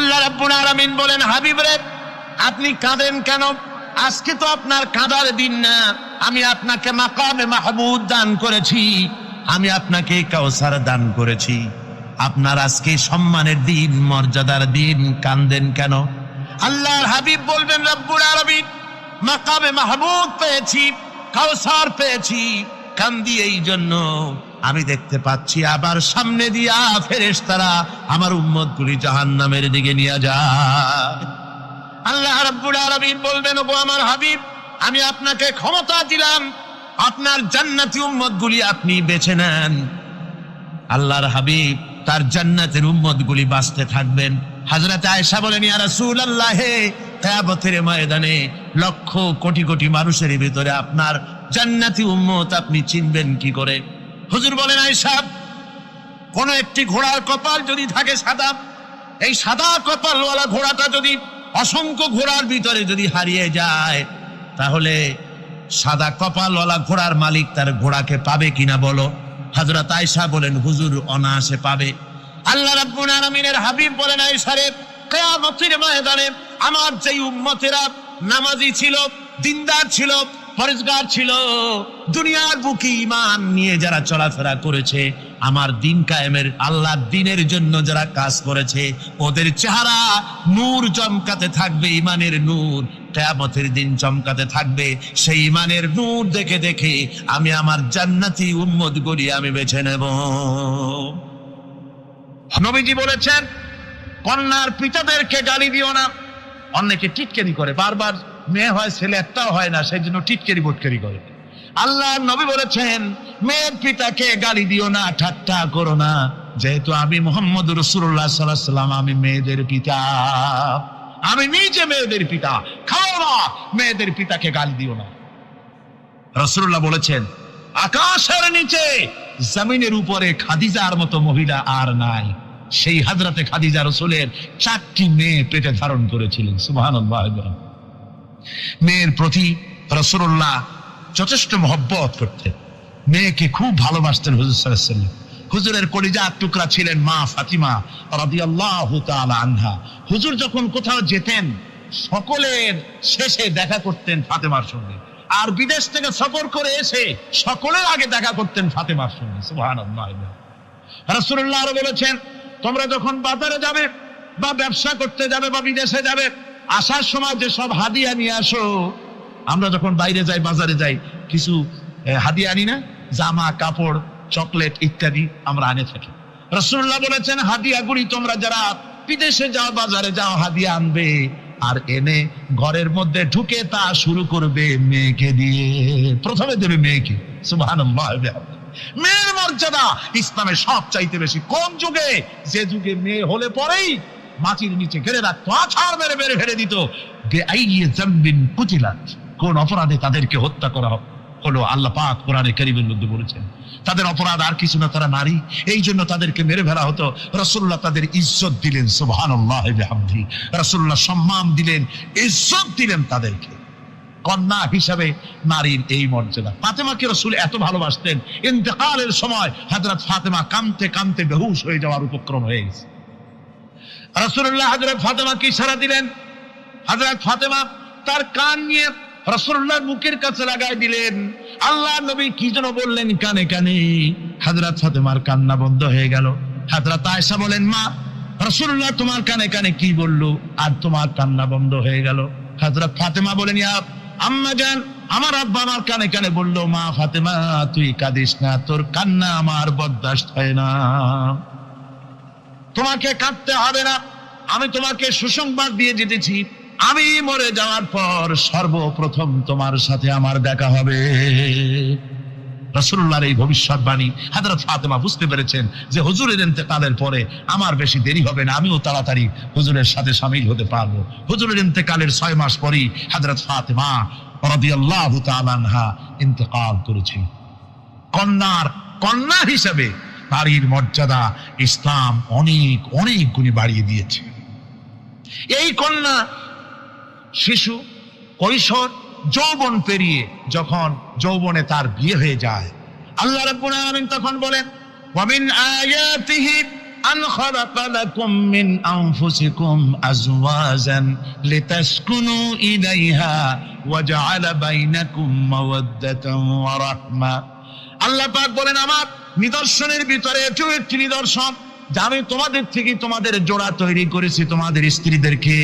আল্লাহ রাব্বুল আলামিন বলেন, হাবিব রে আপনি কাঁদেন কেন? আজকে তো আপনার কাঁদার দিন না। আমি আপনাকে মাকামে মাহমুদ দান করেছি, আমি আপনাকে কাউসার দান করেছি। আপনার আজকে সম্মানের দিন, মর্যাদার দিন, কাঁদেন কেন? আল্লাহর হাবিব বলবেন, রব্বুল আলামিন মাকামে মাহমুদ পেয়েছি, কাউসার পেয়েছি, কান্দি এই জন্য আমি দেখতে পাচ্ছি আবার সামনে দিয়া ফেরেশতারা আমার উম্মতগুলি জাহান্নামের দিকে নিয়ে যায়। আল্লাহ রাব্বুল আলামিন বলবেন, ওগো আমার হাবিব, আমি আপনাকে ক্ষমতা দিলাম, আপনার জান্নাতি উম্মতগুলি আপনি বেছে নেন। আল্লাহর হাবিব তার জান্নাতের উম্মতগুলি বাঁচতে থাকবেন। হযরত আয়েশা বলেন, ইয়া রাসূলুল্লাহ, কিয়ামতের ময়দানে লক্ষ কোটি কোটি মানুষের ভিতরে আপনার জান্নাতি উম্মত আপনি চিনবেন কি করে? হুজুর বলেন, আয়েশা, কোন একটি ঘোড়ার কপাল যদি থাকে সাদা, এই সাদা কপালওয়ালা ঘোড়াটা যদি অসংখ্য ঘোড়ার ভিতরে যদি হারিয়ে যায়, তাহলে সাদা কপালওয়ালা ঘোড়ার মালিক তার ঘোড়াকে পাবে কিনা বলো? হযরত আয়েশা বলেন, হুজুর অনায়াসে পাবে। আল্লাহ রাব্বুল আলামিনের হাবিব বলেন, আয়েশা রে, কিয়ামতের ময়দানে আমার যে উম্মতেরা নামাজি ছিল, দিনদার ছিল, পরেজগার ছিল, দুনিয়ার বুকে ঈমান নিয়ে যারা চলাফেরা করেছে, আমার দিন কায়েমের আল্লাহর দিনের জন্য যারা কাজ করেছে, ওদের চেহারা নূর চমকাতে থাকবে, ঈমানের নূর কিয়ামতের দিন চমকাতে থাকবে। সেই ঈমানের নূর দেখে দেখে আমি আমার জান্নাতি উম্মতগুলি আমি বেছে নেব। নবীজি বলেছেন, কন্যার পিতাদেরকে গালি দিও না। অনেকে টিটকারি করে, বারবার মেয়ে হয় ছেলে একটাও হয় না, সেই জন্য টিটকারি বটকারি করে। আল্লাহ নবী বলেছেন, মেয়ের পিতাকে গালি দিও না, ঠাট্টা করো না, যেহেতু আমি মুহাম্মদ রাসূলুল্লাহ সাল্লাল্লাহু আলাইহি ওয়াসাল্লাম, আমি মেয়েদের পিতা, আমি নিজে মেয়েদের পিতা। খাও না, মেয়েদের পিতাকে গালি দিও না। রাসূলুল্লাহ বলেছেন, আকাশের নিচে জমিনের উপরে খাদিজার মতো মহিলা আর নাই। সেই হযরতে খাদিজা রাসূলের 4টি মেয়ে পেটে ধারণ করেছিলেন। সুবহানাল্লাহ। মেয়ের প্রতি রাসূলুল্লাহ যথেষ্ট মহব্বত করতেন, মেয়েকে খুব ভালোবাসতেন হুজুর সাল্লাল্লাহু আলাইহি ওয়াসাল্লাম। হুজুরের কলিজার টুকরা ছিলেন মা ফাতিমা রাদিয়াল্লাহু তাআলা আনহা। হুজুর যখন কোথাও যেতেন, সকলের শেষে দেখা করতেন ফাতেমার সঙ্গে, আর বিদেশ থেকে সফর করে এসে সকলের আগে দেখা করতেন ফাতেমার সঙ্গে। সুবহানাল্লাহ। রাসূলুল্লাহ আরো বলেছেন, তোমরা যখন বাজারে যাবে বা ব্যবসা করতে যাবে বা বিদেশে যাবে, আসার সময় যে সব হাদিয়া নিয়ে আসো। আমরা যখন বাইরে যাই, বাজারে যাই, কিছু হাদিয়া আনি না? জামা, কাপড়, চকলেট ইত্যাদি আমরা আনে থাকি। রাসূলুল্লাহ বলেছেন, হাদিয়াগুলি তোমরা যারা বিদেশে যাও, বাজারে যাও, হাদিয়া আনবে, আর এনে ঘরের মধ্যে ঢুকে তা শুরু করবে মেয়েকে দিয়ে। প্রথমে দেবে মেয়েকে। সুবহানাল্লাহ। মেয়ের মর্যাদা ইসলামের সব চাইতে বেশি। কোন যুগে? যে যুগে মেয়ে হলে পরেই মাটির নিচে ঘেরে রাখতো, আছাড় মেরে মেরে ফেলে দিত। কোন অপরাধে তাদেরকে হত্যা করা হলো, আল্লাহ পাক কোরআনে কারীমের মধ্যে বলেছেন, তাদের অপরাধ আর কিছু না, তারা নারী, এই জন্য তাদেরকে মেরে ফেলা হতো। রাসূলুল্লাহ তাদের ইজ্জত দিলেন। সুবহানাল্লাহ বিহামদিহি। রাসূলুল্লাহ সম্মান দিলেন, ইজ্জত দিলেন তাদেরকে। কন্যা হিসাবে নারীর এই মর্যাদা। ফাতেমাকে রাসূল এত ভালোবাসতেন, ইন্তেকালের সময় হযরত ফাতেমা কাঁদতে কাঁদতে বেহুশ হয়ে যাওয়ার উপক্রম হয়ে গেছে। রাসূলুল্লাহ হযরত ফাতেমাকে ইশারা দিলেন। হযরত ফাতেমা তার কান নিয়ে রাসূলুল্লাহর মুখের কাছে লাগাই দিলেন। আল্লাহ নবী কি যেন বললেন কানে কানে, হযরত ফাতেমার কান্না বন্ধ হয়ে গেল। হযরত আয়েশা বলেন, মা, রাসূলুল্লাহ তোমার কানে কানে কি বলল আর তোমার কান্না বন্ধ হয়ে গেল? হযরত ফাতেমা বলেন, ইয়া আম্মা জান, আমার আব্বা আমার কানে কানে বলল, মা ফাতেমা তুই কাঁদিস না, তোর কান্না আমার বরদাস্ত হয় না, তোমাকে কাঁদতে হবে না। আমি তোমাকে সুসংবাদ দিয়ে যেতেছি, আমি মরে যাওয়ার পর সর্বপ্রথম তোমার সাথে আমার দেখা হবে। রাসূলুল্লাহর এই ভবিষ্যৎবাণী হযরত ফাতেমা বুঝতে পেরেছেন যে হুজুরের ইন্তেকালের পরে আমার বেশি দেরি হবে না, আমিও তাড়াতাড়ি হুজুরের সাথে শামিল হতে পারবো। হুজুরের ইন্তেকালের 6 মাস পরেই হযরত ফাতেমা রাদিয়াল্লাহু তাআলা আনহা ইন্তেকাল করেছেন। কন্যা হিসেবে নারীর মর্যাদা ইসলাম অনেক অনেক গুণে বাড়িয়ে দিয়েছে। এই কন্যা শিশু, কৈশোর, যৌবন পেরিয়ে যখন যৌবনে তার বিয়ে হয়ে যায়, আল্লাহ রাব্বুল আলামিন তখন বলেন, ওয়া মিন আয়াতিহি أن خلق لكم من أنفسكم أزواجا لتسكنوا إليها وجعل بينكم مودة ورحمة আল্লাহ পাক বলেন আমার নিদর্শনের ভিতরে এটাও একটি নিদর্শন যে আমি তোমাদের থেকে তোমাদের জোড়া তৈরি করেছি, তোমাদের স্ত্রীদেরকে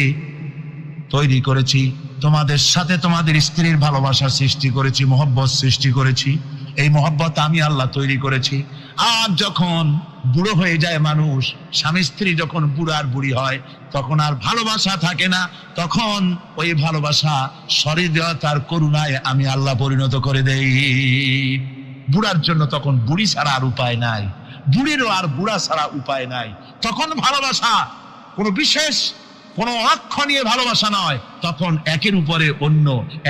তৈরি করেছি, তোমাদের সাথে তোমাদের স্ত্রীর ভালোবাসা সৃষ্টি করেছি, মহব্বত সৃষ্টি করেছি। এই মহব্বত আমি আল্লাহ তৈরি করেছি। আর যখন বুড়ো হয়ে যায় মানুষ, স্বামী স্ত্রী যখন বুড়ার বুড়ি হয়, তখন আর ভালোবাসা থাকে না, তখন ওই ভালোবাসা সহৃদয়তার করুণায় আমি আল্লাহ পরিণত করে দেই। বুড়ার জন্য তখন বুড়ি ছাড়া আর উপায় নাই, বুড়িরও আর বুড়া ছাড়া উপায় নাই। তখন ভালোবাসা কোনো বিশেষ কোনো অক্ষ নিয়ে ভালোবাসা নয়, তখন একের উপরে অন্য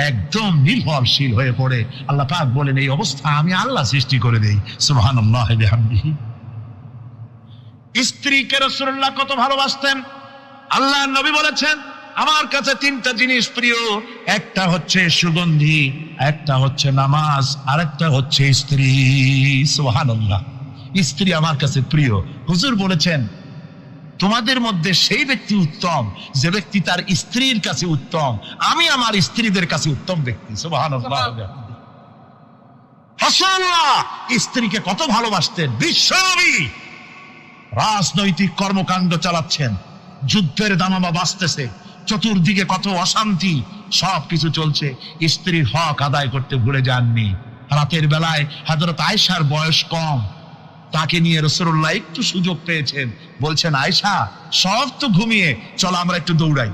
একদম নির্ভরশীল হয়ে পড়ে। আল্লাহ পাক বলেন এই অবস্থা আমি আল্লাহ সৃষ্টি করে দেই। সুবহানাল্লাহ বিহামদিহি। স্ত্রীকে রাসূলুল্লাহ কত ভালোবাসতেন। আল্লাহর নবী বলেছেন আমার কাছে তিনটা জিনিস প্রিয়, একটা হচ্ছে সুগন্ধি, একটা হচ্ছে নামাজ, আর একটা হচ্ছে স্ত্রী। সুবহানাল্লাহ। স্ত্রী আমার কাছে প্রিয়। হুজুর বলেছেন তোমাদের মধ্যে সেই ব্যক্তি উত্তম যে ব্যক্তি তার স্ত্রীর কাছে উত্তম। আমি আমার স্ত্রীদের কাছে উত্তম ব্যক্তি। সুবহানাল্লাহ। রাসূলুল্লাহ স্ত্রীকে কত ভালোবাসতেন। বিশ্বনবী রাজনৈতিক কর্মকাণ্ড চালাচ্ছেন, যুদ্ধের দামামা বাজতেছে, চতুর্দিকে কত অশান্তি, সবকিছু চলছে, স্ত্রীর হক আদায় করতে ভুলে যাননি। রাতের বেলায় হযরত আয়েশার বয়স কম, তাকে নিয়ে রাসূলুল্লাহ একটু সুযোগ পেয়েছেন, বলছেন আয়েশা সব তো ঘুমিয়ে, চলো আমরা একটু দৌড়াই।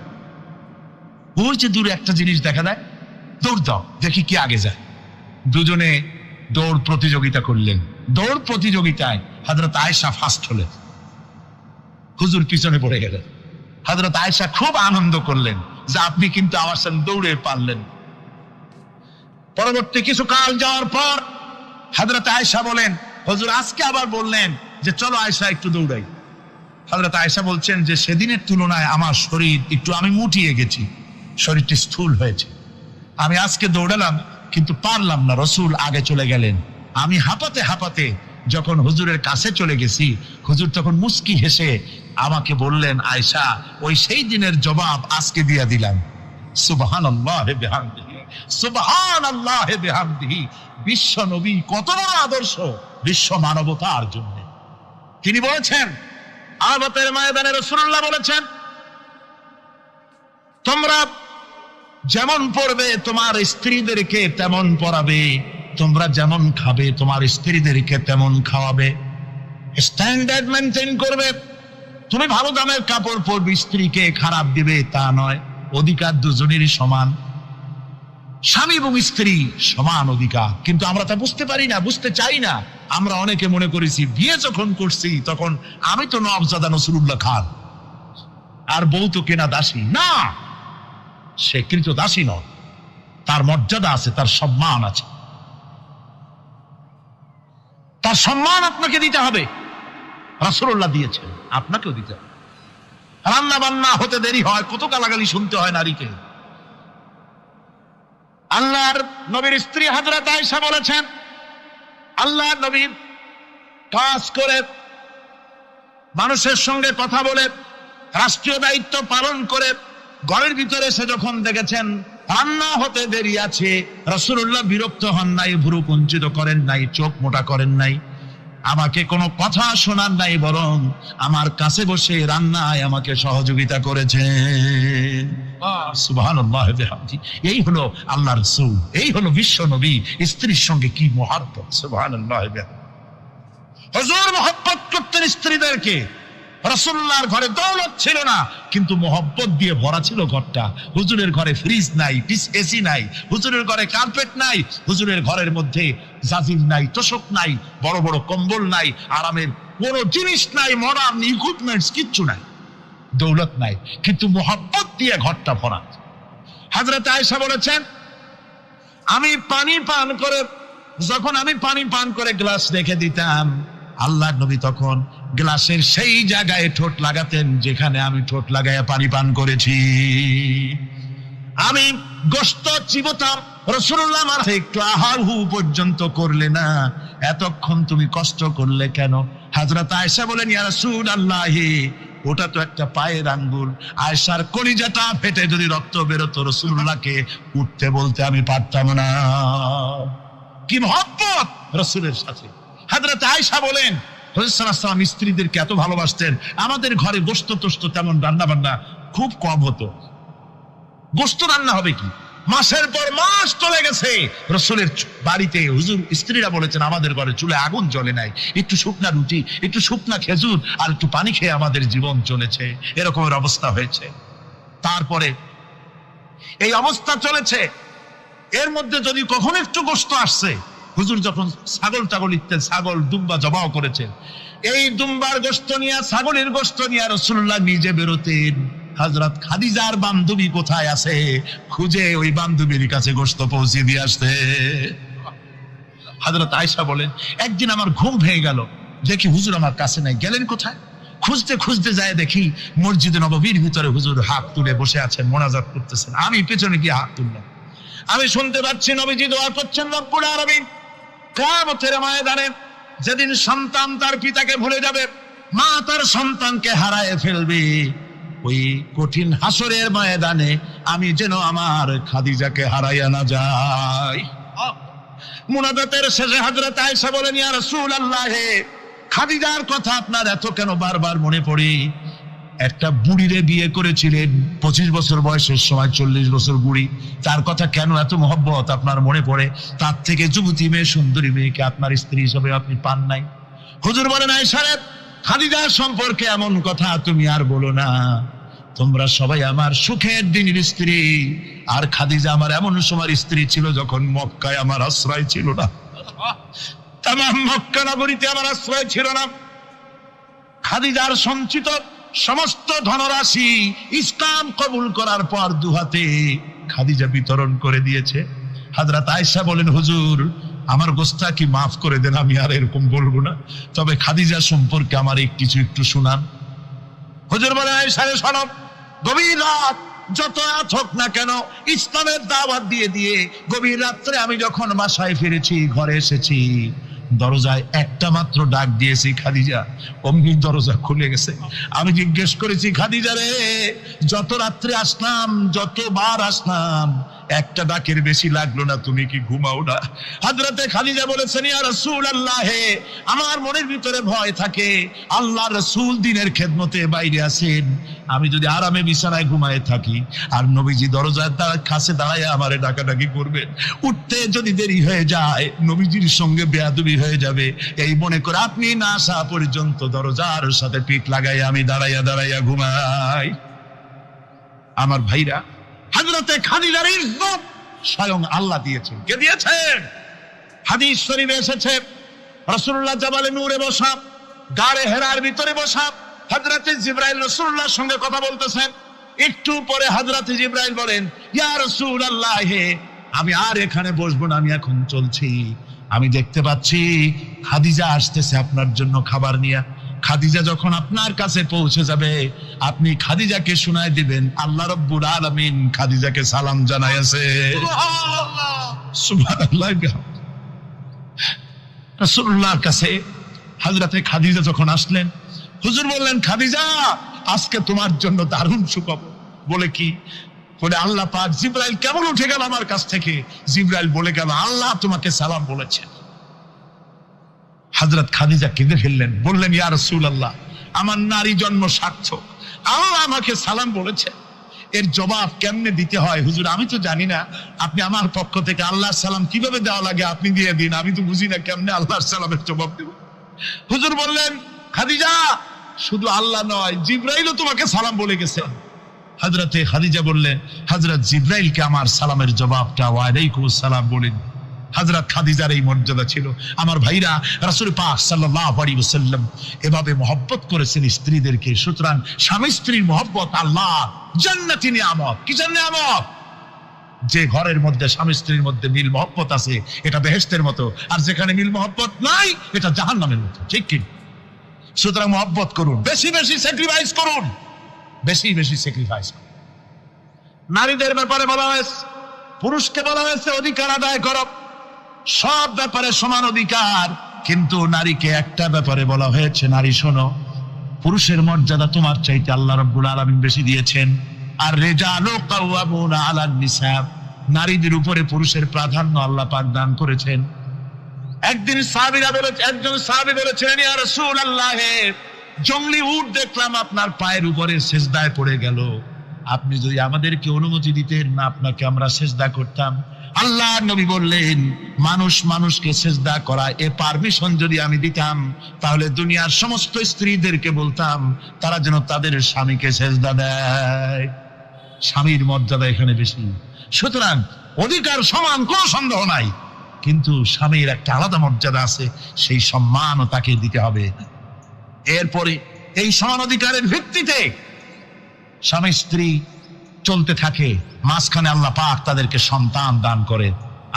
ওই যে দূরে একটা জিনিস দেখা যায়, দৌড় দাও দেখি কি আগে যায়। দুজনে দৌড় প্রতিযোগিতা করলেন। দৌড় প্রতিযোগিতায় হযরত আয়েশা ফার্স্ট হলেন, হুজুর পিছনে পড়ে গেলেন। হযরত আয়েশা খুব আনন্দ করলেন যে আপনি কিন্তু আমার সাথে দৌড়ে পারলেন। পরবর্তী কিছু কাল যাওয়ার পর হযরত আয়েশা বলেন হুজুর আজকে আবার বললেন যে চলো আয়েশা একটু দৌড়াই। হযরত আয়েশা বলছেন যে সেদিনের তুলনায় আমার শরীর একটু, আমি মুটিয়ে গেছি, শরীরটি স্থূল হয়েছে, আমি আজকে দৌড়ালাম কিন্তু পারলাম না। রাসূল আগে চলে গেলেন, আমি হাঁপাতে হাঁপাতে যখন হুজুরের কাছে চলে গেছি, হুজুর তখন মুস্কি হেসে আমাকে বললেন আয়েশা ওই সেই দিনের জবাব আজকে দিয়ে দিলাম। সুবহানাল্লাহ বিহামদিহি, সুবহানাল্লাহ বিহামদিহি। বিশ্ব নবী কত বড় আদর্শ বিশ্ব মানবতার জন্য। তিনি বলেছেন আরাফাতের ময়দানে রাসূলুল্লাহ বলেছেন তোমরা যেমন পড়বে তোমার স্ত্রীদেরকে তেমন পড়াবে, তোমরা যেমন খাবে তোমার স্ত্রীদেরকে তেমন খাওয়াবে, স্ট্যান্ডার্ড মেনটেন করবে। তুমি ভালো দামের কাপড় পরবে, স্ত্রীকে খারাপ দিবে তা নয়। অধিকার দুজনেরই সমান, স্বামী এবং স্ত্রী সমান অধিকার। কিন্তু আমরা তা বুঝতে পারি না, বুঝতে চাই না। আমরা অনেকে মনে করেছি বিয়ে যখন করছি তখন আমি তো নওয়াবজাদা নসরুল্লাহ খান আর বউ তো কেনা দাসী। না, সে কৃত দাসী নয়, তার মর্যাদা আছে, তার সম্মান আছে, তার সম্মান আপনাকে দিতে হবে। রাসূলুল্লাহ দিয়েছেন, আপনাকেও দিতে হবে। রান্না বান্না হতে দেরি হয়, কত গালাগালি শুনতে হয় নারীকে। আল্লাহর নবীর স্ত্রী হযরত আয়েশা বলেছেন আল্লাহর নবীর কাজ করে, মানুষের সঙ্গে কথা বলে, রাষ্ট্রীয় দায়িত্ব পালন করে ঘরের ভিতরে এসে যখন দেখেছেন রান্না হতে দেরি আছে, রাসূলুল্লাহ বিরক্ত হন নাই, ভ্রু কুঞ্চিত করেন নাই, চোখ মোটা করেন নাই, আমাকে কোনো কথা শোনান নাই, বরং আমার কাছে বসে রান্নায় আমাকে সহযোগিতা করেছেন। সুবহানাল্লাহ বিহামদিহি। এই হলো আল্লাহর রাসূল, এই হলো বিশ্ব নবী। স্ত্রীর সঙ্গে কি মহব্বত! সুবহানাল্লাহ বিহামদিহি। হুজুর মহব্বত করতেন স্ত্রীদেরকে। রাসূলুল্লাহর ঘরে দৌলত ছিল না, কিন্তু মহব্বত দিয়ে ভরা ছিল ঘরটা। হুজুরের ঘরে ফ্রিজ নাই, এসি নাই, হুজুরের ঘরে কার্পেট নাই, হুজুরের ঘরের মধ্যে জাজিম নাই, তোশক নাই, বড় বড় কম্বল নাই, আরামের কোনো জিনিস নাই, মডার্ন ইকুইপমেন্টস কিচ্ছু নাই, দৌলত নাই, কিন্তু মহব্বত দিয়ে ঘরটা ভরা। হযরত আয়েশা বলেছেন আমি পানি পান করে, যখন আমি পানি পান করে গ্লাস রেখে দিতাম, আল্লাহর নবী তখন গ্লাসের সেই জায়গায় ঠোঁট লাগাতেন যেখানে আমি ঠোঁট লাগাইয়া পানি পান করেছি। আমি গোশত চিবোতাম, রাসূলুল্লাহ আমার একটু আহার হু পর্যন্ত করলে না, এতক্ষণ তুমি কষ্ট করলে কেন? হযরত আয়েশা বলেন, ইয়া রাসূলুল্লাহ, ওটা তো একটা পায়ের আঙ্গুল। আয়েশার কলিজাটা ফেটে যদি রক্ত বেরোতো, রাসূলুল্লাহকে উঠতে বলতে আমি পারতাম না। কি মহব্বত রাসূলের সাথে। হযরত আয়েশা বলেন, রাসূল সাল্লাল্লাহু আলাইহি ওয়াসাল্লাম স্ত্রীদেরকে এত ভালোবাসতেন, আমাদের ঘরে গোশত টোস্ত তেমন রান্না বান্না খুব কম হতো। গোশত রান্না হবে কি, মাসের পর মাস চলে গেছে রাসূলের বাড়িতে, হুজুর স্ত্রীরা বলেছেন আমাদের ঘরে চুলে আগুন জ্বলে নাই, একটু শুকনা রুটি, একটু শুকনা খেজুর আর একটু পানি খেয়ে আমাদের জীবন চলেছে, এরকমের অবস্থা হয়েছে। তারপরে এই অবস্থা চলেছে, এর মধ্যে যদি কখনো একটু গোশত আসছে, হুজুর যখন ছাগল টাগল ইত্যাদি ছাগল দুম্বা জবাও করেছেন, এই দুম্বার গোশত নিয়ে, ছাগলের গোশত নিয়ে রাসূলুল্লাহ নিজে বেরোতেন। হযরত খাদিজার বান্ধবী কোথায় আছে খুঁজে ওই বান্ধবীর কাছে গোশত পৌঁছে দিয়ে আসতে। হযরত আয়েশা বলেন, একদিন আমার ঘুম ভেঙে গেল, দেখি হুজুর আমার কাছে নাই, গেলেন কোথায়? খুঁজতে খুঁজতে যায় দেখি মসজিদে নববীর ভিতরে হুজুর হাত তুলে বসে আছেন, মোনাজাত করতেছেন। আমি পেছনে গিয়ে হাত তুললাম, আমি শুনতে পাচ্ছি নবীজি দোয়া করছেন, রব্বুল আলামিন কিয়ামতের ময়দানে যেদিন সন্তান তার পিতাকে ভুলে যাবে, মা তার সন্তানকে হারায় ফেলবে, ওই কঠিন হাসরের ময়দানে আমি যেন আমার খাদিজাকে হারাইয়া না যাই। মুনাজাতের শেষে হযরত আয়েশা বলেন, ইয়া রাসূলুল্লাহ, খাদিজার কথা আপনার এত কেন বারবার মনে পড়ে? একটা বুড়িরে বিয়ে করেছিলেন 25 বছর বয়সের সময়, 40 বছর বুড়ি, তার কথা কেন এত মহব্বত আপনার মনে পড়ে? তার থেকে যুবতী মেয়ে, সুন্দরী মেয়েকে আপনার স্ত্রী হিসেবে আপনি পান নাই। হুজুর বলেন, আয়েশা রে, খাদিজার সম্পর্কে এমন কথা তুমি আর বলো না, তোমরা সবাই আমার সুখের দিনের স্ত্রী, আর খাদিজা আমার এমন সময়ের স্ত্রী ছিল যখন মক্কায় আমার আশ্রয় ছিল না, তামাম মক্কা নগরীতে আমার আশ্রয় ছিল না। খাদিজার সঞ্চিত সমস্ত ধনরাশি ইসলাম কবুল করার পর দুহাতে খাদিজা বিতরণ করে দিয়েছে। হযরত আয়েশা বলেন, হুজুর আমার গোস্তাকি মাফ করে দেন, আমি আর এরকম বলবো না, তবে খাদিজা সম্পর্কে আমার কিছু একটু শোনান। হুজুর বলে, আয়েশা রে শোনো, গভীর রাত যত রাত হোক না কেন, ইসলামের দাওয়াত দিয়ে দিয়ে গভীর রাত্রে আমি যখন বাসায় ফিরেছি, ঘরে এসেছি, দরজায় একটা মাত্র ডাক দিয়েছি, খাদিজা, অমনি দরজা খুলে গেছে। আমি জিজ্ঞেস করেছি, খাদিজা রে, যত রাত্রে আসলাম, যতবার আসলাম, একটা ডাকের বেশি লাগলো না, তুমি কি ঘুমাও না? হযরতে খাদিজা বলেছেন, ইয়া রাসূলুল্লাহ, আমার মনের ভিতরে ভয় থাকে, আল্লাহ রাসূল দিনের খেদমতে বাইরে আছেন, আমি যদি আরামে বিছানায় ঘুমায় থাকি আর নবীজি দরজার কাছে দাঁড়ায় আমারে ডাকাডাকি করবেন, উঠতে যদি দেরি হয়ে যায় নবীজির সঙ্গে বেয়াদবি হয়ে যাবে, এই মনে করে আপনি না আসা পর্যন্ত দরজার সাথে পিঠ লাগাই আমি দাঁড়াইয়া দাঁড়াইয়া ঘুমাই। আমার ভাইরা, হযরতে খাদিজার ইজ্জত স্বয়ং আল্লাহ দিয়েছেন। কে দিয়েছেন? হাদিস শরীফে এসেছে, রাসূলুল্লাহ জাবালে নূরে বসা, গারে হেরার ভিতরে বসা, হযরতে জিবরাইল রাসূলুল্লাহর সঙ্গে কথা বলতেছেন। একটু পরে হযরতে জিবরাইল বলেন, ইয়া রাসূলুল্লাহ, আমি আর এখানে বসবো না, আমি এখন চলছি, আমি দেখতে পাচ্ছি খাদিজা আসতেছে আপনার জন্য খাবার নিয়ে। খাদিজা যখন আপনার কাছে পৌঁছে যাবে, আপনি খাদিজাকে শোনায় দিবেন আল্লাহ রাব্বুল আলামিন খাদিজাকে সালাম জানাইছে। সুবহানাল্লাহ। রাসূলুল্লাহর কাছে হযরতে খাদিজা যখন আসলেন, হুজুর বললেন, খাদিজা, আজকে তোমার জন্য দারুণ সুখবর। বলে কি? বলে, আল্লাহ পাক জিবরাইল কেমন উঠে গেল আমার কাছ থেকে, জিবরাইল বলে গেল আল্লাহ তোমাকে সালাম বলেছেন। হযরত খাদিজা কেঁদে ফেললেন, বললেন, ইয়া রাসূলুল্লাহ, আমার নারী জন্ম সার্থক, আল্লাহ আমাকে সালাম বলেছে, এর জবাব কেমনে দিতে হয় হুজুর আমি তো জানি না, আপনি আমার পক্ষ থেকে আল্লাহর সালাম কিভাবে দেওয়া লাগে আপনি দিয়ে দিন, আমি তো বুঝি না কেমনে আল্লাহর সালামের জবাব দেব। হুজুর বললেন, খাদিজা, শুধু আল্লাহ নয়, জিবরাইলও তোমাকে সালাম বলে গেছে। হযরতে খাদিজা বললেন, হযরত জিবরাইলকে আমার সালামের জবাবটা ওয়া আলাইকুমুস সালাম বলেন। হযরত খাদিজার এই মর্যাদা ছিল। আমার ভাইরা, রাসূল পাক সাল্লাল্লাহু আলাইহি ওয়াসাল্লাম এভাবে মহব্বত করেছেন স্ত্রীদেরকে। সুতরাং স্বামী স্ত্রীর মহব্বত আল্লাহ জান্নাতি নিয়ামত। কিসের নিয়ামত? যে ঘরের মধ্যে স্বামী স্ত্রীর মধ্যে মিল মহব্বত আছে, এটা বেহেশতের মতো, আর যেখানে মিল মহব্বত নাই, এটা জাহান্নামের মতো। ঠিক কি? সুতরাং মহব্বত করুন, বেশি বেশি স্যাক্রিফাইস করুন, বেশি বেশি স্যাক্রিফাইস করুন। নারীদের ব্যাপারে বলা হয়েছে, পুরুষকে বলা হয়েছে অধিকার আদায় করো, সব ব্যাপারে সমান অধিকার। কিন্তু নারীকে একটা ব্যাপারে বলা হয়েছে, নারী শোনো, পুরুষের মর্যাদা তোমার চাইতে আল্লাহ রাব্বুল আলামিন বেশি দিয়েছেন। আর রিজালু কাওয়ামুনা আলান নিসা, নারীদের উপরে পুরুষের প্রাধান্য আল্লাহ পাক দান করেছেন। একদিন একজন সাহাবী বলেছিলেন, ইয়া রাসূলুল্লাহ, জংলি উট দেখলাম আপনার পায়ের উপরে সিজদায় পড়ে গেল, আপনি যদি আমাদেরকে অনুমতি দিতেন না আপনাকে আমরা সিজদা করতাম। আল্লাহ নবী বললেন, মানুষ মানুষকে সিজদা করা এ পারমিশন যদি আমি দিতাম তাহলে দুনিয়ার সমস্ত স্ত্রীদেরকে বলতাম তারা যেন তাদের স্বামীকে সিজদা দেয়। স্বামীর মর্যাদা এখানে বেশি। সুতরাং অধিকার সমান, কোনো সন্দেহ নাই, কিন্তু স্বামীর একটা আলাদা মর্যাদা আছে, সেই সম্মানও তাকে দিতে হবে। এরপরে এই সমান অধিকারের ভিত্তিতে স্বামী স্ত্রী চলতে থাকে, মাঝখানে আল্লাহ পাক তাদেরকে সন্তান দান করে।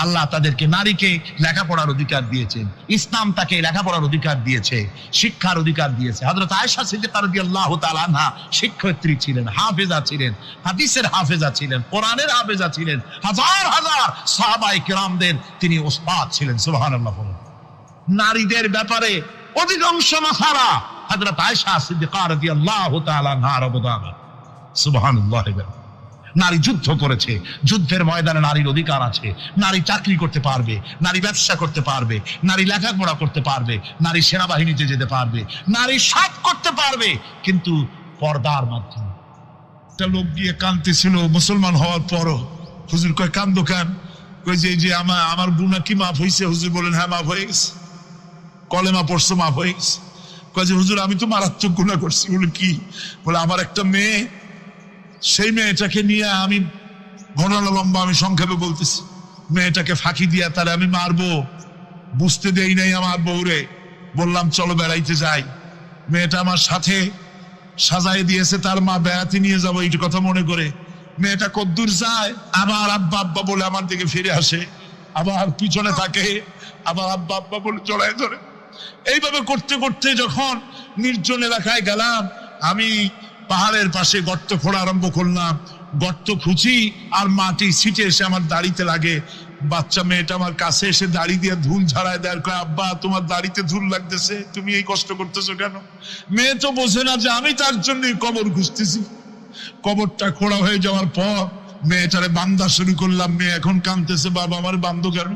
আল্লাহ তাদেরকে, নারীকে লেখাপড়ার অধিকার দিয়েছেন, ইসলাম তাকে লেখাপড়ার অধিকার দিয়েছে, শিক্ষার অধিকার দিয়েছে। হযরত আয়েশা সিদ্দিকা রাদিয়াল্লাহু তাআলা আনহা শিক্ষয়িত্রী ছিলেন, হাফেজা ছিলেন, হাদিসের হাফেজা ছিলেন, কোরআনের হাফেজা ছিলেন, হাজার হাজার সাহাবায়ে কেরামদের তিনি ওস্তাদ ছিলেন। সুবহানাল্লাহ। নারীদের ব্যাপারে অধিকাংশ মাসালা হযরত আয়েশা সিদ্দিকা রাদিয়াল্লাহু তাআলা আনহার অবদান। সুবহানাল্লাহ। নারী যুদ্ধ করেছে, যুদ্ধের ময়দানে নারীর অধিকার আছে। নারী চাকরি করতে পারবে, নারী ব্যবসা করতে পারবে, নারী লেখাপড়া করতে পারবে, নারী সেনাবাহিনীতে যেতে পারবে, নারী সাত করতে পারবে, কিন্তু পর্দার মাধ্যমে। একটা লোক গিয়ে কাঁদতেছিল মুসলমান হওয়ার পরও। হুজুর কয়, কান্দো কেন? কই যে আমার গুনাহ কি মাফ হয়েছে? হুজুর বলেন, হ্যাঁ মাফ হয়ে গেছে। কলেমা পড়ছো, মাফ হয়ে গেছে। কয় যে হুজুর আমি তো মারাত্মক গুনাহ করছি। বলে কি? বলে আমার একটা মেয়ে, সেই মেয়েটাকে নিয়ে আমি, ঘটনা লম্বা, আমি সংক্ষেপে বলতেছি, মেয়েটাকে ফাঁকি দিয়া তারে আমি মারবো, বুঝতে দেই নাই আমার বউরে। বললাম চলো বেড়াইতে যাই, মেয়েটা আমার সাথে সাজায় দিয়েছে তার মা, বেড়াতে নিয়ে যাবো এই কথা মনে করে। মেয়েটা কদ্দূর যায়, আবার আব্বা আব্বা বলে আমার দিকে ফিরে আসে, আবার পিছনে থাকে, আবার আব্বা আব্বা বলে চড়ায় ধরে। এইভাবে করতে করতে যখন নির্জন এলাকায় গেলাম, আমি পাহাড়ের পাশে গর্ত খোঁড়া আরম্ভ করলাম। গর্ত খুঁজি আর মাটি ছিটে এসে আমার দাড়িতে লাগে। বাচ্চা মেয়েটা আমার কাছে এসে দাড়ি দিয়ে ধুল ঝাড়ায় দেয়, কয় আব্বা তোমার দাড়িতে ধুল লাগতেছে, তুমি এই কষ্ট করতেছো কেন? মেয়ে তো বোঝে না যে আমি তার জন্য কবর খুঁজতেছি। কবরটা খোঁড়া হয়ে যাওয়ার পর মেয়েটারে বান্ধা শুরু করলাম। মেয়ে এখন কাঁদতেছে, বাবা আমার বান্ধব কেন?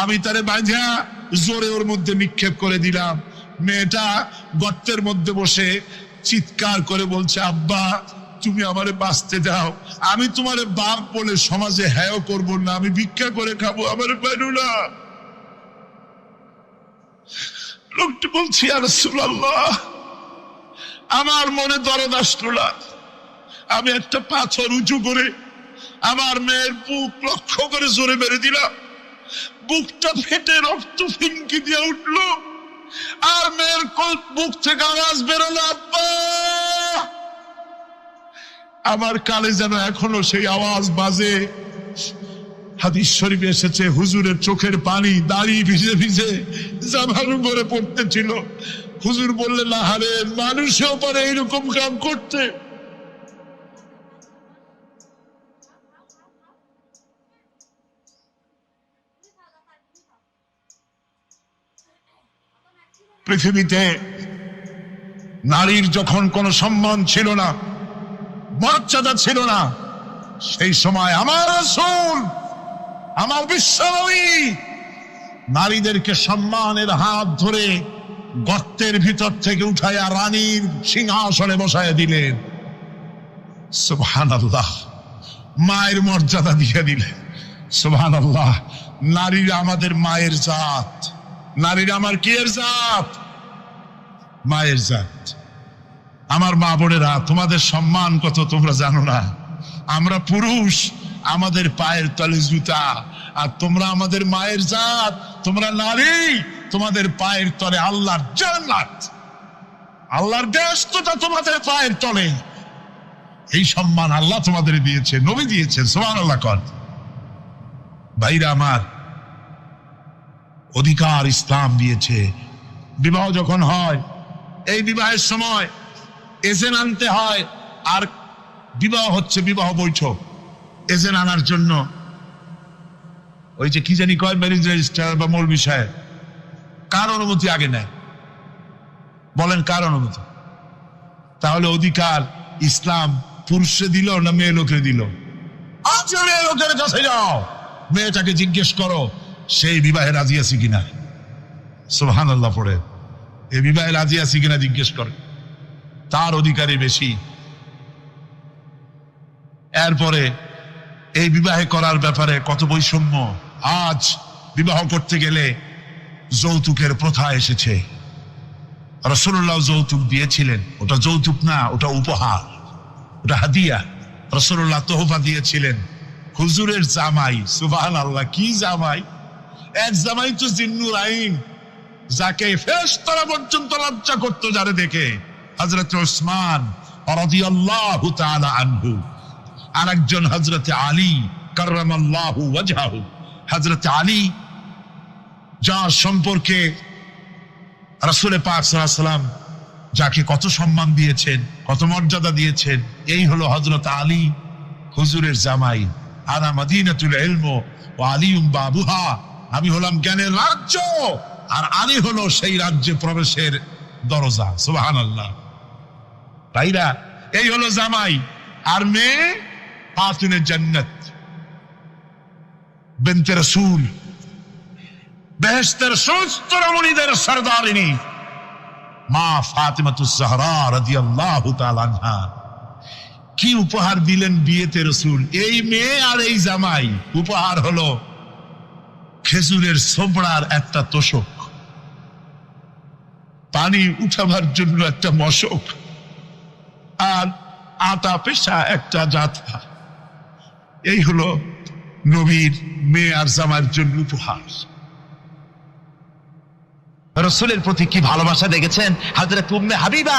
আমি তারে বাঁধা জোরে ওর মধ্যে নিক্ষেপ করে দিলাম। মেয়েটা গর্তের মধ্যে বসে চিৎকার করে বলছে, আব্বা তুমি আমারে বাঁচতে দাও, আমি তোমারে বাপ বলে সমাজে হ্যাঁ করবো না, আমি ভিক্ষা করে খাবো, আমারে পাইলো না। লোকটি বলছি, ইয়া রাসূলুল্লাহ, আমার মনে দরদ আসলো না। আমি একটা পাথর উঁচু করে আমার মেয়ের বুক লক্ষ্য করে জোরে মেরে দিলাম। বুকটা ফেটে রক্ত ফিনকি দিয়ে উঠলো, আর মেয়ের বুক থেকে আওয়াজ বেরোলো, আব্বা। আমার কানে যেন এখনো সেই আওয়াজ বাজে। হাদিস শরীফে এসেছে, হুজুরের চোখের পানি দাড়ি ভিজে ভিজে জামার উপরে পড়তেছিল। হুজুর বললেন, আহারে, মানুষেও পারে এইরকম কাম করতে। পৃথিবীতে নারীর যখন কোনো সম্মান ছিল না, মর্যাদা ছিল না, সেই সময় আমার রাসূল, আমার বিশ্বনবী নারীদেরকে সম্মানের হাত ধরে গর্তের ভিতর থেকে উঠাইয়া রানীর সিংহাসনে বসায় দিলেন। সুবহানাল্লাহ। মায়ের মর্যাদা দিয়ে দিলেন। সুবহানাল্লাহ। নারীরা আমাদের মায়ের জাত। নারীরা আমার কি এর জাত? মায়ের জাত। আমার মা বোনেরা, তোমাদের সম্মান কত তোমরা জানো না। আমরা পুরুষ, আমাদের পায়ের তলে জুতা, আর তোমরা আমাদের মায়ের জাত। তোমরা নারী, তোমাদের পায়ের তলে আল্লাহর জান্নাত, আল্লাহর ব্যস্ততা তোমাদের পায়ের তলে। এই সম্মান আল্লাহ তোমাদের দিয়েছে, নবী দিয়েছেন। সুবহানাল্লাহ। কর ভাইরা আমার, অধিকার ইসলাম দিয়েছে। বিবাহ যখন হয়, এই বিবাহের সময় এজেন্ট আনতে হয়। আর বিবাহ হচ্ছে বিবাহ বৈঠক। এজেন্ট আনার জন্য ওই যে কি জানি কয়, ম্যারেজ রেজিস্ট্রার বা মৌলবি সাহেব, কার অনুমতি আগে নেয়? বলেন কার অনুমতি? তাহলে অধিকার ইসলাম পুরুষে দিল না মেয়ে লোকে দিল? আজ মেয়ে লোকের কাছে যাও, মেয়েটাকে জিজ্ঞেস করো সেই বিবাহে রাজি আছে কিনা। সুবহানাল্লাহ পড়ে, এই বিবাহে রাজি আছে কিনা জিজ্ঞেস করে, তার অধিকারই বেশি। এরপরে এই বিবাহে করার ব্যাপারে কত বৈষম্য। আজ বিবাহ করতে গেলে যৌতুকের প্রথা এসেছে। রাসূলুল্লাহ যৌতুক দিয়েছিলেন, ওটা যৌতুক না, ওটা উপহার, ওটা হাদিয়া। রাসূলুল্লাহ তোহফা দিয়েছিলেন হুজুরের জামাই। সুবহানাল্লাহ, কি জামাই! এক জামাই তো জিন্নুর আইন, যাকে ফেরেশতারা পর্যন্ত লজ্জা করত যারে দেখে, হযরত উসমান রাদিয়াল্লাহু তাআলা আনহু। আর একজন হযরত আলী কাররামাল্লাহু ওয়াজহাহু। হযরত আলী, যার সম্পর্কে রাসূল পাক সাল্লাল্লাহু আলাইহি ওয়াসাল্লাম যাকে কত সম্মান দিয়েছেন, কত মর্যাদা দিয়েছেন, এই হলো হযরত আলী হুজুরের জামাই। আনা মাদিনাতুল ইলম ওয়া আলিউম বাবুহা, আমি হলাম জ্ঞানের রাজ্য, আর আলী হলো সেই রাজ্যে প্রবেশের দরজা। সুবহানাল্লাহ। ভাইরা, এই হলো জামাই। আর মেয়ে ফাতিনে জান্নাত বিনতে রাসূল, বেহেশতের সমস্ত রমণীদের সরদারিনী মা ফাতিমাতুজ জাহরা রাদিয়াল্লাহু তাআলা আনহা। কি উপহার দিলেন বিয়েতে রাসূল! এই মেয়ে আর এই জামাই। উপহার হলো খেজুরের ছোবড়ার একটা তোশক, পানি উঠাবার জন্য একটা মশক, আর আটা পেশা একটা জাতা। এই হলো নবীর মেয়ে আর জামাইয়ের জন্য উপহার। রাসূলের প্রতি কি ভালোবাসা দেখেছেন হযরত উম্মে হাবিবা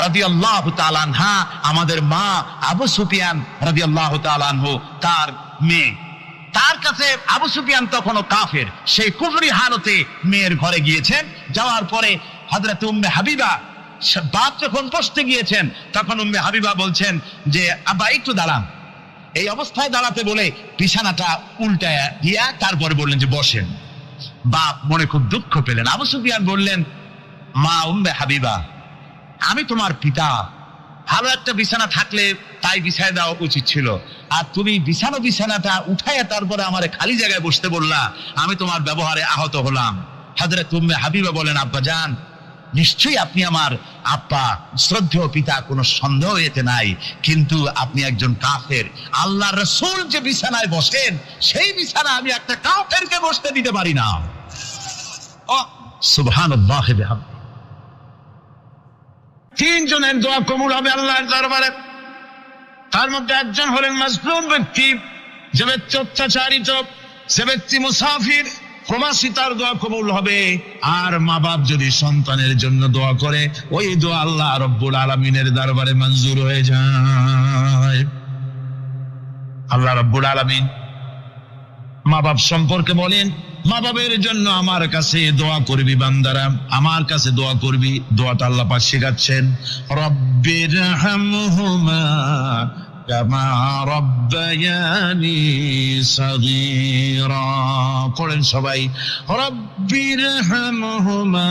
রাদিয়াল্লাহু তাআলা আনহা, আমাদের মা আবু সুফিয়ান রাদিয়াল্লাহু তাআলা আনহু, তার মেয়ে। তার কাছে আবু সুফিয়ান তখনও কাফের, সেই কুফরি হালতে মেয়ের ঘরে গিয়েছেন। যাওয়ার পরে হযরত উম্মে হাবিবা বাপ যখন বসতে গিয়েছেন, তখন উম্মে হাবিবা বলছেন যে আব্বা একটু দাঁড়ান। এই অবস্থায় দাঁড়াতে বলে বিছানাটা উল্টায়া দিয়া তারপরে বললেন যে বসেন। বাপ মনে খুব দুঃখ পেলেন। আবু সুফিয়ান বললেন, মা উম্মে হাবিবা, আমি তোমার পিতা, ভালো একটা বিছানা থাকলে তাই বিছায় দেওয়া উচিত ছিল, আর তুমি বিছানাটা উঠাইয়া তারপরে আমারে খালি জায়গায় বসতে বললা, আমি তোমার ব্যবহারে আহত হলাম। হযরত উম্মে হাবিবা বলেন, আব্বা জান, নিশ্চয়ই আপনি আমার আব্বা, শ্রদ্ধেয় পিতা, কোনো সন্দেহ এতে নাই, কিন্তু আপনি একজন কাফের। আল্লাহর রাসূল যে বিছানায় বসেন, সেই বিছানা আমি একটা কাফেরকে বসতে দিতে পারি না। সুবহানাল্লাহ। তিনজনের দোয়া কবুল হবে আল্লাহর দরবারে। তার মধ্যে একজন হলেন মাজলুম ব্যক্তি, যে ব্যক্তি অত্যাচারিত, সে ব্যক্তি মুসাফির, প্রবাসী, তার দোয়া কবুল হবে। আর মা বাপ যদি সন্তানের জন্য দোয়া করে, ওই দোয়া আল্লাহ রব্বুল আলামিনের দরবারে মঞ্জুর হয়ে যায়। আল্লাহ রব্বুল আলামিন মা বাপ সম্পর্কে বলেন, মা বাবের জন্য আমার কাছে দোয়া করবি বান্দারা, আমার কাছে দোয়া করবি। দোয়াটা আল্লাহ পাক শেখাচ্ছেন, রব্বির হামহুমা কামা রব্বায়ানি সাগীরা। পড়েন সবাই, রব্বির হামহুমা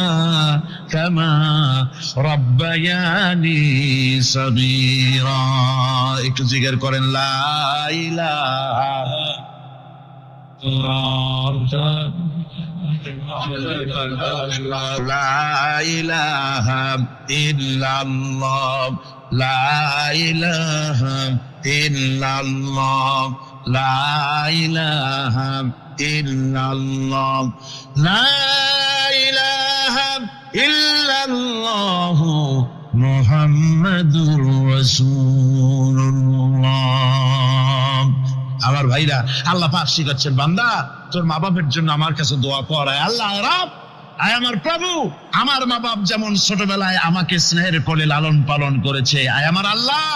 কামা রব্বায়ানি সাগীরা। একটু জিকির করেন, লা ইলাহা লা ইলাহা ইল্লাল্লাহ, লা ইলাহা ইল্লাল্লাহ, লা ইলাহা ইল্লাল্লাহ, লা ইলাহা ইল্লাল্লাহ মুহাম্মাদুর রাসূলুল্লাহ। আমার ভাইরা, আল্লাহ পাক শিখাচ্ছেন, বান্দা তোর মা বাপের জন্য আমার কাছে দোয়া কর। আল্লাহ রব, আয় আমার প্রভু, আমার মা বাপ যেমন ছোটবেলায় আমাকে স্নেহের কোলে লালন পালন করেছে, আয় আমার আল্লাহ,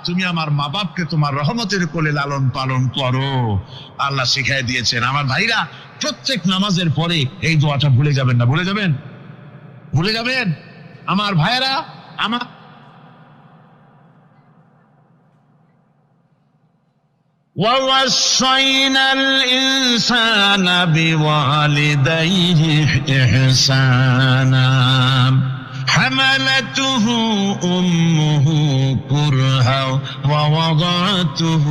তুমি আমার মা বাপকে তোমার রহমতের কোলে লালন পালন করো। আল্লাহ শিখাই দিয়েছেন। আমার ভাইরা, প্রত্যেক নামাজের পরে এই দোয়াটা ভুলে যাবেন না। ভুলে যাবেন? ভুলে যাবেন? আমার ভাইরা, আমার ووصينا الإنسان بوالديه إحسانا حملته أمه كرها ووضعته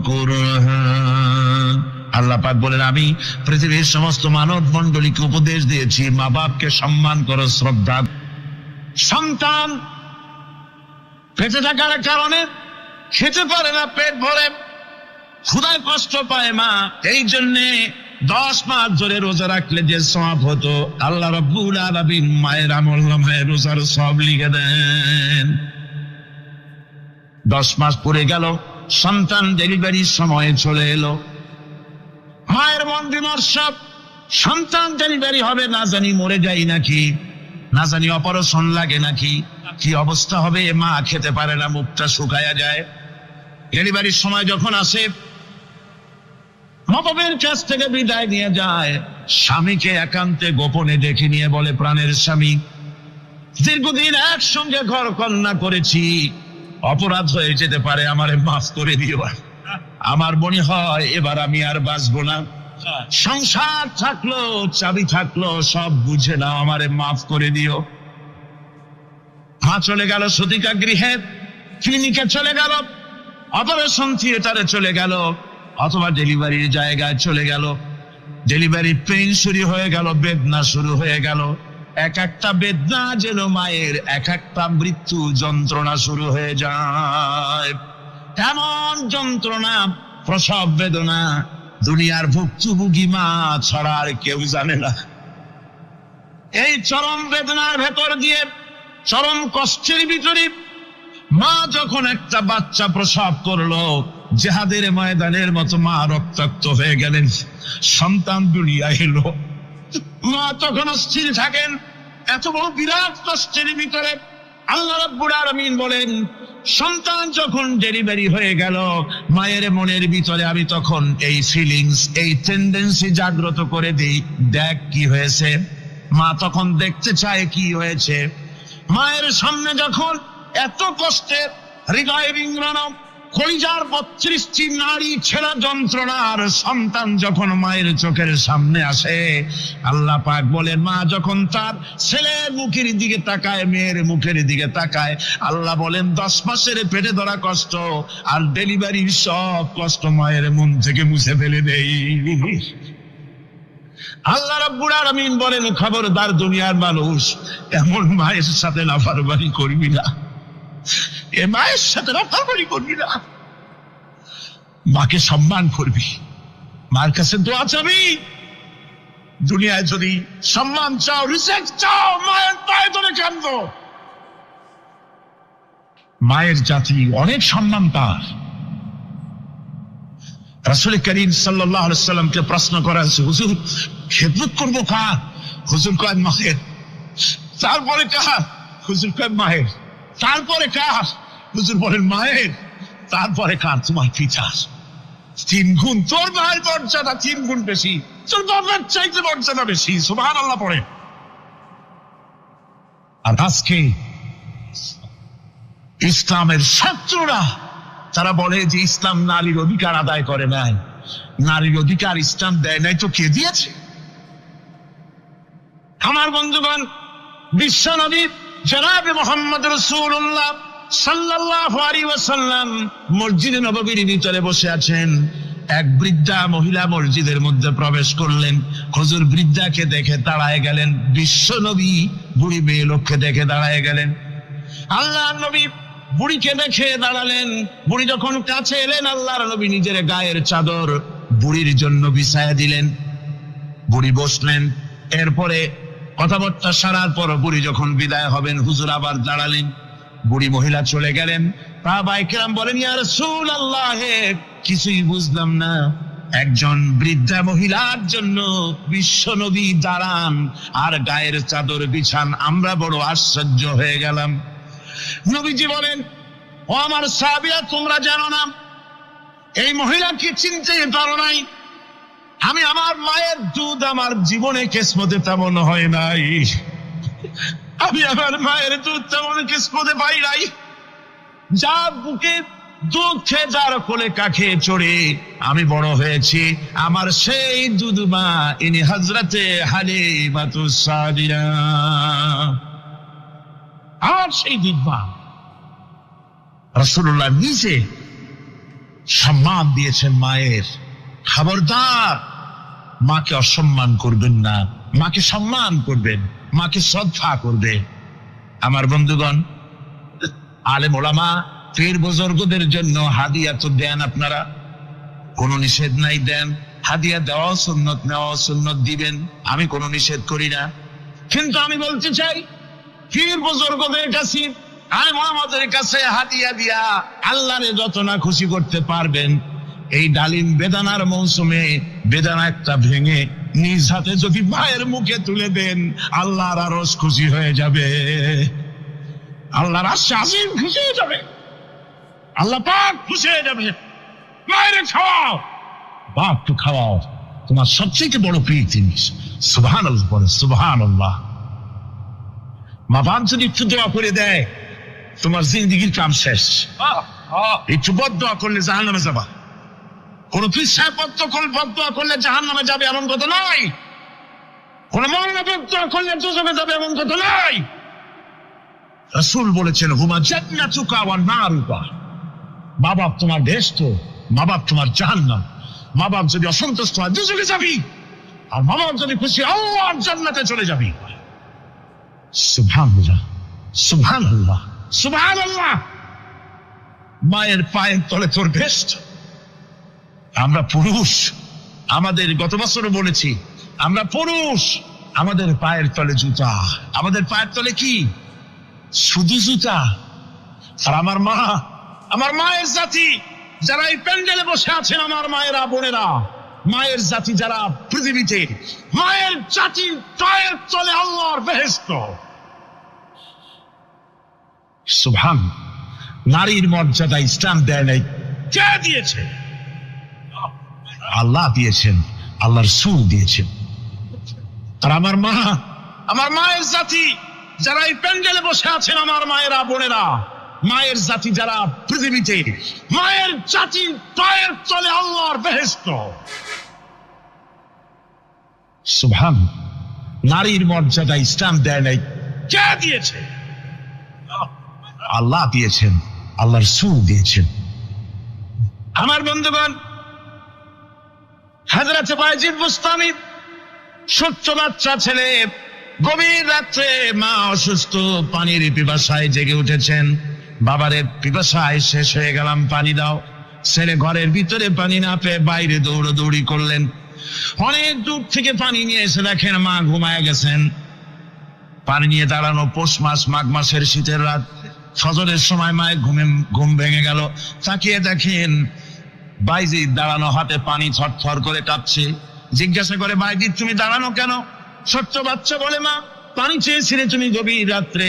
كرها আল্লাহ পাক বলেন, আমি পৃথিবীর সমস্ত মানব মণ্ডলীকে উপদেশ দিয়েছি, মা বাপকে সম্মান করো, শ্রদ্ধা। সন্তান বেঁচে থাকার কারণে খেতে পারে না, পেট ভরে ক্ষুধায় কষ্ট পায় মা, এই জন্যে 10 মাস ধরে রোজা রাখলে যে সওয়াব হতো, আল্লাহ রাব্বুল আলামিন মায়ের আমলনামায় রোজার সওয়াব লিখে দেন। 10 মাস পরে গেল, সন্তান ডেলিভারির সময় চলে এলো, মায়ের মন বিমর্ষ, সন্তান ডেলিভারি হবে, না জানি মরে যাই নাকি, না জানি অপারেশন লাগে নাকি, কি অবস্থা হবে। মা খেতে পারে না, মুখটা শুকায়া যায়। ডেলিভারির সময় যখন আসে, মাবাবের কাছ থেকে বিদায় নিয়ে যায়, স্বামীকে একান্তে গোপনে ডেকে নিয়ে বলে, প্রাণের স্বামী, দীর্ঘদিন একসঙ্গে ঘর কন্যা করেছি, অপরাধ হয়ে যেতে পারে, আমারে মাফ করে দিও। আমার মনে হয় এবার আমি আর বাঁচবো না, সংসার থাকলো, চাবি থাকলো, সব বুঝে নাও, আমারে মাফ করে দিও। মা চলে গেল সতিকা গৃহে, ক্লিনিকে চলে গেল, অপারেশন থিয়েটারে চলে গেল, অথবা ডেলিভারির জায়গায় চলে গেল। ডেলিভারি পেইন শুরু হয়ে গেল, বেদনা শুরু হয়ে গেল। এক একটা বেদনা যেন মায়ের এক একটা মৃত্যু যন্ত্রণা শুরু হয়ে যায়। এমন যন্ত্রণা, প্রসব বেদনা দুনিয়ার ভুক্তভোগী মা ছাড়া আর কেউ জানে না। এই চরম বেদনার ভেতর দিয়ে, চরম কষ্টের ভিতরে মা যখন একটা বাচ্চা প্রসব করলো, জিহাদের ময়দানের মতো মা রক্তাক্ত হয়ে গেলেন, সন্তান দুনিয়া এলো। মা তখন স্থির থাকেন, এত বড় বিরাট কষ্টের ভিতরে। আল্লাহ রাব্বুল আলামিন বলেন, সন্তান যখন ডেলিভারি হয়ে গেল, মায়ের মনের ভিতরে আমি তখন এই ফিলিংস, এই টেন্ডেন্সি জাগ্রত করে দিই, দেখ কি হয়েছে। মা তখন দেখতে চায় কি হয়েছে। মায়ের সামনে যখন এত কষ্টে হৃদয় বিংড়ানো, কলিজার 32টি নাড়ি ছেঁড়া যন্ত্রণার সন্তান যখন মায়ের চোখের সামনে আসে, আল্লাহ পাক বলেন, মা যখন তার ছেলের মুখের দিকে তাকায়, মেয়ের মুখের দিকে তাকায়, আল্লাহ বলেন 10 মাসের পেটে ধরা কষ্ট আর ডেলিভারির সব কষ্ট মায়ের মন থেকে মুছে ফেলে দেই। আল্লাহ রাব্বুল আলামিন বলেন, খবরদার দুনিয়ার মানুষ, এমন মায়ের সাথে নাফরমানি করবি না, এ মায়ের সাথে নাফরমানি করবি না, মাকে সম্মান করবি, মার কাছে দোয়া চাবি। দুনিয়ায় যদি সম্মান চাও, রিসেক্ট চাও, মায়ের পায়ে ধরে কাঁদো। মায়ের জাতি অনেক সম্মান তার। রাসূল করিম সাল্লাল্লাহু আলাইহি সাল্লামকে প্রশ্ন করা হয়েছে, হুজুর খেদমত করবো কার? হুজুর কয় মায়ের। তারপরে কার? হুজুর কয় মায়ের। তারপরে কার? হুজুর বলেন মায়ের। তারপরে কার? তোমার পিতার। 3 গুণ। তোর মায়ের মর্যাদা 3 গুণ বেশি, তোর বাবার চাইতে মর্যাদা বেশি। সুবহানাল্লাহ পড়ে। আর আজকে ইসলামের শত্রুরা তারা বলে যে ইসলাম নারীর অধিকার আদায় করে নাই। নারীর অধিকার ইসলাম দেয় নাই তো কে দিয়েছে? আমার বন্ধুগণ, বিশ্বনবী জনাবে মুহাম্মদ রাসূলুল্লাহ সাল্লাল্লাহু আলাইহি ওয়াসাল্লাম মসজিদে নববীর ভিতরে বসে আছেন। এক বৃদ্ধা মহিলা মসজিদের মধ্যে প্রবেশ করলেন। হুজুর বৃদ্ধাকে দেখে দাঁড়ায় গেলেন, বিশ্বনবী বুড়ি মেয়ে লোককে দেখে দাঁড়ায় গেলেন। আল্লাহর নবী বুড়িকে দেখে দাঁড়ালেন। বুড়ি যখন কাছে এলেন, আল্লাহর নবী নিজের গায়ের চাদর বুড়ির জন্য বিছায়া দিলেন। বুড়ি বসলেন। এরপরে কথাবার্তা সারার পর বুড়ি যখন বিদায় হবেন, হুজুর আবার দাঁড়ালেন। বুড়ি মহিলা চলে গেলেন। সাহাবায়ে কেরাম বলেন, ইয়া রাসূলুল্লাহ, কিছুই বুঝলাম না, একজন বৃদ্ধা মহিলার জন্য বিশ্বনবী দাঁড়ান আর গায়ের চাদর বিছান, আমরা বড় আশ্চর্য হয়ে গেলাম। নবীজি বলেন, ও আমার সাহাবীরা, তোমরা জানো না, এই মহিলাকে চিনতে পারো নাই। আমি আমার মায়ের দুধ আমার জীবনে কিসমতে তেমন হয় নাই। আমি আমার মায়ের দুধ তেমন কিসমতে পাই নাই। যা বুকে দুঃখে যার কোলে কাখে চড়ে আমি বড় হয়েছি, আমার সেই দুধমা ইনি হযরতে হালিমাতুস সাদিয়া। আর সেই দুধমা রাসূলুল্লাহ নিজে সম্মান দিয়েছেন মায়ের। খবরদার, মাকে অসম্মান করবেন না, মাকে সম্মান করবেন, মাকে শ্রদ্ধা করবেন। আমার বন্ধুগণ, আলেম ওলামা পীর বুজুর্গদের জন্য হাদিয়া তো দেন, আপনারা কোনো নিষেধ নাই, দেন। হাদিয়া দেওয়া সুন্নত, নেওয়া সুন্নত, দিবেন, আমি কোনো নিষেধ করি না। কিন্তু আমি বলতে চাই, পীর বুজুর্গদের কাছে, আলেম ওলামাদের কাছে হাদিয়া দিয়া আল্লাহরে যত না খুশি করতে পারবেন, এই ডালিম বেদানার মৌসুমে বেদানা একটা ভেঙে নিজ হাতে যদি মায়ের মুখে তুলে দেন, আল্লাহর আরশ খুশি হয়ে যাবে, আল্লাহর আরশে আজিম খুশি হয়ে যাবে, আল্লাহ পাক খুশি হয়ে যাবে। মায়ের খাওয়াও, বাপকে খাওয়াও, তোমার সবচেয়ে বড় প্রিয় জিনিস। সুবহানাল্লাহ বলে, সুবহানাল্লাহ। মা বাপ যদি একটু দোয়া করে দেয়, তোমার জিন্দেগির কাম শেষ। একটু বদদোয়া করলে জাহান্নামে যাবা। কোন পীর সাহেব বদদোয়া করলে জাহান্নামে যাবে এমন কথা নয়, কোন মওলানা বদদোয়া করলে দোজখে যাবে এমন কথা নয়। রাসূল বলেছেন, হুমা জান্নাতুকা ওয়া নারুকা। মা বাপ তোমার বেহেশত, মা বাপ তোমার জাহান্নাম। মা বাপ যদি অসন্তুষ্ট হয়, দোজখে যাবি, আর মা বাপ যদি খুশি, আল্লাহর জান্নাতে চলে যাবি। সুবহানাল্লাহ, সুবহানাল্লাহ, সুবহানাল্লাহ। মায়ের পায়ের তলে তোর বেহেশত। আমরা পুরুষ, আমাদের গত বছরও বলেছি, আমরা পুরুষ, আমাদের পায়ের তলে জুতা, আমাদের পায়ের তলে কি? শুধু জুতা। আর আমার মা, আমার মায়ের জাতি যারা এই প্যান্ডেলে বসে আছেন, আমার মায়েরা, বোনেরা, মায়ের জাতি যারা পৃথিবীতে, মায়ের জাতির পায়ের তলে আল্লাহর বেহেশত। সুবহান। নারীর মর্যাদা ইসলাম দেয় নাই, কে দিয়েছে? আল্লাহ দিয়েছেন, আল্লাহর রাসূল দিয়েছেন। আর আমার মা, আমার মায়ের জাতি যারা এই প্যান্ডেলে বসে আছেন, আমার মায়েরা, বোনেরা, মায়ের জাতি যারা পৃথিবীতে, মায়ের জাতির পায়ের তলে আল্লাহর বেহেশত। সুবহান। নারীর মর্যাদা ইসলাম দেয় নাই, কে দিয়েছে? আল্লাহ দিয়েছেন, আল্লাহর রাসূল দিয়েছেন। আমার বন্ধুগণ, হযরত বায়জিদ বুস্তামি, ছোট্ট বাচ্চা ছেলে, গভীর রাত্রে মা অসুস্থ, পানির পিপাসায় জেগে উঠেছেন। বাবারে, পিপাসায় শেষ হয়ে গেলাম, পানি দাও। ছেলে ঘরের ভিতরে পানি না পেয়ে বাইরে দৌড়াদৌড়ি করলেন। অনেক দূর থেকে পানি নিয়ে এসে দেখেন মা ঘুমায় গেছেন। পানি নিয়ে দাঁড়ানো, পৌষ মাস, মাঘ মাসের শীতের রাত, ফজরের সময় মায়ের ঘুম ভেঙে গেল। তাকিয়ে দেখেন বাইজিদ দাঁড়ানো, হাতে পানি থরথর করে কাঁপছে। জিজ্ঞাসা করে, বাইজিদ তুমি দাঁড়ানো কেন? ছোট্ট বাচ্চা বলে, মা পানি চেয়েছিলে তুমি গভীর রাত্রে,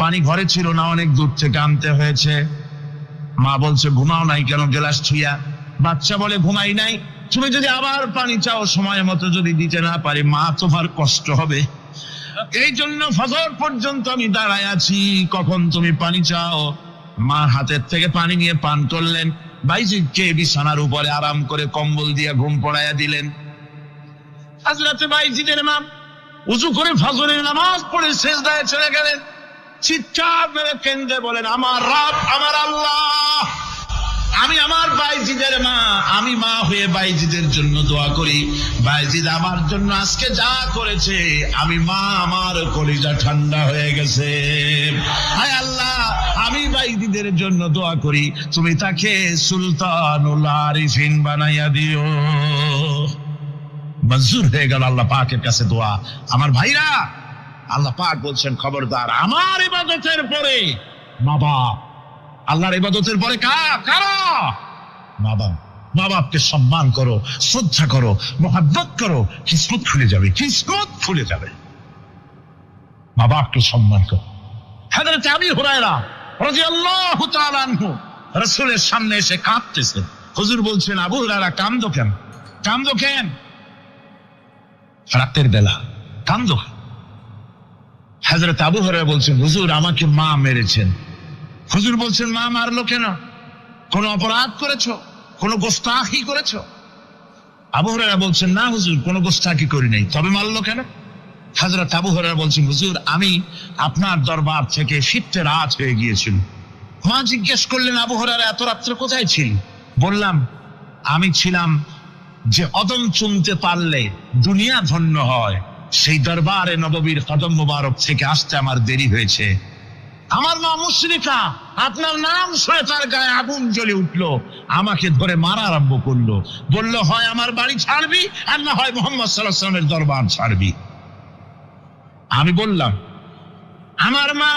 পানি ঘরে ছিল না, অনেক দূর থেকে আনতে হয়েছে। মা বলছে, ঘুমাও নাই কেন গ্লাস ছুঁয়া? বাচ্চা বলে, ঘুমাই নাই, তুমি যদি আবার পানি চাও, সময় মতো যদি দিতে না পারি, মা তোমার কষ্ট হবে, এই জন্য ফজর পর্যন্ত আমি দাঁড়ায় আছি, কখন তুমি পানি চাও। মা হাতের থেকে পানি নিয়ে পান করলেন। বাইজিদকে বিছানার উপরে আরাম করে কম্বল দিয়ে ঘুম পড়াইয়া দিলেন। হযরত বাইজিদের মা উযু করে ফজরের নামাজ পড়ে সিজদায় চলে গেলেন। চিৎকার মেরে কেঁদে বলেন, আমার রব, আমার আল্লাহ, আমি আমার বাইজিদের মা, আমি মা হয়ে বাইজিদের জন্য দোয়া করি। বাইজিদ আমার জন্য আজকে যা করেছে, আমি মা, আমার কলিজা ঠান্ডা হয়ে গেছে। হায় আল্লাহ, আমি বাইজিদের জন্য দোয়া করি, তুমি তাকে সুলতানুল আরিফিন বানাইয়া দিও। মঞ্জুর হয়ে গেল আল্লাহ পাকের কাছে দোয়া। আমার ভাইরা, আল্লাহ পাক বলছেন, খবরদার, আমার ইবাদতের পরে মা বাপ, আল্লাহর ইবাদতের পরে কারা? মা বাপ। মা বাপকে সম্মান করো, শ্রদ্ধা করো, মোহাব্বত করো, কিসমত খুলে যাবে, কিসমত খুলে যাবে। মা বাপকে সম্মান করো। হযরত আবু হুরায়রা রাদিয়াল্লাহু তাআলা আনহু রাসূলের সামনে এসে কাঁদতেছেন। হুজুর বলছেন, আবু হুরায়রা কাঁদো কেন? কাঁদো কেন? রাতের বেলা কাঁদো। হযরত আবু হুরায়রা বলছেন, হুজুর আমাকে মা মেরেছেন। হুজুর বলছেন, মা মারলো কেন? কোন অপরাধ করেছো? কোন গোস্তাখি করেছো? আবু হুরায়রা বলছেন, না হুজুর, কোন গোস্তাখি করি নাই। তবে মারলো কেন? হযরত আবু হুরায়রা বলছেন, হুজুর, আমি আপনার দরবার থেকে ফিরতে রাত হয়ে গিয়েছিল। মা জিজ্ঞেস করলেন, আবু হুরায়রা এত রাত্রে কোথায় ছিল? বললাম, আমি ছিলাম যে কদম চুমতে পারলে দুনিয়া ধন্য হয়, সেই দরবারে নববীর কদম মোবারক থেকে আসতে আমার দেরি হয়েছে। আমার মা মুশরিকা, আপনার নাম শুনে তার গায়ে আগুন জ্বলে উঠলো, আমাকে ধরে মারা আরম্ভ করলো। বলল, হয় আমার বাড়ি ছাড়বি, আর না হয় মুহাম্মদ সাল্লাল্লাহু আলাইহি ওয়াসাল্লামের দরবার ছাড়বি। আমি বললাম, আমার মা,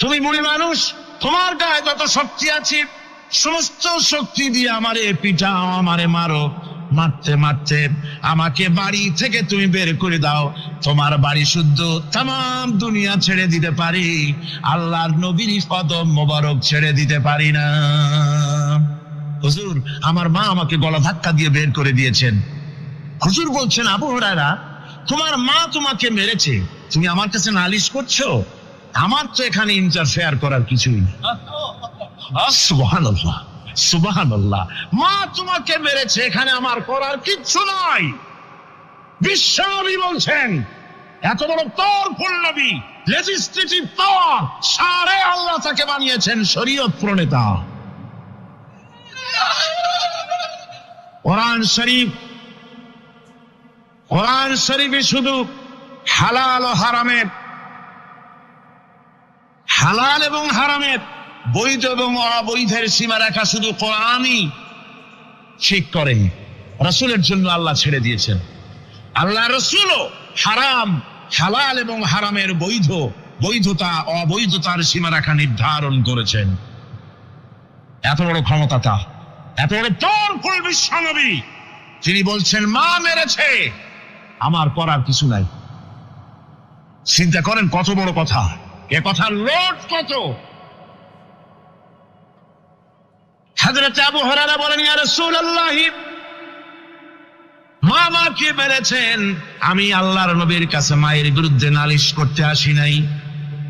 তুমি বুড়ি মানুষ, তোমার গায়ে যত শক্তি আছে সমস্ত শক্তি দিয়ে আমারে পিটাও, আমারে মারো। মারতে মারতে আমাকে বাড়ি থেকে তুমি বের করে দাও। তোমার বাড়ি শুদ্ধ, তামাম দুনিয়া ছেড়ে দিতে পারি, আল্লাহর নবীর কদম মোবারক ছেড়ে দিতে পারি না। হুজুর, আমার মা আমাকে গলা ধাক্কা দিয়ে বের করে দিয়েছেন। হুজুর বলছেন, আবু হুরায়রা, তোমার মা তোমাকে মেরেছে, তুমি আমার কাছে নালিশ করছো? আমার তো এখানে ইন্টারফেয়ার করার কিছুই নেই। সুবহানাল্লাহ, সুবহানাল্লাহ। মা তোমাকে মেরেছে, এখানে আমার করার কিচ্ছু নাই। বিশ্বনবী বলছেন, এত বড় তরফুল নবী, লেজিসলেটিভ পাওয়ার, সারে আল্লাহ তাকে বানিয়েছেন শরীয়ত প্রণেতা। কোরআন শরীফ, কোরআন শরীফে শুধু হালাল ও হারামের, হালাল এবং হারামের, বৈধ এবং অবৈধের সীমারেখা শুধু কোরআনই ঠিক করেন। রাসূলের জন্য আল্লাহ ছেড়ে দিয়েছেন। আল্লাহ রাসূলও হারাম, হালাল এবং হারামের বৈধ, বৈধতা অবৈধতার সীমারেখা নির্ধারণ করেছেন। এত বড় ক্ষমতা তার, এত বড় তরফুল বিশ্বনবী, তিনি বলছেন, মা মেরেছে, আমার করার কিছু নাই। চিন্তা করেন কত বড় কথা, এ কথার লোড কত। হযরত আবু হুরায়রা বলেন, ইয়া রাসূলুল্লাহ, মা মাকে মেরেছেন, আমি আল্লাহর নবীর কাছে মায়ের বিরুদ্ধে নালিশ করতে আসি নাই।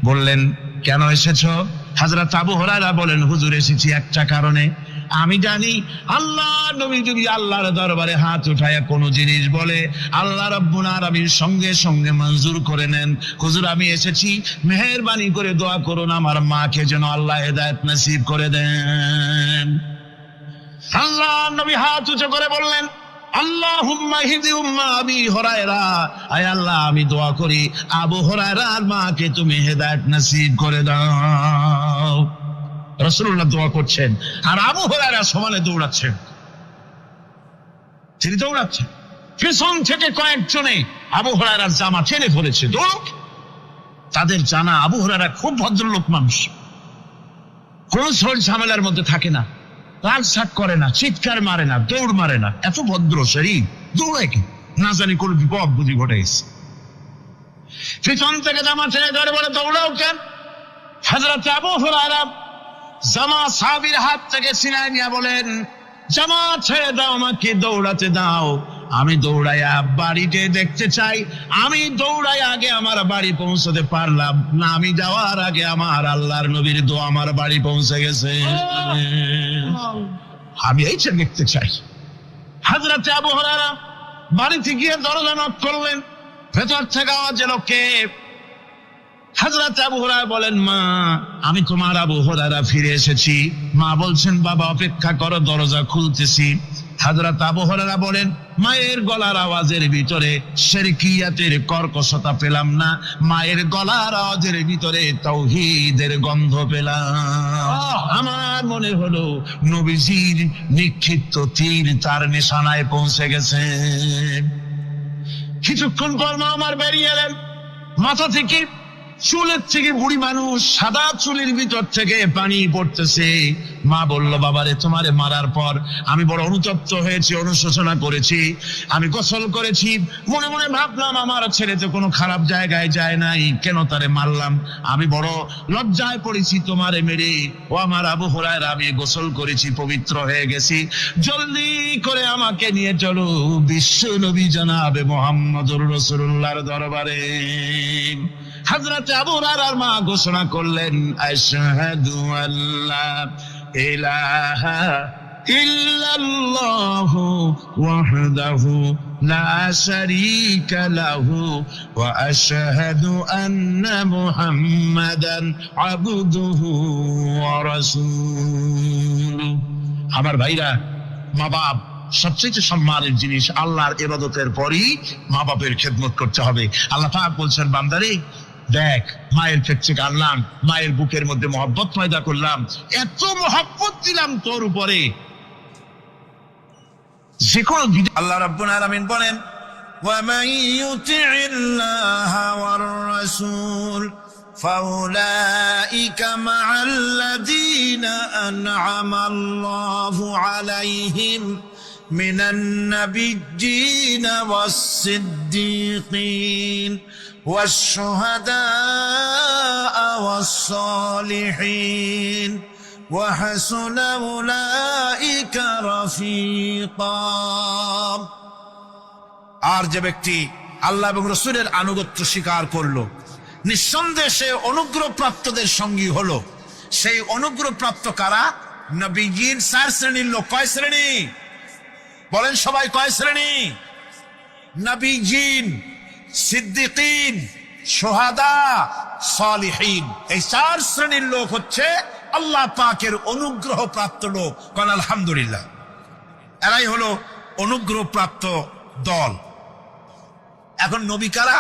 বললেন, কেন এসেছো? হযরত আবু হুরায়রা বলেন, হুজুর, এসেছি একটা কারণে। আমি জানি আল্লাহ নবী যদি আল্লাহর দরবারে হাত উঠায় কোন জিনিস বলে, আল্লাহ রাব্বুল আলামিন সঙ্গে সঙ্গে মঞ্জুর করে নেন। হুজুর, আমি এসেছি, মেহেরবানি করে দোয়া করুন আমার মাকে যেন আল্লাহ হেদায়েত নসিব করে দেন। আল্লাহ নবী হাত উঁচু করে বললেন, আল্লাহুম্মা হিদি উম্মা আবি হুরায়রা, আয় আল্লাহ, আমি দোয়া করি আবু হুরায়রার মাকে তুমি হেদায়েত নসিব করে দাও। রাসূলুল্লাহ দোয়া করছেন, আর আবু হুরায়রা সমানে দৌড়াচ্ছেন। তিনি দৌড়াচ্ছেন, পেছন থেকে কয়েকজনে আবু হুরায়রার জামা টেনে ধরেছে, দৌড়। তাদের জানা আবু হুরায়রা খুব ভদ্রলোক মানুষ, কোন ঝড় ঝামেলার মধ্যে থাকে না, রাগসাট করে না, চিৎকার মারে না, দৌড় মারে না, এত ভদ্র শরীর, দৌড়ায় কি? না জানি কোন বিপদ বুঝি ঘটে গেছে। পেছন থেকে জামা টেনে ধরে বলে, দৌড়াও কেন? হযরত আবু হুরায়রা জামা সাহাবীর হাত থেকে ছিনায় নিয়ে বলেন, জামা ছেড়ে দাও, আমাকে দৌড়াতে দাও। আমি দৌড়াইয়া বাড়িতে দেখতে চাই। আমি দৌড়াই আগে আমার বাড়ি পৌঁছতে পারলাম না, আমি যাওয়ার আগে আমার আল্লাহর নবীর দোয়া আমার বাড়ি পৌঁছে গেছে, আমি এইটা দেখতে চাই। হযরত আবু হুরায়রা বাড়িতে গিয়ে দরজা নক করলেন, ভেতর থেকে আওয়াজ এলো, কে? হযরত আবু হুরায়রা বলেন, মা, আমি তোমার আবু হুরায়রা ফিরে এসেছি। মা বলছেন, বাবা অপেক্ষা করো, দরজা খুলতেছি। হযরত আবু হুরায়রা বলেন, মায়ের গলার আওয়াজের ভিতরে শিরকিয়াতের কর্কশতা পেলাম না, মায়ের গলার আওয়াজের ভিতরে তাওহীদের গন্ধ পেলাম। আমার মনে হলো নবীজির নিক্ষিপ্ত তীর তার নিশানায় পৌঁছে গেছে। কিছুক্ষণ পর মা আমার বেরিয়ে এলেন, মাথা থেকে, চুলের থেকে, বুড়ি মানুষ, সাদা চুলের ভিতর থেকে পানি পড়তেছে। মা বলল, বাবারে, তোমারে মারার পর আমি বড় অনুতপ্ত হয়েছি, অনুশোচনা করেছি, আমি গোসল করেছি। মনে মনে ভাবলাম, আমার ছেলে তো কোনো খারাপ জায়গায় যায় নাই, কেন তারে মারলাম? আমি বড় লজ্জায় পড়েছি তোমারে মেরে। ও আমার আবু হুরায়রা, আমি গোসল করেছি, পবিত্র হয়ে গেছি, জলদি করে আমাকে নিয়ে চলো বিশ্ব নবী জনাবে মুহাম্মদুর রাসূলুল্লাহর দরবারে। হযরত আবু হুরায়রার মা ঘোষণা করলেন, আশহাদু আল্লা ইলাহা ইল্লাল্লাহু ওয়াহদাহু লা শারীকা লাহু ওয়া আশহাদু আন্না মুহাম্মাদান আবদুহু ওয়া রাসূলুহু। আমার ভাইরা, মা বাপ সবচেয়ে সম্মানের জিনিস। আল্লাহর ইবাদতের পরই মা বাপের খেদমত করতে হবে। আল্লাহ পাক বলছেন, বান্দারে দেখ, মায়ের পেট থেকে আনলাম, মায়ের বুকের মধ্যে মহব্বত পয়দা করলাম, এত মহব্বত দিলাম তোর উপরে, যে কোনো আল্লাহ রাব্বুল আলামিন বলেন, وَمَن يُطِعِ اللَّهَ وَالرَّسُولَ فَأُولَئِكَ مَعَ الَّذِينَ أَنْعَمَ اللَّهُ عَلَيْهِمْ مِنَ النَّبِيِّينَ وَالصِّدِّيقِينَ وَالشُّهَدَاءِ وَالصَّالِحِينَ وَحَسُنَ أُولَئِكَ رَفِيقًا। আর যে ব্যক্তি আল্লাহ এবং রাসূলের আনুগত্য স্বীকার করলো, নিঃসন্দেহে সে অনুগ্রহপ্রাপ্তদের সঙ্গী হলো। সেই অনুগ্রহপ্রাপ্ত কারা? নবীগণ। 4 শ্রেণীর লোক। কয় শ্রেণী? বলেন সবাই, কয় শ্রেণী? নবীগণ, সিদ্দিকিন, শুহাদা, সালিহিন। এই 4 শ্রেণীর লোক হচ্ছে আল্লাহ পাকের অনুগ্রহপ্রাপ্ত লোক। কোন আলহামদুলিল্লাহ। এরাই হলো অনুগ্রহপ্রাপ্ত দল। এখন নবী কারা?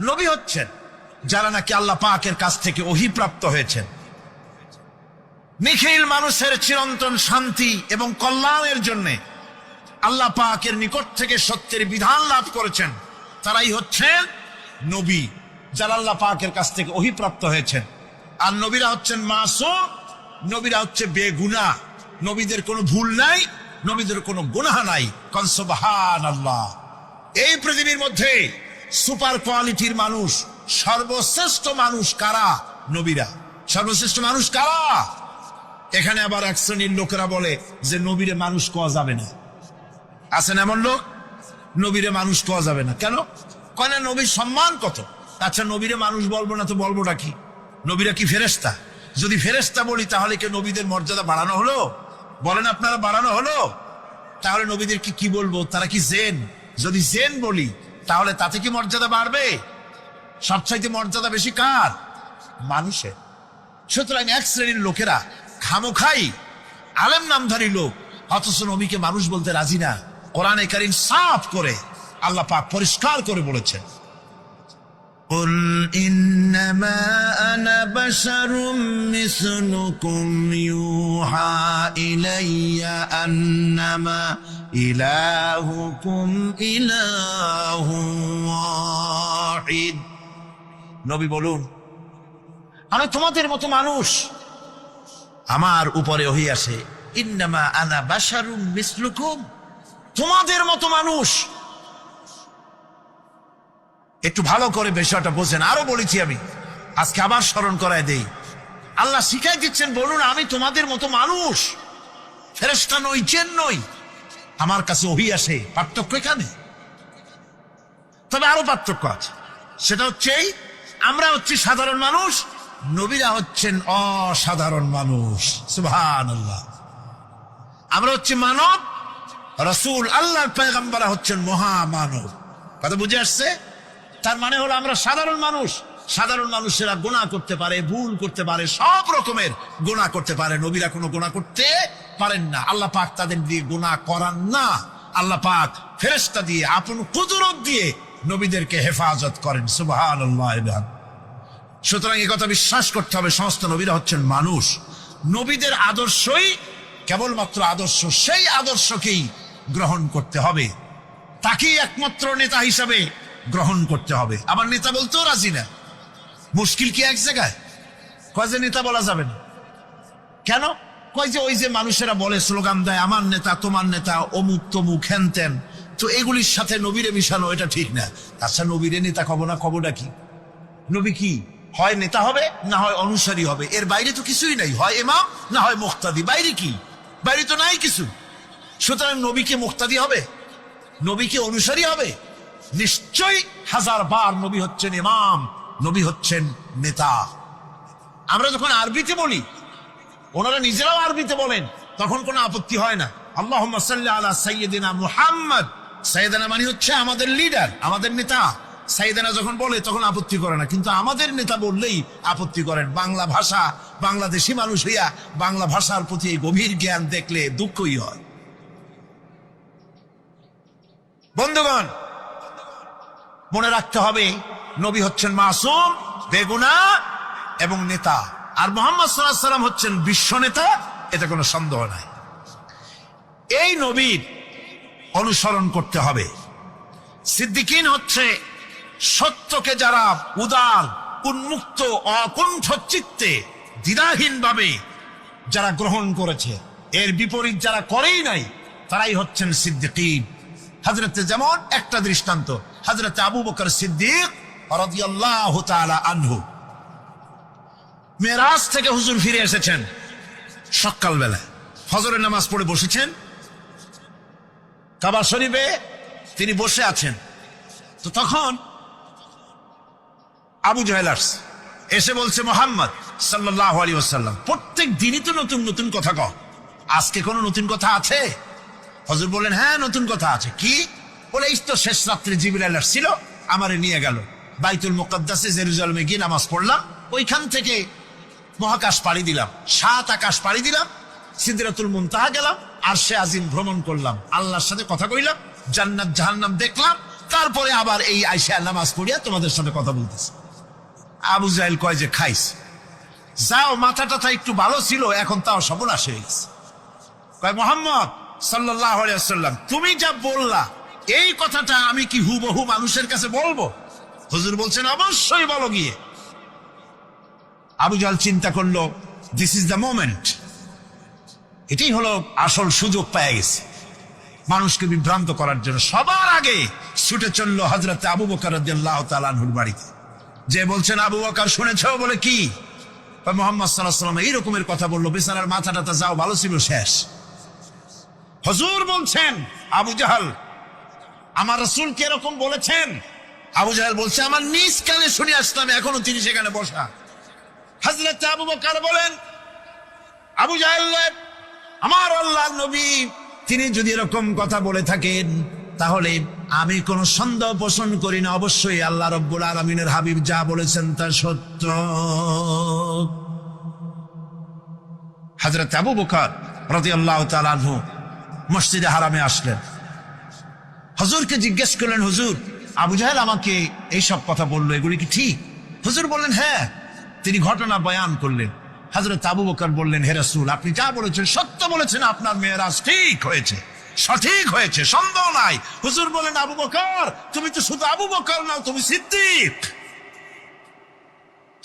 নবী হচ্ছেন যারা নাকি আল্লাহ পাকের কাছ থেকে ওহী প্রাপ্ত হয়েছেন, নিখিল মানুষের চিরন্তন শান্তি এবং কল্যাণের জন্য আল্লাহ পাকের নিকট থেকে সত্যের বিধান লাভ করেছেন। তারাই হচ্ছেন নবী, যারা আল্লাহ পাকের কাছ থেকে ওহী প্রাপ্ত হয়েছেন। আর নবীরা হচ্ছেন মাসুম, নবীরা হচ্ছে বেগুনাহ। নবীদের কোনো ভুল নাই, নবীদের কোনো গুনাহ নাই। কোন সুবহানাল্লাহ। এই পৃথিবীর মধ্যে সুপার কোয়ালিটির মানুষ, সর্বশ্রেষ্ঠ মানুষ কারা? নবীরা। সর্বশ্রেষ্ঠ মানুষ কারা? এখানে আবার এক শ্রেণীর লোকেরা বলে যে নবীরে মানুষ কোয়া যাবে না। আছেন এমন লোক, নবীরে মানুষ কোয়া যাবে না। কেন? কয় না নবীর সম্মান কত। আচ্ছা, নবীরে মানুষ বলবো না তো বলবোটা কি? নবীরা কি ফেরেশতা? যদি ফেরেশতা বলি তাহলে কি নবীদের মর্যাদা বাড়ানো হলো? বলেন আপনারা, বাড়ানো হলো? তাহলে নবীদের কি বলবো? তারা কি জেন? যদি জেন বলি তাহলে তাতে কি মর্যাদা বাড়বে? সবচাইতে মর্যাদা বেশি কার? মানুষের। সুতরাং এক শ্রেণীর লোকেরা খামোখাই আলেম নামধারী লোক, অথচ নবীকে মানুষ বলতে রাজি না। কোরআনে কারীম সাফ করে আল্লাহ পাক পরিষ্কার করে বলেছেন, قُلْ إِنَّمَا أَنَا بَشَرٌ مِثْلُكُمْ يُوحَى إِلَيَّ أَنَّمَا إِلَٰهُكُمْ إِلَٰهٌ وَاحِدٌ। নবী বলুন, আমি তোমাদের মতো মানুষ, আমার উপরে ওহী আসে। ইন্নামা আনা বাশারুম মিসলুকুম, তোমাদের মতো মানুষ। একটু ভালো করে বিষয়টা বোঝেন। আরো বলেছি আমি, আজকে আবার স্মরণ করায় দেই। আল্লাহ শিখাই দিচ্ছেন, বলুন আমি তোমাদের মতো মানুষ, ফেরেশতা নই, জিন নই, আমার কাছে ওহী আসে। পার্থক্য এখানে। তবে আরো পার্থক্য আছে। সেটা হচ্ছে আমরা হচ্ছি সাধারণ মানুষ, নবীরা হচ্ছেন অসাধারণ মানুষ। সুবহানাল্লাহ। আমরা হচ্ছি মানব, রাসূল আল্লাহর পয়গম্বররা হচ্ছেন মহামানব। কথা বুঝে আসছে? তার মানে হলো আমরা সাধারণ মানুষ। সাধারণ মানুষেরা গুনাহ করতে পারে, ভুল করতে পারে, সব রকমের গুনাহ করতে পারে। নবীরা কোনো গুনাহ করতে পারেন না। আল্লাহ পাক তাদের দিয়ে গুনাহ করান না। আল্লাহ পাক ফেরেশতা দিয়ে, আপন কুদরত দিয়ে নবীদেরকে হেফাজত করেন। সুবহানাল্লাহ। সুতরাং এই কথা বিশ্বাস করতে হবে, সমস্ত নবীরা হচ্ছেন মানুষ। নবীদের আদর্শই কেবলমাত্র আদর্শ, সেই আদর্শকেই গ্রহণ করতে হবে, তাকেই একমাত্র নেতা হিসাবে গ্রহণ করতে হবে। আবার নেতা বলতেও রাজি না। মুশকিল কি এক জায়গায়? কয় যে নেতা বলা যাবে না। কেন? কয় যে ওই যে মানুষেরা বলে, স্লোগান দেয়, আমার নেতা, তোমার নেতা, অমুক তমুক, হেন তেন। তো এগুলির সাথে নবীরে মিশানো এটা ঠিক না। আচ্ছা, নবীরে নেতা কব না, কবটা কি? নবী কি হয় নেতা হবে, না হয় অনুসারী হবে। এর বাইরে তো কিছুই নাই। হয় ইমাম, না হয় মুক্তাদি। বাইরে কি? বাইরে তো নাই কিছু। সুতরাং নবীকে মুক্তাদি হবে, নবীকে অনুসারী হবে? নিশ্চয়ই 1000 বার নবী হচ্ছেন ইমাম, নবী হচ্ছেন নেতা। আমরা যখন আরবিতে বলি ওনারা নিজেরাও আরবিতে বলেন, তখন কোনো আপত্তি হয় না। আল্লাহুম্মা সাল্লি আলা সাইয়্যিদিনা মুহাম্মদ। সাইয়্যিদিনা মানে হচ্ছে আমাদের লিডার, আমাদের নেতা। সাইয়্যিদিনা যখন বলে তখন আপত্তি করে না, কিন্তু আমাদের নেতা বললেই আপত্তি করেন। বাংলা ভাষা, বাংলাদেশি মানুষ হইয়া বাংলা ভাষার প্রতি এই গভীর জ্ঞান দেখলে দুঃখই হয়। বন্ধুগণ, মনে রাখতে হবে নবী হচ্ছেন মাসুম, বেগুনাহ এবং নেতা, আর মুহাম্মদ সাল্লাল্লাহু আলাইহি সাল্লাম হচ্ছেন বিশ্ব নেতা, এতে কোনো সন্দেহ নাই। এই নবীর অনুসরণ করতে হবে। সিদ্দিকিন হচ্ছে সত্যকে যারা উদার, উন্মুক্ত, অকুণ্ঠ চিত্তে, দ্বিধাহীন ভাবে যারা গ্রহণ করেছে, এর বিপরীত যারা করেই নাই, তারাই হচ্ছেন সিদ্দিকিন। হযরতে, যেমন একটা দৃষ্টান্ত, হযরতে আবু বকর সিদ্দিক রাদিয়াল্লাহু তাআলা আনহু, মেরাজ থেকে হুজুর ফিরে এসেছেন সকালবেলা, ফজরের নামাজ পড়ে বসেছেন কাবা শরীফে, তিনি বসে আছেন। তো তখন আবু জাহেল এসে বলছে, মুহাম্মদ সাল্লাল্লাহু আলাইহি ওয়াসাল্লাম, প্রত্যেক দিনই তো নতুন নতুন কথা কও, আজকে কোনো নতুন কথা আছে? হুজুর বললেন, হ্যাঁ নতুন কথা আছে। কি? বলে, এই তো শেষ রাত্রে জিবরাইল আসছিল, আমারে নিয়ে গেল বাইতুল মুকাদ্দাসে, জেরুজালেমে গিয়ে নামাজ পড়লাম, ওইখান থেকে মহাকাশ পাড়ি দিলাম, 7 আকাশ পাড়ি দিলাম, সিদরাতুল মুনতাহা গেলাম, আরশে আজিম ভ্রমণ করলাম, আল্লাহর সাথে কথা কইলাম, জান্নাত জাহান্নাম দেখলাম, তারপরে আবার এই আইসা নামাজ পড়িয়া তোমাদের সাথে কথা বলতেছি। আবু জাহেল কয় যে, খাইস, যাও, মাথাটা একটু ভালো ছিল, এখন তাও সর্বনাশ হয়ে গেছে। কয়, মুহাম্মদ সাল্লাল্লাহু আলাইহি ওয়াসাল্লাম, তুমি যা বললা এই কথাটা আমি কি হুবহু মানুষের কাছে বলবো? হুজুর বলছেন, অবশ্যই বলো গিয়ে। আবু জাহেল চিন্তা করলো, দিস ইজ দ্য মোমেন্ট, এটাই হলো আসল সুযোগ পেয়ে গেছে মানুষকে বিভ্রান্ত করার জন্য। সবার আগে ছুটে চললো হযরতে আবু বকর রাদিয়াল্লাহু তাআলা আনহুর বাড়িতে, যে বলছেন, আবু বকর শুনেছ? বলে, কি? মুহাম্মদ সাল্লাল্লাহু আলাইহি ওয়াসাল্লাম এই রকমের কথা বললো, বেচারার মাথাটা যাও ভালো ছিল, শেষ। হুজুর বলছেন, আবু জাহেল, আমার রাসূল কি এরকম বলেছেন? আবু জাহেল বলছে, আমার নিজ কানে শুনে আসলাম, এখনো তিনি সেখানে বসা। হযরত আবু বকর বলেন, আবু জাহেল, আমার আল্লাহর নবী তিনি যদি এরকম কথা বলে থাকেন, তাহলে আমি কোনো সন্দেহ পোষণ করি না, অবশ্যই আল্লাহ রাব্বুল আলামিনের হাবিব যা বলেছেন তা সত্য। হযরত আবু বকর রাদিয়াল্লাহু তাআলা আনহু মসজিদে হারামে আসলেন, হুজুরকে জিজ্ঞেস করলেন, হুজুর, আবু জাহেল আমাকে এইসব কথা বললো, এগুলি কি ঠিক? হুজুর বললেন, হ্যাঁ। তিনি ঘটনা বয়ান করলেন। হযরত আবু বকর বললেন, হে রাসূল, আপনি যা বলেছেন সত্য বলেছেন, আপনার মেরাজ ঠিক হয়েছে, সঠিক হয়েছে, সন্দেহ নাই। হুজুর বলেন, আবু বকর, তুমি তো শুধু আবু বকর নাও, তুমি সিদ্দিক।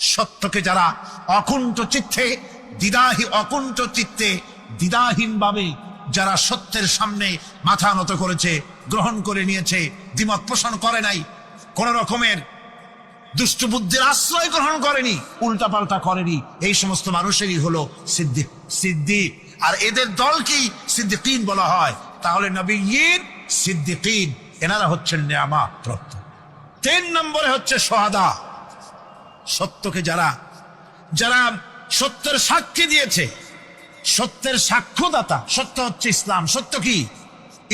সত্যকে যারা অকুণ্ঠ চিত্তে, অকুণ্ঠ চিত্তে, দ্বিধাহীন ভাবে যারা সত্যের সামনে মাথা নত করেছে, গ্রহণ করে নিয়েছে, দ্বিমত পোষণ করে নাই, কোন রকমের দুষ্ট বুদ্ধির আশ্রয় গ্রহণ করেনি, উল্টা পাল্টা করেনি, এই সমস্ত মানুষেরই হলো সিদ্দিক। সিদ্দিক, আর এদের দলকেই সিদ্দিকিন বলা হয়। তাহলে নবীয়িন, সিদ্দিকিন, এনারা হচ্ছেন নিয়ামত প্রাপ্ত। 3 নম্বরে হচ্ছে শুহাদা, সত্যকে যারা যারা সত্যের সাক্ষী দিয়েছে, সত্যের সাক্ষ্যদাতা। সত্য হচ্ছে ইসলাম। সত্য কি?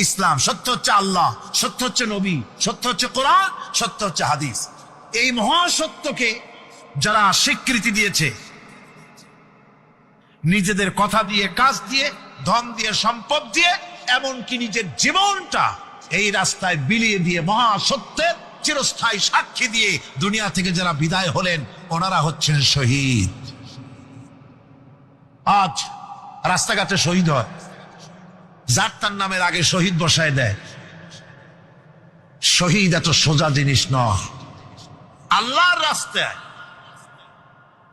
ইসলাম। সত্য হচ্ছে আল্লাহ, সত্য হচ্ছে নবী, সত্য হচ্ছে কোরআন, সত্য হচ্ছে হাদিস। এই মহাসত্যকে যারা স্বীকৃতি দিয়েছে, নিজেদের কথা দিয়ে, কাজ দিয়ে, ধন দিয়ে, সম্পদ দিয়ে, এমনকি নিজের জীবনটা এই রাস্তায় বিলিয়ে দিয়ে মহাসত্যের চিরস্থায়ী সাক্ষী দিয়ে দুনিয়া থেকে যারা বিদায় হলেন, ওনারা হচ্ছেন শহীদ। আজ রাস্তাঘাটে শহীদ হয়, যার তার নামের আগে শহীদ বসায় দেয়। শহীদ এত সোজা জিনিস নয়। আল্লাহর রাস্তায়,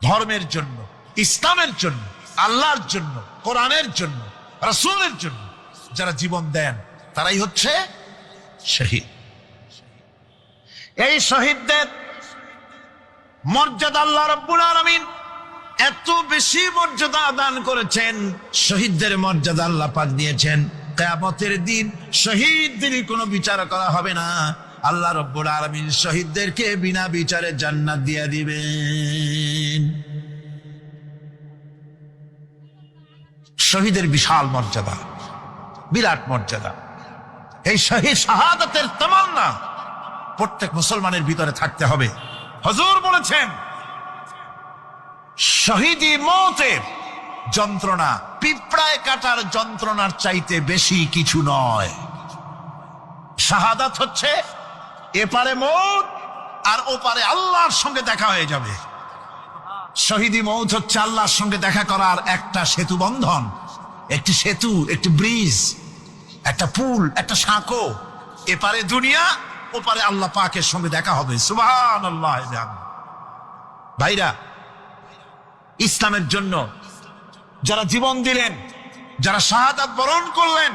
ধর্মের জন্য, ইসলামের জন্য, আল্লাহর জন্য, কোরআনের জন্য, রাসূলের জন্য যারা জীবন দেন, তারাই হচ্ছে শহীদ। এই শহীদদের মর্যাদা আল্লাহ রাব্বুল আলামিন এত বেশি মর্যাদা দান করেছেন। শহীদদের মর্যাদা আল্লাহ পাক দিয়েছেন, কিয়ামতের দিন শহীদদের কোনো বিচার করা হবে না। আল্লাহ রাব্বুল আলামিন শহীদদেরকে বিনা বিচারে জান্নাত দিয়ে দিবেন। শহীদের বিশাল মর্যাদা, বিরাট মর্যাদা। এই শহীদ শাহাদাতের তামান্না প্রত্যেক মুসলমানের ভিতরে থাকতে হবে। হুজুর বলেছেন শহীদি মওতের যন্ত্রণা পিঁপড়ায় কাটার যন্ত্রণার চাইতে বেশি কিছু নয়। শাহাদাত হচ্ছে এপারে মওত আর ওপারে আল্লাহর সঙ্গে দেখা হয়ে যাবে। শহীদি মওত হচ্ছে আল্লাহর সঙ্গে দেখা করার একটা সেতু বন্ধন, একটি সেতু, একটি ব্রিজ, একটা পুল, একটা সাঁকো। এপারে দুনিয়া, ওপারে আল্লাহ পাকের সঙ্গে দেখা হবে। সুবহানাল্লাহ। ভাইরা, ইসলামের জন্য যারা জীবন দিলেন, যারা শাহাদাত বরণ করলেন,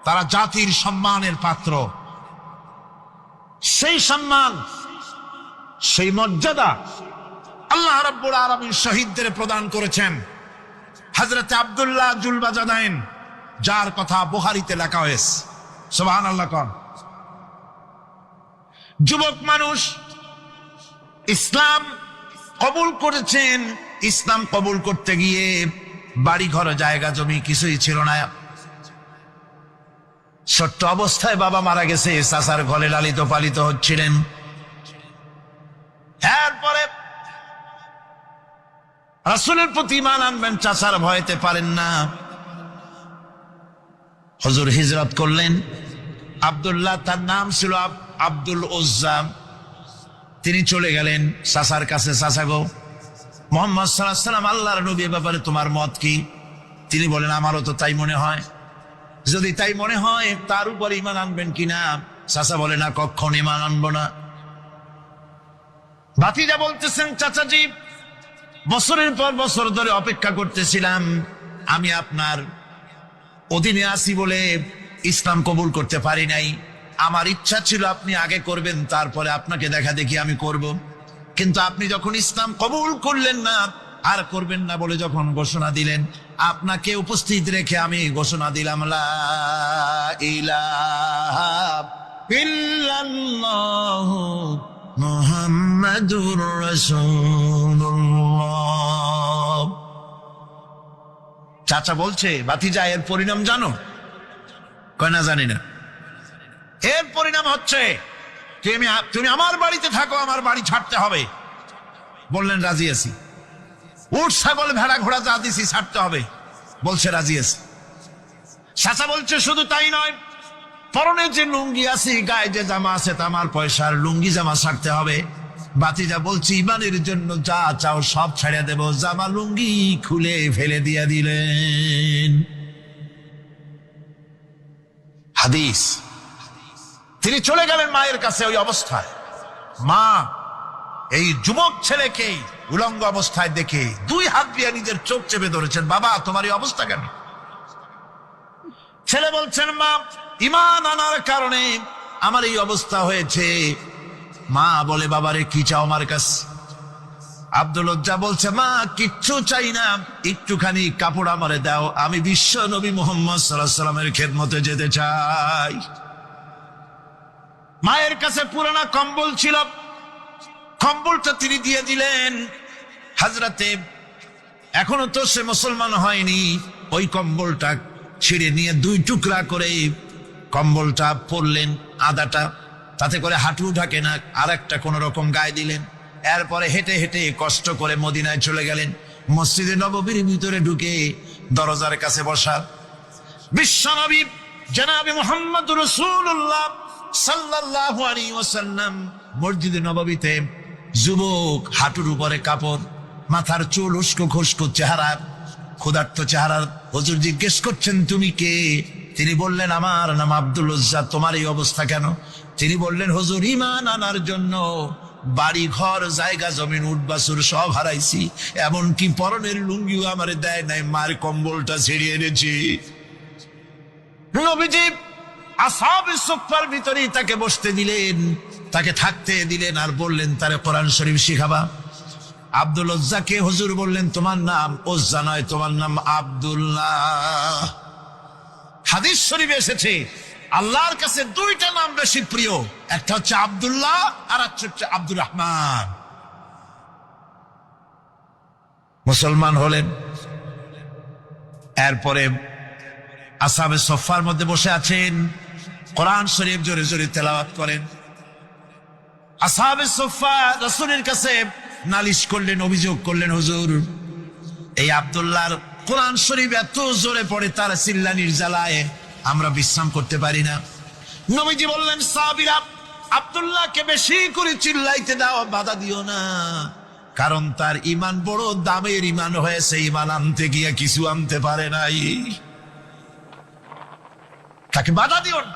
তারা জাতির সম্মানের পাত্র। সেই সম্মান, সেই মর্যাদা আল্লাহ রাব্বুল আলামিন শহীদদের প্রদান করেছেন। হযরত আব্দুল্লাহ জুলবাজাদাইন, যার কথা বুখারীতে লেখা হয়েছে, সুবহানাল্লাহ কোন যুবক মানুষ ইসলাম কবুল করেছেন। ইসলাম কবুল করতে গিয়ে বাড়ি ঘর জায়গা জমি কিছুই ছিল না। ছোট্ট অবস্থায় বাবা মারা গেছে, চাচার ঘরে লালিত পালিত হচ্ছিলেন। এরপরে রাসূলের প্রতি ঈমান আনবেন, চাচার ভয়তে পারেন না। হুজুর হিজরত করলেন। আব্দুল্লাহ, তার নাম ছিল আব্দুল উজ্জা। তিনি চলে গেলেন চাচার কাছে। চাচা গো, মুহাম্মদ সাল্লাল্লাহু আলাইহি ওয়াসাল্লাম আল্লাহর নবী, ব্যাপারে তোমার মত কি? তিনি বলেন, আমারও তো তাই মনে হয়। যদি তাই মনে হয় তার উপর ঈমান আনবেন কিনা? চাচা বলে, না, কখন ঈমান আনবো না। ভাতিজা বলতেছেন, চাচাজি, বছরের পর বছর ধরে অপেক্ষা করতেছিলাম, আমি আপনার অধীনে আছি বলে ইসলাম কবুল করতে পারি নাই। আমার ইচ্ছা ছিল আপনি আগে করবেন, তারপরে আপনাকে দেখা দেখি আমি করব। কিন্তু আপনি যখন ইসলাম কবুল করলেন না, আর করবেন না বলে যখন ঘোষণা দিলেন, আপনাকে উপস্থিত রেখে আমি ঘোষণা দিলাম, লা ইলাহা ইল্লাল্লাহু মুহাম্মাদুর রাসূলুল্লাহ। চাচা বলছে, ভাতিজা, এর পরিণাম জানো? কয়, না, জানি না। এর পরিণাম হচ্ছে তুমি আমার বাড়িতে থাকো, আমার বাড়ি ছাড়তে হবে। বললেন, রাজি আছি। উট ছাগল ভেড়া ঘোড়া যা দিছি ছাড়তে হবে। বলছে, রাজি আছি। চাচা বলছে, শুধু তাই নয়, পরনে যে লুঙ্গি আছে, গায়ে যে জামা আছে, তামার পয়সার লুঙ্গি জামা ছাড়তে হবে। ভাতিজা বলছে, ইমানের জন্য যা চাও সব ছেড়ে দেব। জামা লুঙ্গি খুলে ফেলে দিয়ে দিলেন। হাদিস। তিনি চলে গেলেন মায়ের কাছে ওই অবস্থায়। মা এই যুবক ছেলেকে উলঙ্গ অবস্থায় দেখে 2 হাত দিয়ে নিজের চোখ চেপে ধরেছেন। বাবা, তোমার এই অবস্থা কেন? ছেলে বলছেন, মা, ঈমান আনার কারণে আমার এই অবস্থা হয়েছে। মা বলে, বাবারে, কি চাও আমার কাছে? আব্দুল উজ্জা বলছে, মা, কিচ্ছু চাই না, একটুখানি কাপড় আমারে দাও, আমি বিশ্ব নবী মুহাম্মদ সাল্লাল্লাহু আলাইহি ওয়াসাল্লামের খেদমতে যেতে চাই। মায়ের কাছে পুরানা কম্বল ছিল, কম্বলটা তিনি দিয়ে দিলেন। হযরতে, এখনো তো সে মুসলমান হয়নি, ওই কম্বলটা ছিঁড়ে নিয়ে 2 টুকরা করে কম্বলটা পরলেন, আদাটা, তাতে করে হাঁটু ঢাকে না, আর একটা কোন রকম গায়ে দিলেন। এরপরে হেঁটে হেঁটে কষ্ট করে মদিনায় চলে গেলেন। মসজিদে নববীর ভিতরে ঢুকে দরজার কাছে বসা বিশ্বনবী জনাবে মুহাম্মদুর রাসূলুল্লাহ সাল্লাল্লাহু আলাইহি ওয়াসাল্লাম মসজিদে নববীতে, যুবক, হাঁটুর উপরে কাপড়, মাথার চুল উস্কো খুস্কো চেহারা, ক্ষুধার্ত চেহারা। হুজুর জিজ্ঞেস করছেন, তুমি কে? তিনি বললেন, আমার নাম আব্দুল উজ্জা। তোমার এই অবস্থা কেন? তিনি বললেন, হুজুর, ঈমান আনার জন্য বাড়ি ঘর জায়গা জমিন উট বাছুর সব হারাইছি, এমনকি পরনের লুঙ্গিও আমারে দেয় নাই, মার কম্বলটা ছেড়ে এনেছি। নবীজি আসহাবে সুফফার ভিতরেই তাকে বসতে দিলেন, তাকে থাকতে দিলেন, আর বললেন, তারে কোরআন শরীফ শিখাবা। আব্দুল উজ্জাকে হুজুর বললেন, তোমার নাম উজ্জা নয়, তোমার নাম আব্দুল্লাহ। হাদিস শরীফে এসেছে, আল্লাহর কাছে 2টা নাম বেশি প্রিয়, একটা হচ্ছে আব্দুল্লাহ, আর একটা হচ্ছে আব্দুর রহমান। মুসলমান হলেন, এরপরে আসহাবে সফার মধ্যে বসে আছেন, কোরআন শরীফ জোরে জোরে তেলাওয়াত করেন। আসহাবে সফা রাসূলের কাছে নালিশ করলেন, অভিযোগ করলেন, হুজুর এই আব্দুল্লাহর কোরআন শরীফ এত জোরে পড়ে, তার চিল্লানির জ্বালায় আমরা বিশ্রাম করতে পারি না। নবীজি বললেন, সাহাবীরা আব্দুল্লাহকে বেশি করে চিল্লাইতে দাও, বাধা দিও না, কারণ তার ঈমান বড় দামের ঈমান হয়েছে, ঈমান আনতে গিয়ে কিছু আনতে পারে নাই, তাকে বাধা দিও না,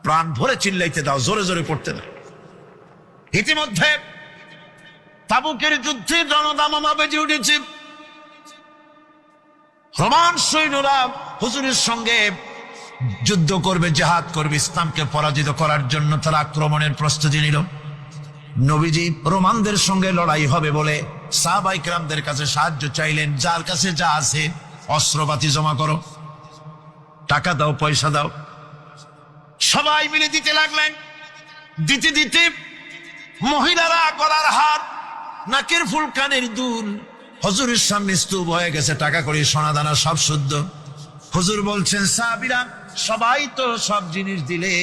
প্রাণ ভরে চিল্লাইতে দাও, জোরে জোরে পড়তে দাও। ইতিমধ্যে তাবুকের যুদ্ধে রণদামামা বেজে উঠেছে। রোমান সৈন্যরা হুজুরের সঙ্গে যুদ্ধ করবে, জিহাদ করবে, ইসলামকে পরাজিত করার জন্য তারা আক্রমণের প্রস্তুতি নিল। নবীজি রোমানদের সঙ্গে লড়াই হবে বলে সাহাবায়ে কেরামদের কাছে সাহায্য চাইলেন, যার কাছে যা আছে অস্ত্রপাতি জমা করো, টাকা দাও, পয়সা দাও। সবাই মিলে দিতে লাগলেন। দিতে দিতে মহিলারা গলার হার, নাকের ফুল, কানের দুল হুজুরের সামনে স্তূপ হয়ে গেছে, টাকা কড়ি, সোনা দানা সব শুদ্ধ। হুজুর বলছেন, সাহাবীরা সবাই তো সব জিনিস দিলে,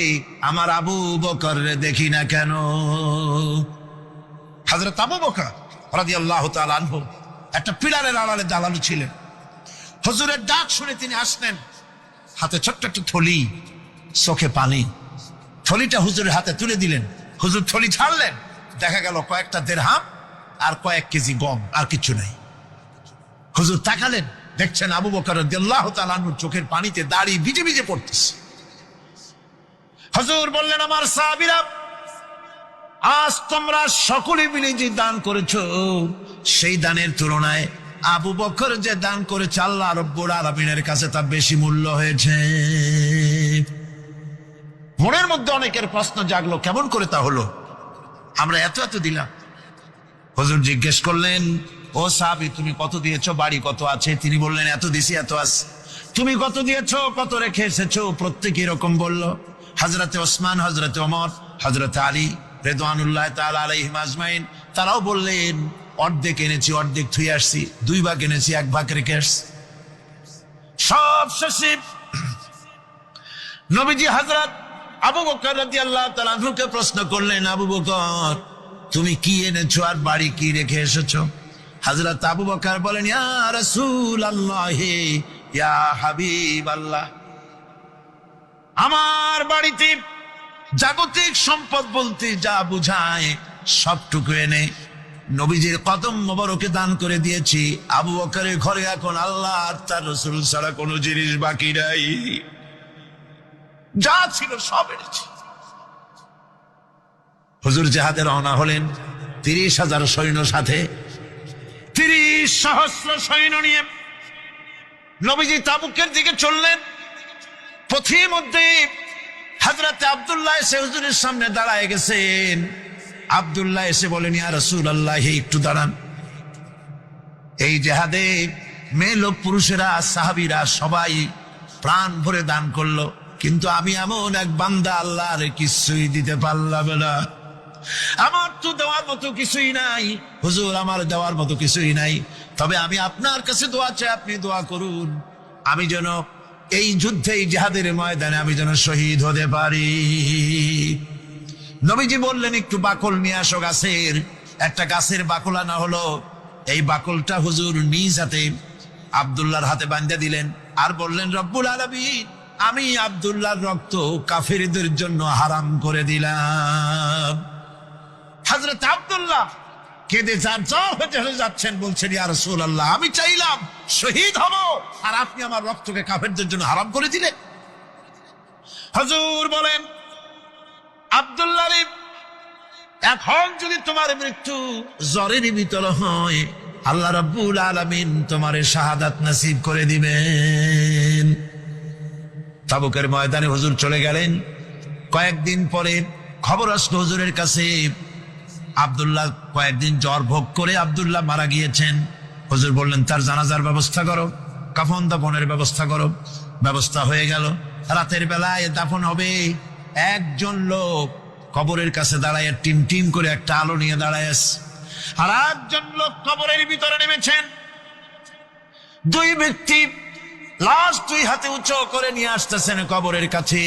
আমার আবু বকর দেখি না কেন? হযরত আবু বকর রাদিয়াল্লাহু তাআলা আনহু একটা পিলারের আড়ালে দাঁড়ানো ছিলেন। হুজুরের ডাক শুনে তিনি আসলেন, হাতে ছোট্ট একটা থলি, চোখে পানি। থলিটা হুজুরের হাতে তুলে দিলেন। হুজুর থলি ছাড়লেন, দেখা গেল কয়েকটা দিরহাম আর কয়েক কেজি গম, আর কিছু নাই। হুজুর তাকালেন, দেখছেন আবু বকর রাদিয়াল্লাহু তাআলা আনহুর চোখের পানিতে দাড়ি ভিজে ভিজে পড়তেছে। হুজুর বললেন, আমার সাহাবীরা আজ তোমরা সকলে মিলে যে দান করেছো, সেই দানের তুলনায় আবু বকর যে দান করেছে আল্লাহ রাব্বুল আলামিনের কাছে তা বেশি মূল্য হয়েছে। মনের মধ্যে অনেকের প্রশ্ন জাগলো, কেমন করে তা হলো? আমরা এত এত দিলাম। হুজুর জিজ্ঞেস করলেন, ও সাহাবী তুমি কত দিয়েছো, বাড়ি কত আছে? তিনি বললেন, এত দিছি, এত আছে। তুমি কত দিয়েছো, কত রেখে এসেছো? প্রত্যেকে এরকম বলল। হযরতে ওসমান, হযরতে ওমর, হযরতে আলী রিদওয়ানুল্লাহ তাআলা আলাইহিম আজমাইন তারাও বললেন, অর্ধেক এনেছি, অর্ধেক থুয়ে আসছি, 2 ভাগ এনেছি, 1 ভাগ রেখে আসছি। সব শেষে নবীজি হযরত আবু বকর রাদিয়াল্লাহু তাআলা আনহুকে প্রশ্ন করলেন, আবু বকর তুমি কি এনেছো আর বাড়ি কি রেখে এসেছো? হযরত আবু বকর বলেন, ইয়া রাসূলুল্লাহ, ইয়া হাবিবাল্লাহ, আমার বাড়িতে জাগতিক সম্পদ বলতে যা বুঝায় সবটুকু এনে নবীজির কদম মোবারকে দান করে দিয়েছি। আবু বকরের ঘরে এখন আল্লাহ আর তার রাসূল ছাড়া কোনো জিনিস বাকি নাই, যা ছিল সব এনেছি। হুজুর জিহাদে রওনা হলেন 30,000 সৈন্য সাথে, 30 সহস্র সৈন্য নিয়ে নবীজি তাবুকের দিকে চললেন। পথের মধ্যে হযরতে আব্দুল্লাহ এসে হুজুরের সামনে দাঁড়ায় গেছেন। আব্দুল্লাহ এসে বলেন, ইয়া রাসূলুল্লাহ, একটু দাঁড়ান। এই জিহাদে মেয়ে লোক, পুরুষেরা, সাহাবীরা সবাই প্রাণ ভরে দান করলো, কিন্তু আমি এমন এক বান্দা, আল্লাহর কিছুই দিতে পারলাম না। আমার তো দেওয়ার মতো কিছুই নাই হুজুর, আমার দেওয়ার মতো কিছুই নাই। তবে আমি আপনার কাছে দোয়া চাই, আপনি দোয়া করুন, আমি যেন এই যুদ্ধে, এই জিহাদের ময়দানে আমি যেন শহীদ হতে পারি। নবীজি বললেন, একটু বাকল নিয়ে আসো গাছের। একটা গাছের বাকল আনা হলো। এই বাকলটা হুজুর নিজ হাতে আব্দুল্লাহর হাতে বাঁধা দিলেন, আর বললেন, রব্বুল আলামিন, আমি আব্দুল্লাহর রক্ত কাফেরদের জন্য হারাম করে দিলাম। হযরত আব্দুল্লাহ কেঁদে জারজার হয়ে যাচ্ছেন, বলছেন, ইয়া রাসূলুল্লাহ, আমি চাইলাম শহীদ হব, আর আপনি আমার রক্তকে কাফেরদের জন্য হারাম করে দিলেন। হুজুর বলেন, আব্দুল্লাহ, এখন যদি তোমার মৃত্যু জ্বরের ভিতর হয়, আল্লাহ রাব্বুল আলামিন তোমার শাহাদাত নসিব করে দিবেন। তাবুকের ময়দানে হুজুর চলে গেলেন। কয়েকদিন পরে খবর আসলো হুজুরের কাছে, আব্দুল্লাহ কয়েকদিন জ্বর ভোগ করে আব্দুল্লাহ মারা গিয়েছেন। হুজুর বললেন, তার জানাজার ব্যবস্থা করো, কাফন দাফনের ব্যবস্থা করো। ব্যবস্থা হয়ে গেল। রাতের বেলায় দাফন হবে। একজন লোক কবরের কাছে দাঁড়ায় টিম টিম করে একটা আলো নিয়ে দাঁড়ায়, আর একজন লোক কবরের ভিতরে নেমেছেন। দুই ব্যক্তি লাশ দুই হাতে উঁচু করে নিয়ে আসতেছেন কবরের কাছে।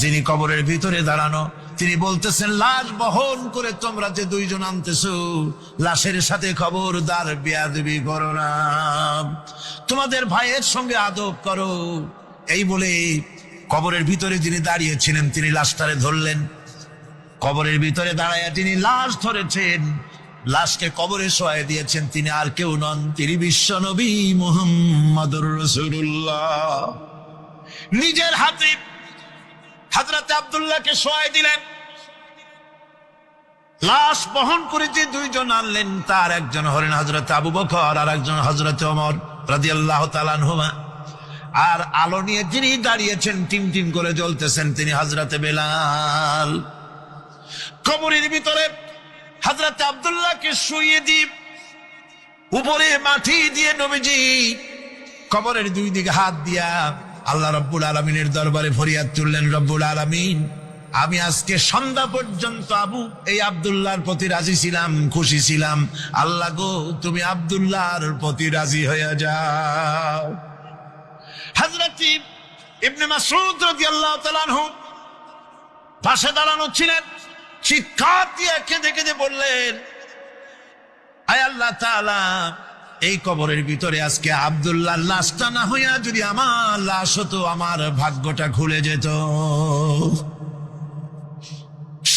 যিনি কবরের ভিতরে দাঁড়ানো তিনি বলতেছেন, লাশ বহন করে তোমরা যে দুইজন আনতেছো, লাশের সাথে খবরদার বেয়াদবি করো না, তোমাদের ভাইয়ের সঙ্গে আদব করো। এই বলে কবরের ভিতরে যিনি দাঁড়িয়েছিলেন তিনি লাশটারে ধরলেন। কবরের ভিতরে দাঁড়াইয়া তিনি লাশ ধরেছেন, লাশকে কবরে শোয়াই দিয়েছেন। তিনি আর কেউ নন, তিনি বিশ্ব নবী মুহাম্মদুর রাসূলুল্লাহ। নিজের হাতে হযরত আব্দুল্লাহকে শোয়াই দিলেন। লাশ বহন করে যে দুইজন আনলেন, তার একজন হলেন হযরত আবু বকর আর একজন হযরত ওমর রাদিয়াল্লাহু তাআলা আনহুমা। আর আলো নিয়ে যিনি দাঁড়িয়েছেন, টিম করে জ্বলতেছেন, তিনি হযরত বেলাল। কবরের ভিতরে হযরত আব্দুল্লাহকে শুইয়ে দিয়ে উপরে মাটি দিয়ে নবীজি কবরের দুই দিকে হাত দিয়া আল্লাহ রাব্বুল আলামিনের দরবারে ফরিয়াদ তুললেন, রব্বুল আলামিন, আমি আজকে সন্ধ্যা পর্যন্ত এই আব্দুল্লাহর প্রতি রাজি ছিলাম, খুশি ছিলাম। আল্লাহ গো, তুমি আব্দুল্লাহর প্রতি রাজি হয়ে যাও। হযরত ইবনে মাসউদ রাদিয়াল্লাহু তাআলা আনহু পাশে দাঁড়ানো ছিলেন। চিৎকার দিয়ে কেঁদে কেঁদে বললেন, আয় আল্লাহ তাআলা, এই কবরের ভিতরে আজকে আব্দুল্লাহর লাশটা না হইয়া যদি আমার লাশ হতো, আমার ভাগ্যটা খুলে যেত।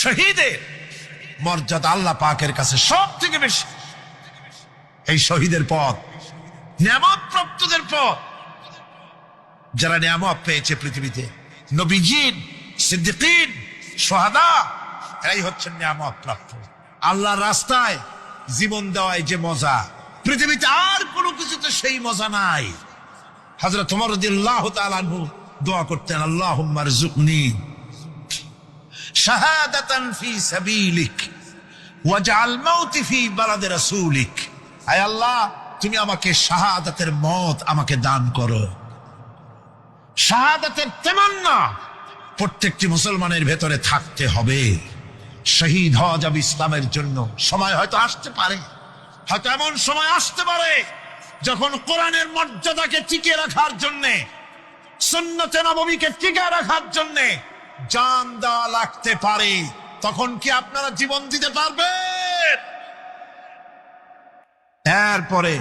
শহীদের মর্যাদা আল্লাহ পাকের কাছে সব থেকে বেশি। এই শহীদের পথ নিয়ামত প্রাপ্তদের পথ। যারা নিয়ামত পেয়েছে পৃথিবীতে, নবীজিন, সিদ্দিকিন, শুহাদা, এরাই হচ্ছেন নিয়ামত প্রাপ্ত। আল্লাহর রাস্তায় জীবন দেওয়ায় যে মজা, পৃথিবীতে আর কোনো কিছুতে সেই মজা নাই। হযরত ওমর রাদিয়াল্লাহু তাআলা আনহু দোয়া করতেন, আল্লাহুম্মা রযুকনি শাহাদাতান ফি সাবিলিক ওয়াজআল মাউতি ফি বালাদি রাসূলিক। আয় আল্লাহ, তুমি আমাকে শাহাদাতের মত আমাকে দান করো। শাহাদাতের তামান্না প্রত্যেকটি মুসলমানের ভেতরে থাকতে হবে। শহীদ হওয়া যাবে ইসলামের জন্য। সময় হয়তো আসতে পারে, হয়তো এমন সময় আসতে পারে যখন কোরআনের মর্যাদাকে টিকিয়ে রাখার জন্যে, সুন্নতে নববীকে টিকিয়ে রাখার জন্যে জান দেওয়া লাগতে পারে। তখন কি আপনারা জীবন দিতে পারবেন? এরপরে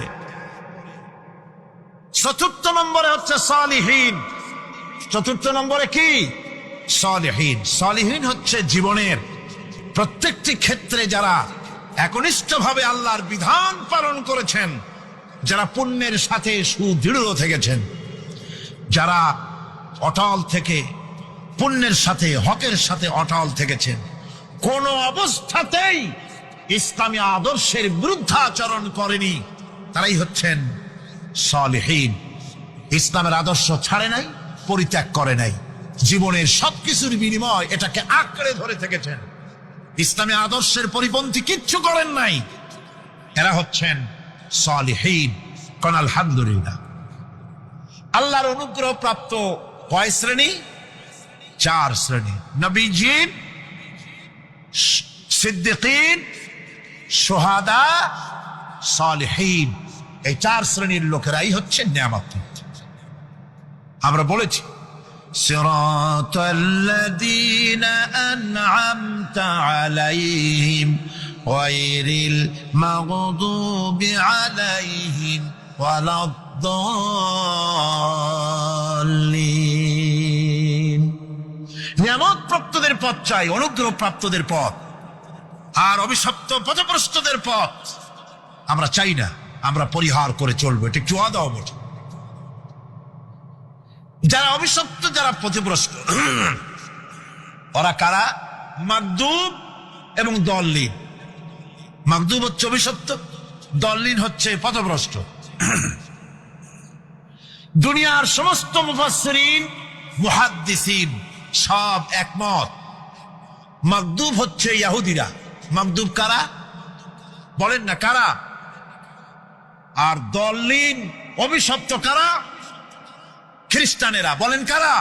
চতুর্থ নম্বরে হচ্ছে সালিহিন। চতুর্থ নম্বরে কি? সালিহিন। সালিহিন হচ্ছে জীবনের প্রত্যেকটি ক্ষেত্রে যারা একনিষ্ঠভাবে আল্লাহর বিধান পালন করেছেন, যারা পুণ্যের সাথে সুদৃঢ় থেকেছেন, যারা অটল থেকে পুণ্যের সাথে, হকের সাথে অটল থেকেছেন, কোন অবস্থাতেই ইসলামী আদর্শের বিরুদ্ধাচরণ করেনি, তারাই হচ্ছেন সালিহিন। ইসলামের আদর্শ ছাড়ে নাই, পরিত্যাগ করে নাই, জীবনের সবকিছুর বিনিময় এটাকে আঁকড়ে ধরে থেকেছেন, ইসলামী আদর্শের পরিপন্থী কিচ্ছু করেন নাই। এরা হচ্ছেন সালিহিন। কোন আলহামদুলিল্লাহ। আল্লাহর অনুগ্রহ প্রাপ্ত কয় শ্রেণী? 4 শ্রেণী। নবীজিন, সিদ্দিকিন, শুহাদা, সালিহিন। এই 4 শ্রেণীর লোকেরাই হচ্ছে নিয়ামত। আমরা বলেছি, সিরাতাল্লাযীনা আন'আমতা আলাইহিম গায়রিল মাগদুবি আলাইহিম ওয়ালাদ-দাল্লিন। নিয়ামত প্রাপ্তদের পথ চাই, অনুগ্রহ প্রাপ্তদের পথ, আর অভিশপ্ত পথভ্রষ্টদের পথ আমরা চাই না। আমরা পরিহার করে চলবো, এটা একটু আদাও বটে। যারা অভিশপ্ত, যারা পথভ্রষ্ট, ওরা কারা? মাগদুব এবং দল্লিন। মাগদুব হচ্ছে অভিশপ্ত, দল্লিন হচ্ছে পথভ্রষ্ট। দুনিয়ার সমস্ত মুফাসসিরিন, মুহাদ্দিসিন সব একমত, মাগদুব হচ্ছে ইহুদিরা। মাগদুব কারা? বলেন না কারা? আর দল্লিন, অভিশপ্ত কারা? খ্রিস্টানেরা। বলেন কারা?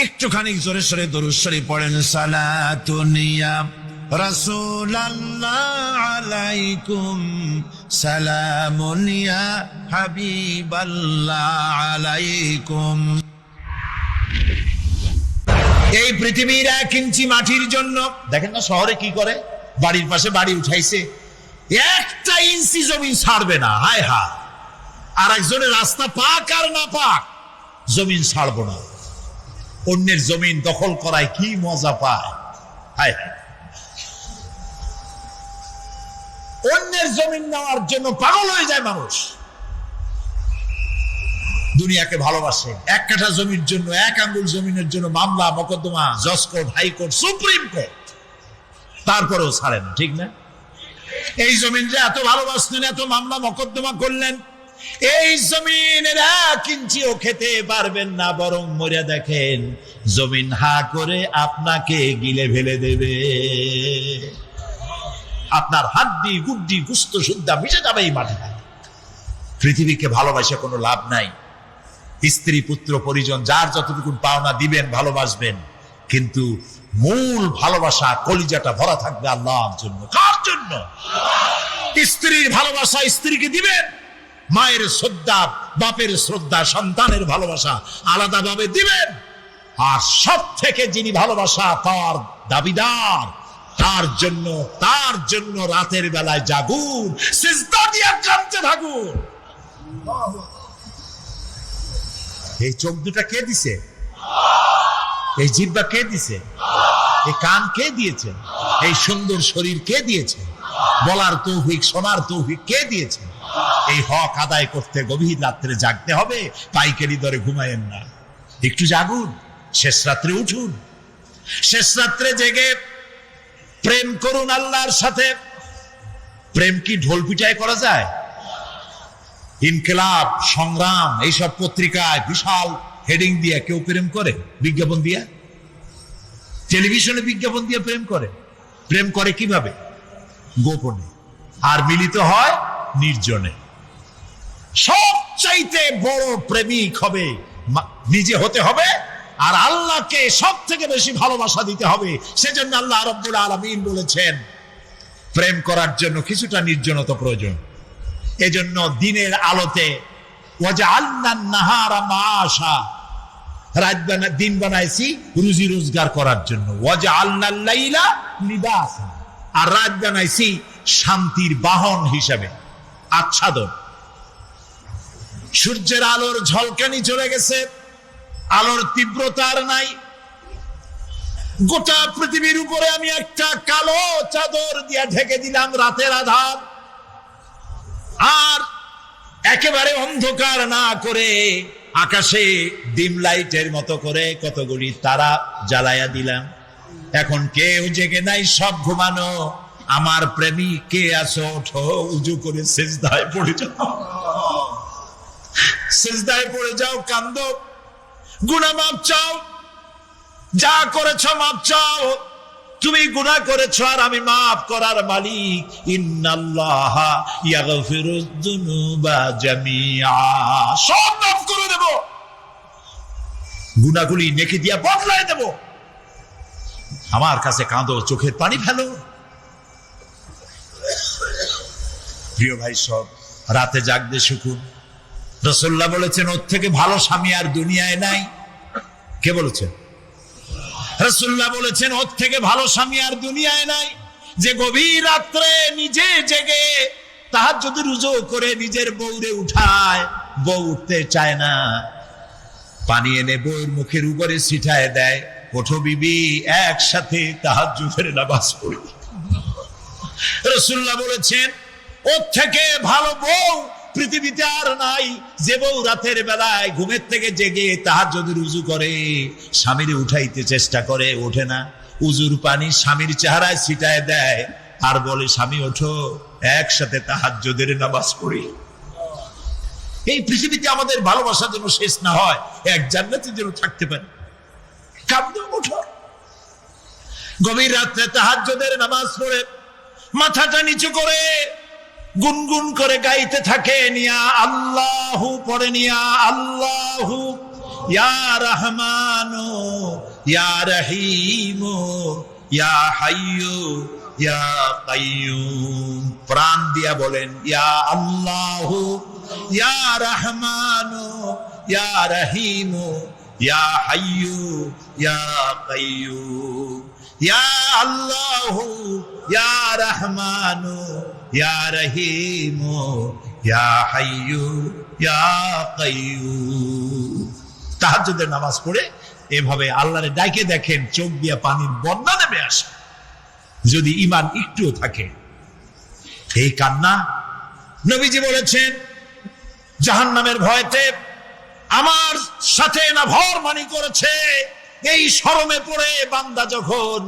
একটুখানি জোরে সোরে দরুদ শরীফ পড়েন। সালাতুন ইয়া রাসূলুল্লাহ আলাইকুম সালামুন ইয়া হাবিবাল্লাহ আলাইকুম। এই পৃথিবীর 1 ইঞ্চি মাটির জন্য দেখেন না শহরে কি করে, বাড়ির পাশে বাড়ি উঠাইছে, 1 ইঞ্চি জমি ছাড়বে না। হায় হায়, আর একজনের রাস্তা পাক আর না পাক, জমিন ছাড়বো না। অন্যের জমিন দখল করায় কি মজা পায়। হায় হায়, অন্যের জমিন নেওয়ার জন্য পাগল হয়ে যায় মানুষ। দুনিয়াকে ভালোবাসে, 1 কাঠা জমির জন্য, 1 আঙ্গুল জমিনের জন্য মামলা মোকদ্দমা, জজ কোর্ট, হাইকোর্ট, সুপ্রিম কোর্ট, তারপরেও ছাড়ে না। ঠিক না? এই জমিনটা এত ভালোবাসলেন, এত মামলা মোকদ্দমা করলেন, এই জমিনের 1 ইঞ্চিও খেতে পারবেন না, বরং মরে দেখেন জমিন হা করে আপনাকে গিলে ফেলে দেবে। আপনার হাড্ডি গুড্ডি গুস্ত সুদ্ধা মিশে যাবে এই মাটিতে। পৃথিবীকে ভালোবাসে কোনো লাভ নাই। স্ত্রী পুত্র পরিজন যার যতটুকু পাওনা দিবেন, ভালোবাসবেন, কিন্তু মূল ভালোবাসা কলিজাটা ভরা থাকবে আল্লাহর জন্য। কার জন্য? স্ত্রীর ভালোবাসা স্ত্রীকে দিবেন, মায়ের শ্রদ্ধা, বাপের শ্রদ্ধা, সন্তানের ভালোবাসা আলাদাভাবে দিবেন। আর সব থেকে যিনি ভালোবাসা পাওয়ার দাবিদার, তার জন্য রাতের বেলায় জাগুন, সিজদা দিয়ে কাঁদতে থাকুন। এই চোখ দুটা কে দিছে? এই জিহ্বা কে দিছে? এই কান কে দিয়েছে? এই সুন্দর শরীর কে দিয়েছে? বলার তৌফিক, শোনার তৌফিক কে দিয়েছে? এই হক আদায় করতে গভীর রাত্রে জাগতে হবে, পাইকারি দরে ঘুমায়েন না, একটু জাগুন, শেষ রাত্রে উঠুন, শেষ রাত্রে জেগে প্রেম করুন আল্লাহর সাথে। প্রেম কি ঢোল পিটায় করা যায়? ইনকিলাব, সংগ্রাম, এইসব পত্রিকায় বিশাল হেডিং দিয়ে কেউ প্রেম করে? বিজ্ঞাপন দিয়ে, টেলিভিশনে বিজ্ঞাপন দিয়ে প্রেম করে। প্রেম করে কিভাবে? গোপনে, আর মিলিত হয় নির্জনে। সবচাইতে বড় প্রেমিক হবে নিজে হতে হবে, আর আল্লাহকে সব থেকে বেশি ভালোবাসা দিতে হবে। সেজন্য আল্লাহ রাব্বুল আলামিন বলেছেন প্রেম করার জন্য কিছুটা নির্জনতা প্রয়োজন। এজন্য দিনের আলোতে ওয়াজআলনান নাহারা মাআশা, দিন বানাইছি রুজি রোজগার করার জন্য। ওয়াজআলনাল লাইলা লিবাসা, আর রাত বানাইছি শান্তির বাহন হিসেবে, আচ্ছাদন। সূর্যের আলোর ঝলকানি চলে গেছে, আলোর তীব্রতা আর নাই। গোটা পৃথিবীর উপরে আমি একটা কালো চাদর দিয়ে ঢেকে দিলাম রাতের আধার, আর একেবারে অন্ধকার না করে আকাশে ডিম লাইটের মতো করে কতগুলি তারা জ্বালায়া দিলাম। এখন কেউ জেগে নাই, সব ঘুমানো। আমার প্রেমিক কে আছো? ওঠো, উজু করে সিজদায় পড়ে যাও, সিজদায় পড়ে যাও, কান্দো, গুনাহ মাপ চাও, যা করেছো মাপ চাও। তুমি গুনাহ করেছো আর আমি মাফ করার মালিক। ইন্নাল্লাহা ইয়াগফিরুয যুনুবা জামিআ, সব মাফ করে দেব, গুনাহগুলি নেকি দিয়া বদলায় দেব। আমার কাছে কাঁদো, চোখের পানি ফেলো। প্রিয় ভাই, সব রাতে জাগতে শিখুন। রাসূলুল্লাহ বলেছেন ওর থেকে ভালো স্বামী আর দুনিয়ায় নাই। কে বলেছেন? রাসূলুল্লাহ বলেছেন ওর থেকে ভালো স্বামী আর দুনিয়ায় নাই, যে গভীর রাত্রে নিজে জেগে তাহাজ্জুদ রুজু করে নিজের বউরে উঠায়। বউ উঠতে চায় না, পানি এনে বউয়ের মুখের উপরে ছিটায় দেয়, ওঠো বিবি, একসাথে তাহাজ্জুদের নামাজ পড়ি। রাসূলুল্লাহ বলেছেন ওর থেকে ভালো বউ পৃথিবীতে আর নাই, যে বউ রাতের বেলায় ঘুমের থেকে জেগে তাহাজ্জুদের উযু করে, স্বামীরে উঠাইতে চেষ্টা করে, ওঠে না, উযুর পানি স্বামীর চেহারায় ছিটায় দেয়, আর বলে স্বামী ওঠো, একসাথে তাহাজ্জুদের নামাজ পড়ি। এই পৃথিবীতে আমাদের ভালোবাসা যেন শেষ না হয়, এক জান্নাতে যেন থাকতে পারে। কাঁদো, ওঠো, গভীর রাত্রে তাহাজ্জুদের নামাজ পড়ে মাথাটা নিচু করে গুনগুন করে গাইতে থাকে, নিয়া আল্লাহু পড়ে, নিয়া আল্লাহু ইয়া রহমানু ইয়া রহিমু ইয়া হাইয়্যু ইয়া কাইয়ুম, প্রাণ দিয়া বলেন ইয়া আল্লাহ, ইয়া রহমানু, ইয়া রহিমু, ইয়া হাইয়ু, ইয়া কাইয়ুম, ইয়া আল্লাহ, ইয়া রহমানু, ইয়া রহিমু, ইয়া হাইয়ু, ইয়া কাইয়ুম। তাহাজ্জুদের নামাজ পড়ে এভাবে আল্লাহরে ডাকে দেখেন, চোখ দিয়া পানির বন্যা নেমে আসে যদি ঈমান একটুও থাকে। এই কান্না নবীজি বলেছেন জাহান্নামের ভয়তে আমার সাথে না ভরমানি করেছে। এই শরমে পড়ে বান্দা যখন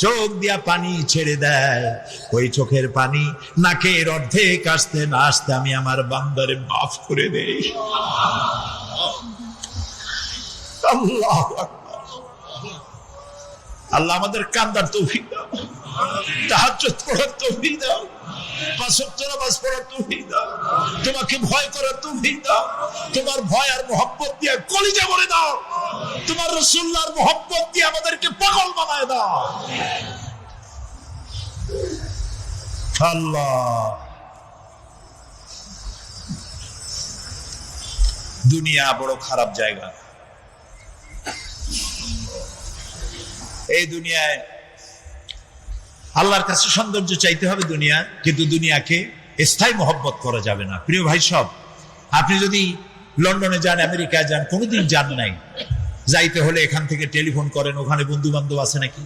চোখ দিয়া পানি ছেড়ে দেয়, ওই চোখের পানি নাকের অর্ধেক আসতে না আসতে আমি আমার বান্দারে মাফ করে দেই। আল্লাহু আকবার। আল্লাহ আমাদের কান্দার তৌফিক দাও, তাহাজ্জুদ পড়ার তৌফিক দাও, পাঁচ ওয়াক্ত নামাজ পড়ার তৌফিক দাও, তোমাকে ভয় করার তৌফিক দাও, তোমার ভয় আর মহব্বত দিয়ে কলিজা ভরে দাও, তোমার রাসূলুল্লাহর মহব্বত দিয়ে আমাদেরকে পাগল বানায় দাও। আল্লাহ, দুনিয়া বড় খারাপ জায়গা। এই দুনিয়ায় আল্লাহর কাছে সৌন্দর্য চাইতে হবে দুনিয়া, কিন্তু দুনিয়াকে স্থায়ী মহব্বত করা যাবে না। প্রিয় ভাই সব, আপনি যদি লন্ডনে যান, আমেরিকায় যান, কোনোদিন যান নাই, যাইতে হলে এখান থেকে টেলিফোন করেন, ওখানে বন্ধু বান্ধব আছে নাকি?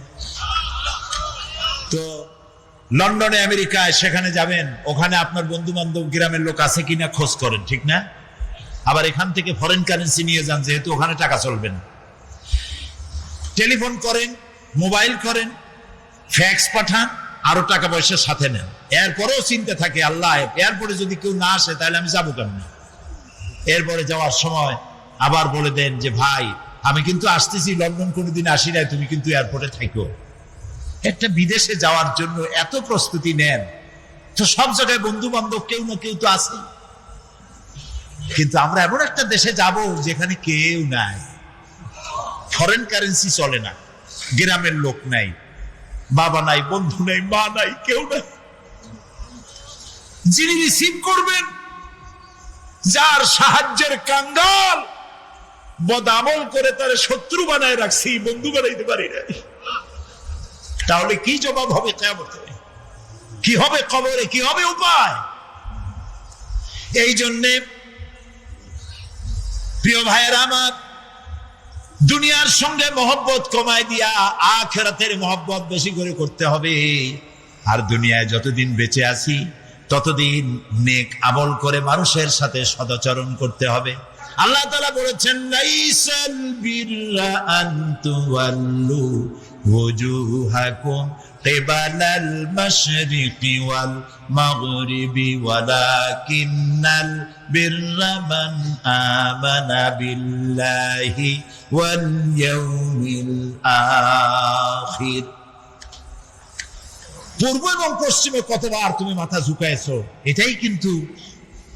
তো লন্ডনে আমেরিকায় সেখানে যাবেন, ওখানে আপনার বন্ধু বান্ধব গ্রামের লোক আছে কিনা খোঁজ করেন, ঠিক না? আবার এখান থেকে ফরেন কারেন্সি নিয়ে যান, যেহেতু ওখানে টাকা চলবে না। টেলিফোন করেন, মোবাইল করেন, ফ্যাক্স পাঠান, আরো টাকা পয়সা সাথে নেন। এরপরেও চিন্তা থাকে আল্লাহ, এরপরে যদি কেউ না আসে তাহলে আমি যাবো কেমন? এরপরে যাওয়ার সময় আবার বলে দেন যে ভাই আমি কিন্তু আসতেছি, লন্ডন কোনোদিন আসি নাই, তুমি কিন্তু এয়ারপোর্টে থাকো। একটা বিদেশে যাওয়ার জন্য এত প্রস্তুতি নেন, তো সব জায়গায় বন্ধু বান্ধব কেউ না কেউ তো আছে, কিন্তু আমরা এমন একটা দেশে যাব যেখানে কেউ নাই, ফরেন কারেন্সি চলে না, গ্রামের লোক নাই, বাবা নাই, বন্ধু নাই, মা নাই, কেউ নাই। যিনি রিসিভ করবেন, যার সাহায্যের কাঙ্গাল, বদামল করে তার শত্রু বানায় রাখছি, বন্ধু বানাইতে পারি নাই, তাহলে কি জবাব হবে কিয়ামতে? কি হবে কবরে? কি হবে উপায়? এই জন্যে প্রিয় ভাইয়েরা আমার, দুনিয়ার সঙ্গে মহব্বত কমায় দিয়া আখিরাতের মহব্বত বেশি করে করতে হবে। আর দুনিয়ায় যতদিন বেঁচে আছি ততদিন নেক আমল করে মানুষের সাথে সদাচরণ করতে হবে। আল্লাহ তাআলা বলেছেন লাইসাল বিররা আন তুওয়াল্লু ওয়াজুহাকুম কিবালাল মাশরিকি ওয়াল মাগরিবি ওয়ালাকিন্নাল বিররা মান আমানা বিল্লাহি ওয়াল ইয়াউমিল আখির। পূর্ব এবং পশ্চিমে কতবার তুমি মাথা ঝুঁকাইছো, এটাই কিন্তু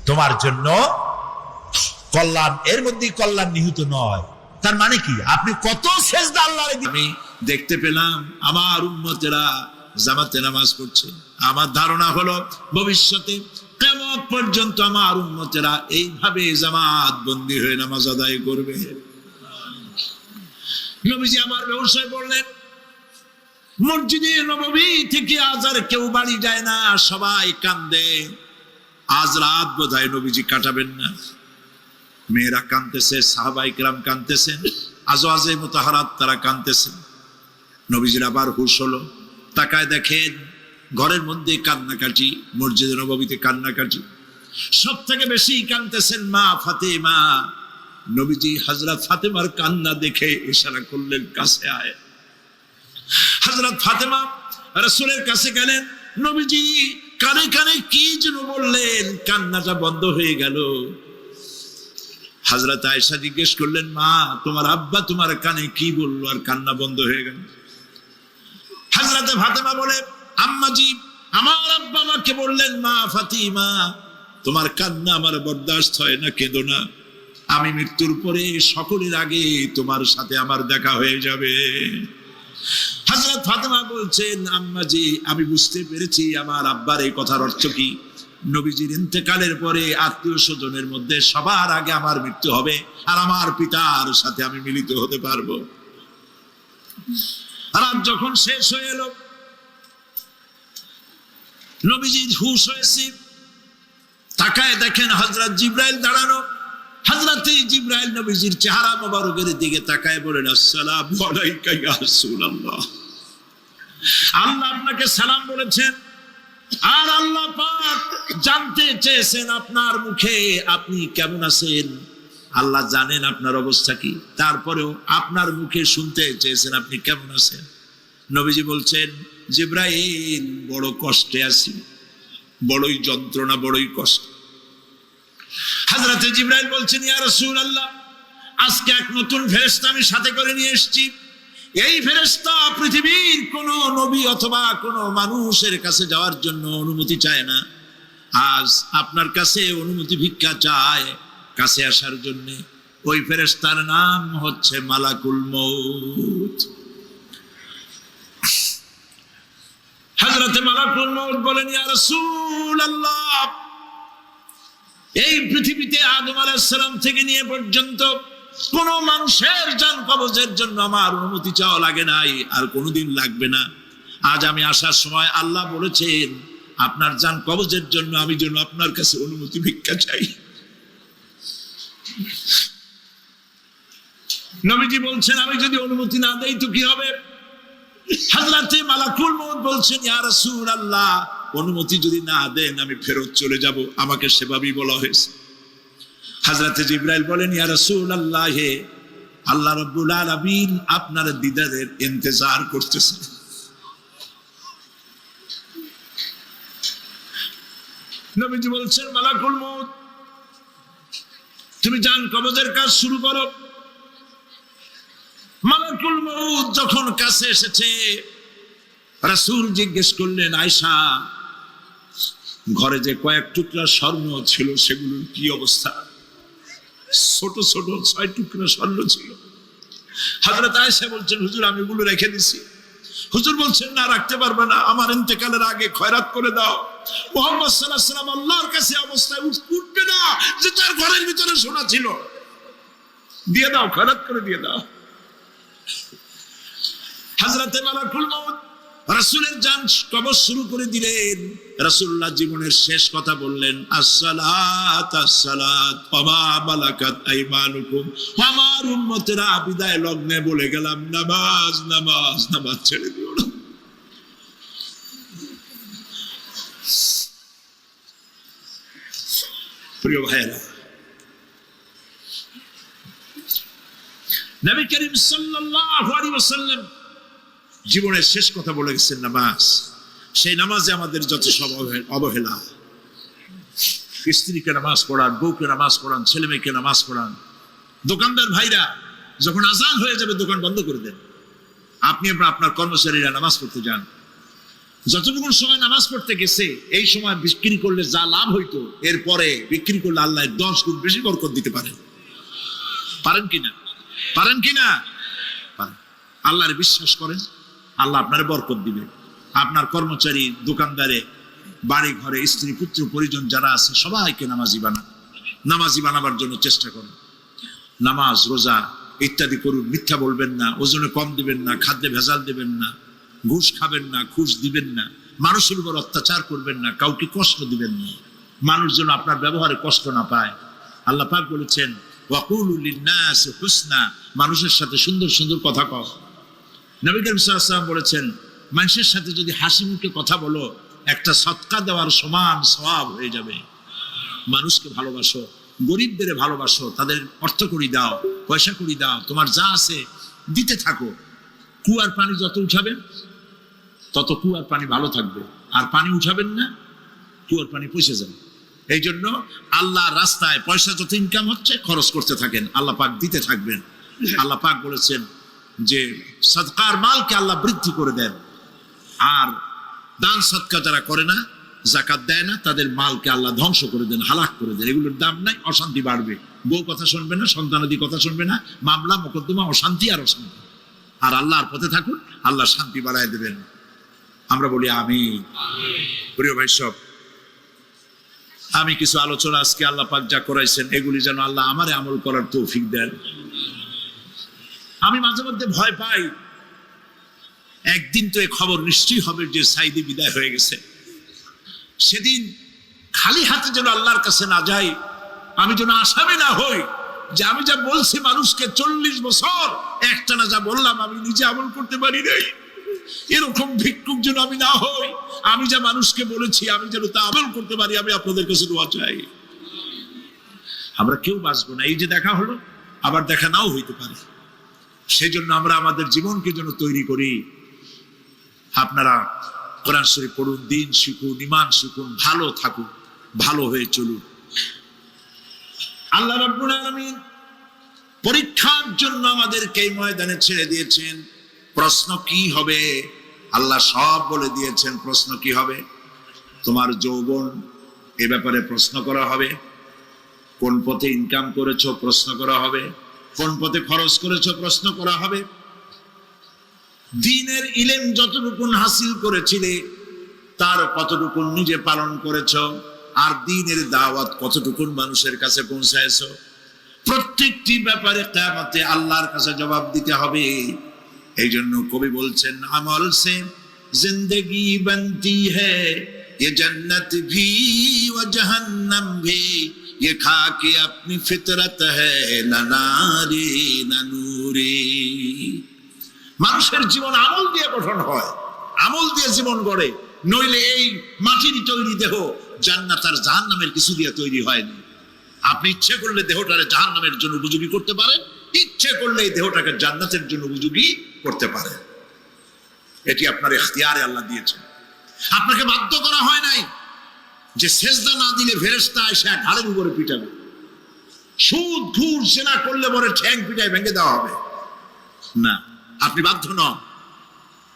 তোমার জন্য কল্যাণ। এর মধ্যে কল্যাণ নিহিত নয়। তার মানে কি? আপনি কত সেজদা আল্লাহরে দিবেন। আমি দেখতে পেলাম আমার উম্মতেরা জামাতে নামাজ পড়ছে। আমার ধারণা হলো ভবিষ্যতে কিয়ামত পর্যন্ত আমার উম্মতেরা এইভাবে জামাত বন্দী হয়ে নামাজ আদায় করবে। নবীজি আমার ব্যবসায় বললেন, মসজিদে নববী থেকে আজ আর কেউ বাড়ি যায় না, সবাই কান্দে। আজ রাত বোধহয় নবীজি কাটাবেন না। মেয়েরা কাঁদতেছে, সাহাবায়ে কেরাম কাঁদতেছেন, আজওয়াজে মুতাহারাত তারা কাঁদতেছেন। নবীজির আবার হুঁশ হলো, তাকায় দেখেন ঘরের মধ্যে কান্নাকাটি, মসজিদে নববীতে কান্নাকাটি। সব থেকে বেশি কাঁদতেছেন মা ফাতেমা। নবীজি হযরত ফাতেমার কান্না দেখে ইশারা করলেন, কাছে আয়। হযরত ফাতেমা রাসূলের কাছে গেলেন। নবীজি কানে কানে কি যেন বললেন, কান্নাটা বন্ধ হয়ে গেল। হযরত আয়েশা জিজ্ঞেস করলেন, মা তোমার আব্বা তোমার কানে কি বললো আর কান্না বন্ধ হয়ে গেল? হযরত ফাতেমা বলে, আম্মাজি আমার আব্বা আমাকে বললেন, মা ফাতিমা তোমার কান্না আমার বরদাস্ত হয় না, কেঁদো না। আমি মৃত্যুর পরে সকলের আগে তোমার সাথে আমার দেখা হয়ে যাবে। হযরত ফাতেমা বলছেন, আম্মা জি, আমি বুঝতে পেরেছি আমার আব্বার এই কথার অর্থ কি। নবীজির ইন্তেকালের পরে আত্মীয় স্বজনের মধ্যে সবার আগে আমার মৃত্যু হবে, আর আমার পিতার সাথে আমি মিলিত হতে পারবো। রাত যখন শেষ হয়ে এলো, নবীজির হুঁশ হয়েছে, তাকায় দেখেন হযরত জিবরাইল দাঁড়ানো। হযরত জিবরাইল নবীজির চেহারা মোবারকের দিকে তাকায় বলেন, আসসালামু আলাইকা ইয়া রাসূলুল্লাহ। আল্লাহ আপনাকে সালাম বলেছেন, আর আল্লাহ পাক জানতে চেয়েছেন আপনার মুখে আপনি কেমন আছেন। আল্লাহ জানেন আপনার অবস্থা কি, তারপরেও আপনার মুখে শুনতে চেয়েছেন আপনি কেমন আছেন। নবীজি বলছেন, জিবরাইল, বড় কষ্টে আছি, বড়ই যন্ত্রণা, বড়ই কষ্ট। হযরত জিবরাইল বলছেন, ইয়া রাসূলুল্লাহ, আজকে এক নতুন ফেরেশতা আমি সাথে করে নিয়ে এসেছি। এই ফেরেশতা পৃথিবীর কোন নবী অথবা কোন মানুষের কাছে যাওয়ার জন্য অনুমতি চায় না, আজ আপনার কাছে অনুমতি ভিক্ষা চায় কাছে আসার জন্য। ওই ফেরেশতার নাম হচ্ছে মালাকুল মউত। হযরত মালাকুল মউত বলেন, ইয়া রাসূলুল্লাহ, এই পৃথিবীতে আদম আলাইহিস সালাম থেকে নিয়ে পর্যন্ত কোন মানুষের জান কবজের জন্য আমার অনুমতি চাওয়া লাগে নাই, আর কোনোদিন লাগবে না। আজ আমি আসার সময় আল্লাহ বলেছেন আপনার জান কবজের জন্য আমি যেন আপনার কাছে অনুমতি ভিক্ষা চাই। নবীজি বলছেন, আমি যদি অনুমতি না দেই তো কি হবে? হযরত মালাকুল মউত বলছেন, ইয়া রাসূলুল্লাহ, অনুমতি যদি না দেন আমি ফেরত চলে যাব, আমাকে সেভাবেই বলা হয়েছে। হযরত জিবরাইল বলেন, ইয়া রাসূলুল্লাহ, আল্লাহ রাব্বুল আলামিন আপনার দিদারের ইন্তজার করতেছেন। নবীজি বলছেন, মালাকুল মউত, তুমি জান কবজের কাজ শুরু করো। মালাকুল মউত যখন কাছে এসেছে, রাসূল জিজ্ঞেস করলেন, আয়েশা, ঘরে যে কয়েক টুকরা স্বর্ণ ছিল সেগুলোর কি অবস্থা? ছোট ছোট 6 টুকরা স্বর্ণ ছিল। হযরত আয়েশা বলছেন, হুজুর আমি এগুলো রেখে দিছি। হুজুর বলছেন, না, রাখতে পারবে না, আমার ইন্তেকালের আগে খয়রাত করে দাও। মুহাম্মদ সাল্লাল্লাহু আলাইহি ওয়াসাল্লাম আল্লাহর কাছে অবস্থায় উঠবে না যে তার ঘরের ভিতরে সোনা ছিল, দিয়ে দাও, খয়রাত করে দিয়ে দাও। হযরত মালাকুল মউত রাসূলের জান কবজ শুরু করে দিলেন। রাসূলুল্লাহ জীবনের শেষ কথা বললেন, আসসালাত আসসালাত ওয়া মা মালাকাত আইমানুকুম। আমার উম্মতেরা বিদায় লগ্নে বলে গেলাম, নামাজ নামাজ নামাজ ছেড়ে দিও না। প্রিয় ভাইরা, নবী করিম সাল্লাল্লাহু আলাইহি ওয়াসাল্লাম জীবনের শেষ কথা বলে গেছেন নামাজ। সেই নামাজে আমাদের যত সব অবহেলা, স্ত্রীকে নামাজ পড়ান, বউকে নামাজ পড়ান, ছেলে মেয়েকে নামাজ পড়ান। দোকানদার ভাইরা যখন আজান হয়ে যাবে দোকান বন্ধ করে দেন, আপনি আপনার কর্মচারীরা নামাজ পড়তে যান। যতটুকু সময় নামাজ পড়তে গেছে এই সময় বিক্রি করলে যা লাভ হইতো, এরপরে বিক্রি করলে আল্লাহ 10 গুণ বেশি বরকত দিতে পারেন। পারেন কিনা? পারেন কিনা? আল্লাহর বিশ্বাস করেন, আল্লাহ আপনার বরকত দিবে। আপনার কর্মচারী, দোকানদারে, বাড়ি ঘরে স্ত্রী পুত্র পরিজন যারা আছে সবাইকে নামাজি বানান। নামাজি বানাবার জন্য চেষ্টা করুন। নামাজ, রোজা ইত্যাদি করুন। মিথ্যা বলবেন না, ওজনে কম দিবেন না, খাদ্যে ভেজাল দিবেন না, ঘুষ খাবেন না, ঘুষ দিবেন না, মানুষের উপর অত্যাচার করবেন না, কাউকে কষ্ট দিবেন না। মানুষ যেন আপনার ব্যবহারে কষ্ট না পায়। আল্লাহ পাক বলেছেন, ওয়াকুলু লিন্নাস হুসনা, মানুষের সাথে সুন্দর সুন্দর কথা কও। নবী করিম সাল্লাল্লাহু আলাইহি ওয়াসাল্লাম বলেছেন, মানুষের সাথে যদি হাসি মুখে কথা বলো একটা সদকা দেওয়ার সমান সওয়াব হয়ে যাবে। মানুষকে ভালোবাসো, গরিবদের ভালোবাসো, তাদের অর্থ করি দাও, পয়সা করি দাও, তোমার যা আছে দিতে থাকো। কুয়ার পানি যত উঠাবেন তত কুয়ার পানি ভালো থাকবে, আর পানি উঠাবেন না কুয়ার পানি পচে যাবে। এই জন্য আল্লাহ রাস্তায় পয়সা যত ইনকাম হচ্ছে খরচ করতে থাকেন, আল্লাহ পাক দিতে থাকবেন। আল্লাহ পাক বলেছেন যে সদকার মালকে আল্লাহ বৃদ্ধি করে দেন, আর দান সদকা যারা করে না, যাকাত দেয় না, তাদের মালকে আল্লাহ ধ্বংস করে দেন, হালাক করে দেন। এগুলোর দাম নাই, অশান্তি বাড়বে। বউ কথা শুনবে না, সন্তানাদি কথা শুনবে না, মামলা মোকদ্দমা, অশান্তি আর অশান্তি। আর আল্লাহর পথে থাকুন, আল্লাহ শান্তি বাড়ায় দেবেন। আমরা বলি আমিন। প্রিয় ভাই সব, আমি কিছু আলোচনা আজকে আল্লাহ পাক যা করাইছেন এগুলি যেন আল্লাহ আমারে আমল করার তৌফিক দেন। আমি মাঝে মধ্যে ভয় পাই, একদিন তো এ খবর নিশ্চয়ই হবে যে সাইদি বিদায় হয়ে গেছে। সেদিন খালি হাতে যেন আল্লাহর কাছে না যাই, আমি যেন আসামি না হই যে আমি যা বলছি মানুষকে 40 বছর একটানা যা বললাম আমি নিজে আমল করতে পারি নাই। এরকম ভিক্ষুক যেন আমি না হই, আমি যা মানুষকে বলেছি আমি যেন তা আমল করতে পারি। আমি আপনাদের কাছে দোয়া চাই। আমরা কেউ বাঁচবো না, এই যে দেখা হলো আবার দেখা নাও হইতে পারে। সেই জন্য আমরা আমাদের জীবনকে যেন তৈরি করি। আপনারা কোরআন শরীফ পড়ুন, দিন শিখুন, ঈমান শিখুন, ভালো থাকুন, ভালো হয়ে চলুন। আল্লাহ রাব্বুল আলামিন পরীক্ষার জন্য আমাদেরকে এই ময়দানে ছেড়ে দিয়েছেন। প্রশ্ন কি হবে আল্লাহ সব বলে দিয়েছেন। প্রশ্ন কি হবে? তোমার যৌবন, এ ব্যাপারে প্রশ্ন করা হবে। কোন পথে ইনকাম করেছো প্রশ্ন করা হবে। কোন পথে খরচ করেছো প্রশ্ন করা হবে। দ্বীনের ইলম যতটুকু হাসিল করেছিলে তার কতটুকু নিজে পালন করেছো, আর দ্বীনের দাওয়াত কতটুকু মানুষের কাছে পৌঁছায়ছো। প্রত্যেকটি ব্যাপারে কিয়ামতে আল্লাহর কাছে জবাব দিতে হবে। এই জন্য কবি বলছেন, আমল সে জিंदगी बनती है ये जन्नत भी व जहन्नम भी ये खाके अपनी फितरत है ना नारी ना नूरी। মানুষের জীবন আমল দিয়ে গঠন হয়, আমল দিয়ে জীবন গড়ে। নইলে এই মাটির তৈরি দেহ জান্নাত আর জাহান্নামের কিছু দিয়ে তৈরি হয়নি। আপনি ইচ্ছে করলে দেহটারে জাহান্নামের জন্য উপযোগী করতে পারেন, ইচ্ছে করলে এই দেহটাকে জান্নাতের জন্য উপযোগী করতে পারেন। এটি আপনার ইখতিয়ারে আল্লাহ দিয়েছেন। আপনাকে বাধ্য করা হয় নাই যে সেজদা না দিলে ফেরেশতা এসে ঘাড়ের উপরে পিটাবে। সুদ ঘুষ জেনা করলে পরে ঠ্যাং পিটায় ভেঙে দেওয়া হবে না। আপনি বাধ্য নন।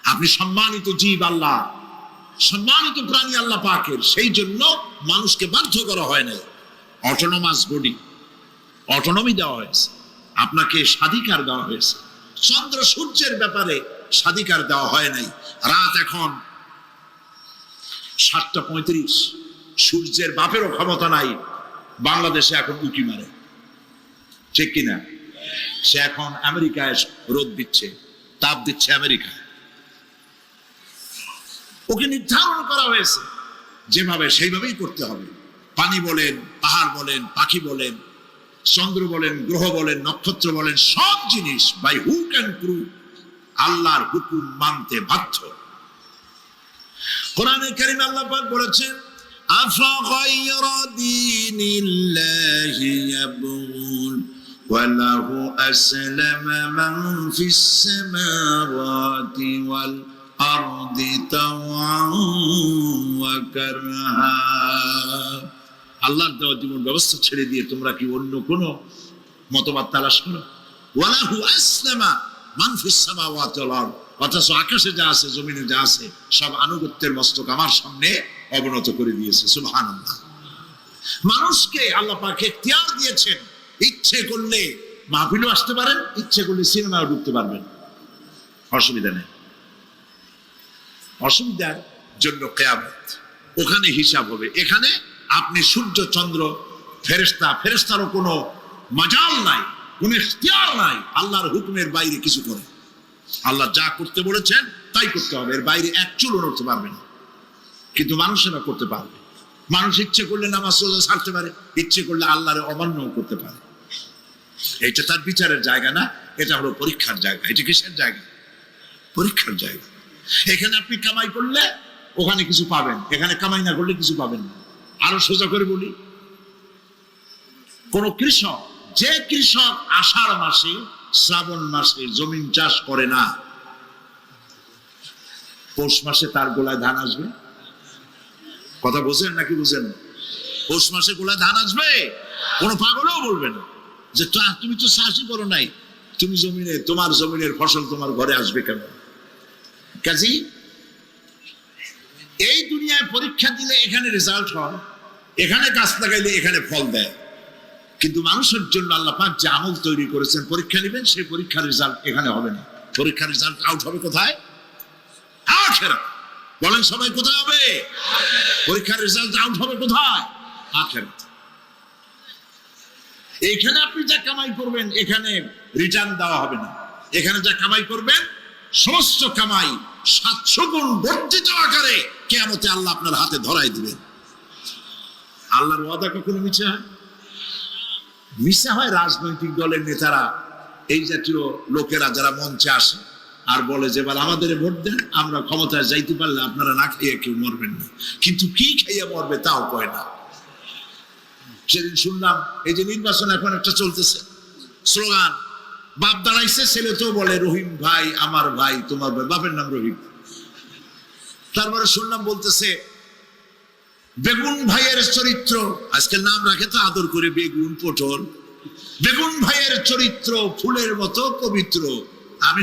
আপনি সম্মানিত জীব, আল্লাহ সম্মানিত প্রাণী আল্লাহ পাকের। সেই জন্য মানুষকে বাধ্য করা হয় নাই। অটোনমাস বডি, অটোনমি দেওয়া হয়েছে, আপনাকে স্বাধিকার দেওয়া হয়েছে। চন্দ্র সূর্যের ব্যাপারে স্বাধিকার দেওয়া হয় নাই। রাত এখন 7:35, সূর্যের বাপেরও ক্ষমতা নাই বাংলাদেশে এখন উঁকি মারে, ঠিক কিনা? সে এখন আমেরিকায় রোদ দিচ্ছে, তাপ দিচ্ছে আমেরিকায়। ওকে নির্ধারণ করা হয়েছে যেভাবে সেইভাবেই করতে হবে। পানি বলেন, পাহাড় বলেন, পাখি বলেন, চন্দ্র বলেন, গ্রহ বলেন, নক্ষত্র বলেন, সব জিনিস বাই হুক অ্যান্ড ক্রুক আল্লাহর হুকুম মানতে বাধ্য। কোরআনে কারীমে আল্লাহ পাক বলেছেন, আফাগায়রা দীনিল্লাহি ইয়াবগুন ওয়া লাহু আসলামা মান ফিস সামাওয়াতি ওয়াল আরদি তাওআন ওয়া কারহা। আল্লাহর দেওয়া জীবন ব্যবস্থা ছেড়ে দিয়ে তোমরা কি অন্য কোন মতবাদ তালাশ করো? ওয়ালাহু আসলামা মান ফিস সামাওয়াতি ওয়াল আরদ, অথচ আকাশে যা আছে জমিনে যা আছে সব আনুগত্যের মস্তক আমার সামনে অবনত করে দিয়েছে। সুবহানাল্লাহ। মানুষকে আল্লাহ পাক ইখতিয়ার দিয়েছেন। ইচ্ছে করলে মাহফিলও আসতে পারেন, ইচ্ছে করলে সিনেমাও ঢুকতে পারবেন, অসুবিধা নেই। অসুবিধার জন্য কিয়ামত, ওখানে হিসাব হবে। এখানে আপনি সূর্য চন্দ্র ফেরেশতা, ফেরেশতারও কোনো মাজাল নাই, কোনো ইখতিয়ার নাই আল্লাহর হুকুমের বাইরে কিছু করে। আল্লাহ যা করতে বলেছেন তাই করতে হবে, এর বাইরে এক চুলও নড়তে পারবে না। কিন্তু মানুষেরা করতে পারবে। মানুষ ইচ্ছে করলে নামাজ রোজা ছাড়তে পারে, ইচ্ছে করলে আল্লাহর অমান্য করতে পারে। এটা তার বিচারের জায়গা না, এটা হলো পরীক্ষার জায়গা। এটা কিসের জায়গা? পরীক্ষার জায়গা। এখানে আপনি কামাই করলে ওখানে কিছু পাবেন, এখানে কামাই না করলে কিছু পাবেন না। আরো সোজা করে বলি, কোন কৃষক, যে কৃষক আষাঢ় মাসে শ্রাবণ মাসে জমিন চাষ করে না, পৌষ মাসে তার গোলায় ধান আসবে? কথা বুঝেন নাকি বুঝেন না? পৌষ মাসে গোলায় ধান আসবে? কোন পাগলও বলবে না যে তুমি তো চাষই করো নাই, তুমি জমিনে, তোমার জমিনের ফসল তোমার ঘরে আসবে কেন? কাজী এই দুনিয়ায় পরীক্ষা দিলে এখানে রেজাল্ট হয়, এখানে গাছ লাগাইলে এখানে ফল দেয়। কিন্তু মানুষের জন্য আল্লাহ পাক যে আমল তৈরি করেছেন, পরীক্ষা নেবেন, সেই পরীক্ষার রেজাল্ট এখানে হবে না, পরীক্ষার রেজাল্ট আউট হবে কোথায়? আখিরাত। বলেন সবাই কোথায় হবে? পরীক্ষার রেজাল্ট আউট হবে কোথায়? আখিরাত। এইখানে আপনি যা কামাই করবেন এখানে রিটার্ন দেওয়া হবে না। এখানে যা কামাই করবেন সমস্ত কামাই 700 গুণ বর্ধিত আকারে কিয়ামতে আল্লাহ আপনার হাতে ধরাই দিবেন। আল্লাহর ওয়াদা কখনো মিছে হয়? মিছে হয় রাজনৈতিক দলের নেতারা, এই জাতীয় লোকেরা যারা মঞ্চে আসে আর বলে যে এবার আমাদের ভোট দেন, আমরা ক্ষমতায় যাইতে পারলে আপনারা না খাইয়ে কেউ মরবেন না। কিন্তু কি খাইয়া মরবে তাও কয় না। সেদিন শুনলাম এই যে নির্বাচন এখন একটা চলতেছে, স্লোগান বাপ দাঁড়াইছে, ছেলে তো বলে রহিম ভাই আমার ভাই, তোমার ভাই, বাপের নাম রহিম। তারপরে শুনলাম বলতেছে বেগুন ভাইয়ের চরিত্র, আজকে নাম রাখে তো আদর করে বেগুন পটল, বেগুন ভাইয়ের চরিত্র ফুলের মতো পবিত্র। আমি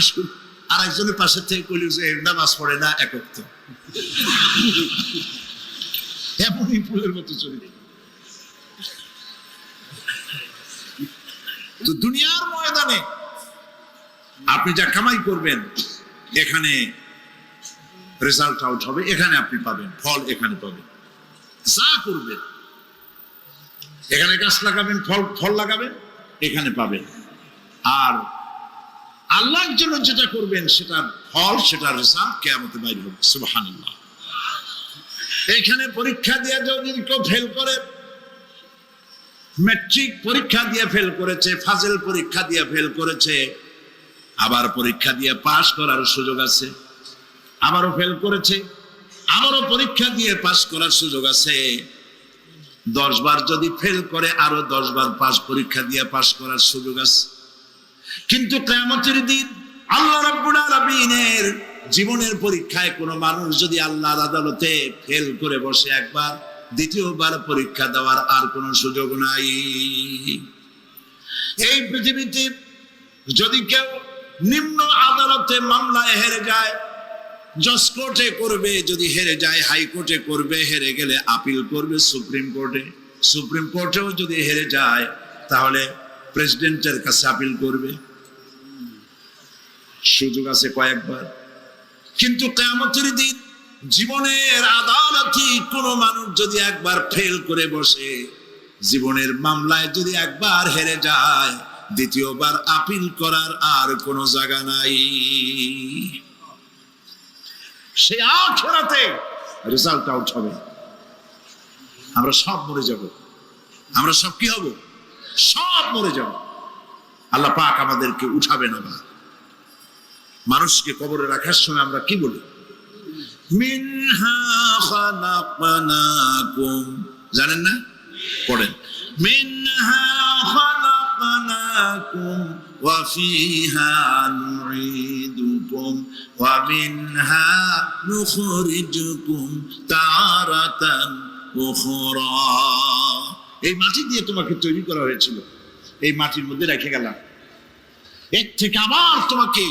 আরেকজনের পাশে থেকে বলি যে নামাজ পড়ে না একক, তো এমনই ফুলের মতো চরিত্র। তো দুনিয়ার ময়দানে আপনি যা কামাই করবেন এখানে রেজাল্ট আউট হবে, এখানে আপনি পাবেন ফল, এখানে পাবেন। যা করবেন এখানে গাছ লাগাবেন, ফল লাগাবেন, এখানে পাবেন। আর আল্লাহর জন্য যেটা করবেন সেটার ফল, সেটার রেজাল্ট কিয়ামতে বাইরে হবে। সুবহানাল্লাহ। এখানে পরীক্ষা দিয়ে যদি কেউ ফেল করে, ম্যাট্রিক পরীক্ষা দিয়ে ফেল করেছে, ফাজিল পরীক্ষা দিয়ে ফেল করেছে, আবার পরীক্ষা দিয়ে পাস করার সুযোগ আছে, আবারও ফেল করেছে, আবারও পরীক্ষা দিয়ে পাস করার সুযোগ আছে। 10 বার যদি ফেল করে আরো 10 বার পরীক্ষা দিয়ে পাস করার সুযোগ আছে। কিন্তু কিয়ামতের দিন আল্লাহ রাব্বুল আলামিনের জীবনের পরীক্ষায় কোনো মানুষ যদি আল্লাহর আদালতে ফেল করে বসে একবার, দ্বিতীয়বার পরীক্ষা দেওয়ার আর কোনো সুযোগ নাই। এই পৃথিবীতে যদি কেউ নিম্ন আদালতে মামলায় হেরে যায়, জজ কোর্টে করবে, যদি হেরে যায় হাইকোর্টে করবে, হেরে গেলে আপিল করবে সুপ্রিম কোর্টে, সুপ্রিম কোর্টেও যদি হেরে যায় তাহলে প্রেসিডেন্টের কাছে আপিল করবে। সুযোগ আছে কয়েকবার। কিন্তু কিয়ামতের দিন জীবনের আদালতে কোন মানুষ যদি একবার ফেল করে বসে, জীবনের মামলায় যদি একবার হেরে যায়, দ্বিতীয়বার আপিল করার আর কোন জায়গা নাই। সে আখিরাতে রেজাল্ট আউট হবে। আমরা সব মরে যাব, আমরা সব কি হব? সব মরে যাব। আল্লাহ পাক আমাদেরকে উঠাবে না। মানুষকে কবরে রাখার সময় আমরা কি বলি? মিনহা খালাকনাকুম, জানেন না? পড়েন, মিনহা খালাকনাকুম ওয়া ফিহা নুঈদুকুম ওয়া মিনহা নুখরিজুকুম তারাতান উখরা। এই মাটি দিয়ে তোমাকে তৈরি করা হয়েছিল, এই মাটির মধ্যে রেখে গেলাম, এর থেকে আবার তোমাকে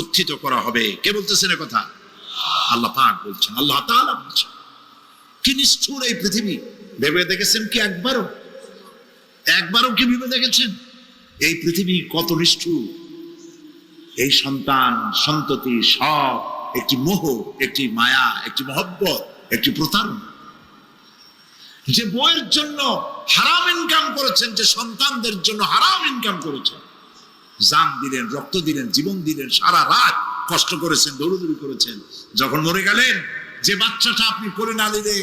উত্থিত করা হবে। কে বলতেছেন এ কথা? আল্লাহ পাক বলছেন, আল্লাহ তাআলা বলছেন। কি নিষ্ঠুর এই পৃথিবী! ভেবে দেখেছেন কি একবারও কি ভেবে দেখেছেন এই পৃথিবী কত নিষ্ঠুর? এই সন্তান সন্ততি সব একটি মোহ, একটি মায়া, একটি মহব্বত, একটি প্রতারণা। যে বইয়ের জন্য হারাম ইনকাম করেছেন, যে সন্তানদের জন্য হারাম ইনকাম করেছেন, জান দিলেন, রক্ত দিলেন, জীবন দিলেন, সারা রাত কষ্ট করেছেন, দৌড়দৌড়ি করেছেন, যখন মরে গেলেন, যে বাচ্চাটা আপনি করে না দিলে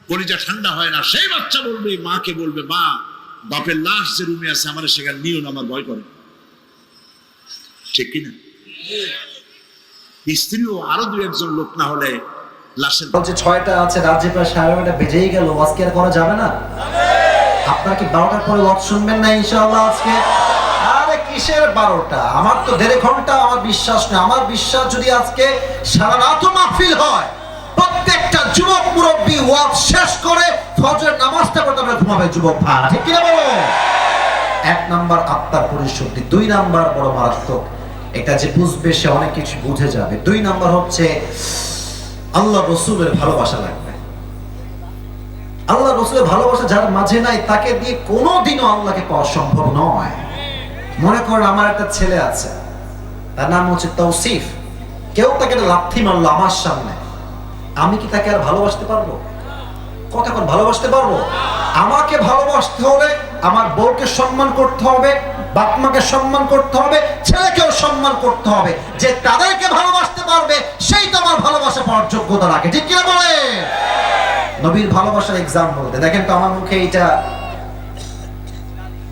কলিজা ঠান্ডা হয় না, সেই বাচ্চা বলবে, মাকে বলবে, মা বাপের লাশ যে রুমে আছে আমার সেখানে নিও না, আমার ভয় করে। ঠিক কিনা? স্ত্রীও আরো 2-1 লোক না হলে লাশের যে 6টা আছে, রাজ্যে প্রায় 9:30 বেজেই গেল, আজকে আর করা যাবে না? আপনারা কি 12টার পরে ওয়াজ শুনবেন না ইনশাআল্লাহ আজকে? আরে কিসের 12টা? আমার তো 1.5 ঘন্টা, আমার বিশ্বাস নেই। আমার বিশ্বাস যদি আজকে সারা রাত মাহফিল হয়, প্রত্যেকটা যুবক মুরব্বী ওয়াজ শেষ করে ফজরের নামাজটা পড়তে আমরা ঘুমাবে যুবক ভাই, ঠিক কিনা বলো? 1 নাম্বার আত্মার পরিশুদ্ধি, 2 নাম্বার বড় মারাত্মক, এটা যে বুঝবে সে অনেক কিছু বুঝে যাবে। 2 নাম্বার হচ্ছে আল্লাহ রসুলের ভালোবাসা লাগবে। আল্লাহ রসুলের ভালোবাসা যার মাঝে নাই তাকে দিয়ে কোনোদিনও আল্লাহকে পাওয়া সম্ভব নয়। মনে করেন আমার একটা ছেলে আছে, তার নাম হচ্ছে তৌসিফ। কেউ তাকে একটা লাথি মারলো আমার সামনে, আমি কি তাকে আর ভালোবাসতে পারবো? কথা কোন ভালোবাসতে পারবো? আমাকে ভালোবাসতে হলে আমার বউকে সম্মান করতে হবে, বাপ মাকে সম্মান করতে হবে, ছেলেকেও সম্মান করতে হবে। যে তাদেরকে ভালোবাসতে পারবে সেই তো আমার ভালোবাসা পাওয়ার যোগ্যতা রাখে, ঠিক কিনা বলে? নবীর ভালোবাসার এক্সাম্পল দেখেন তো আমার মুখে এইটা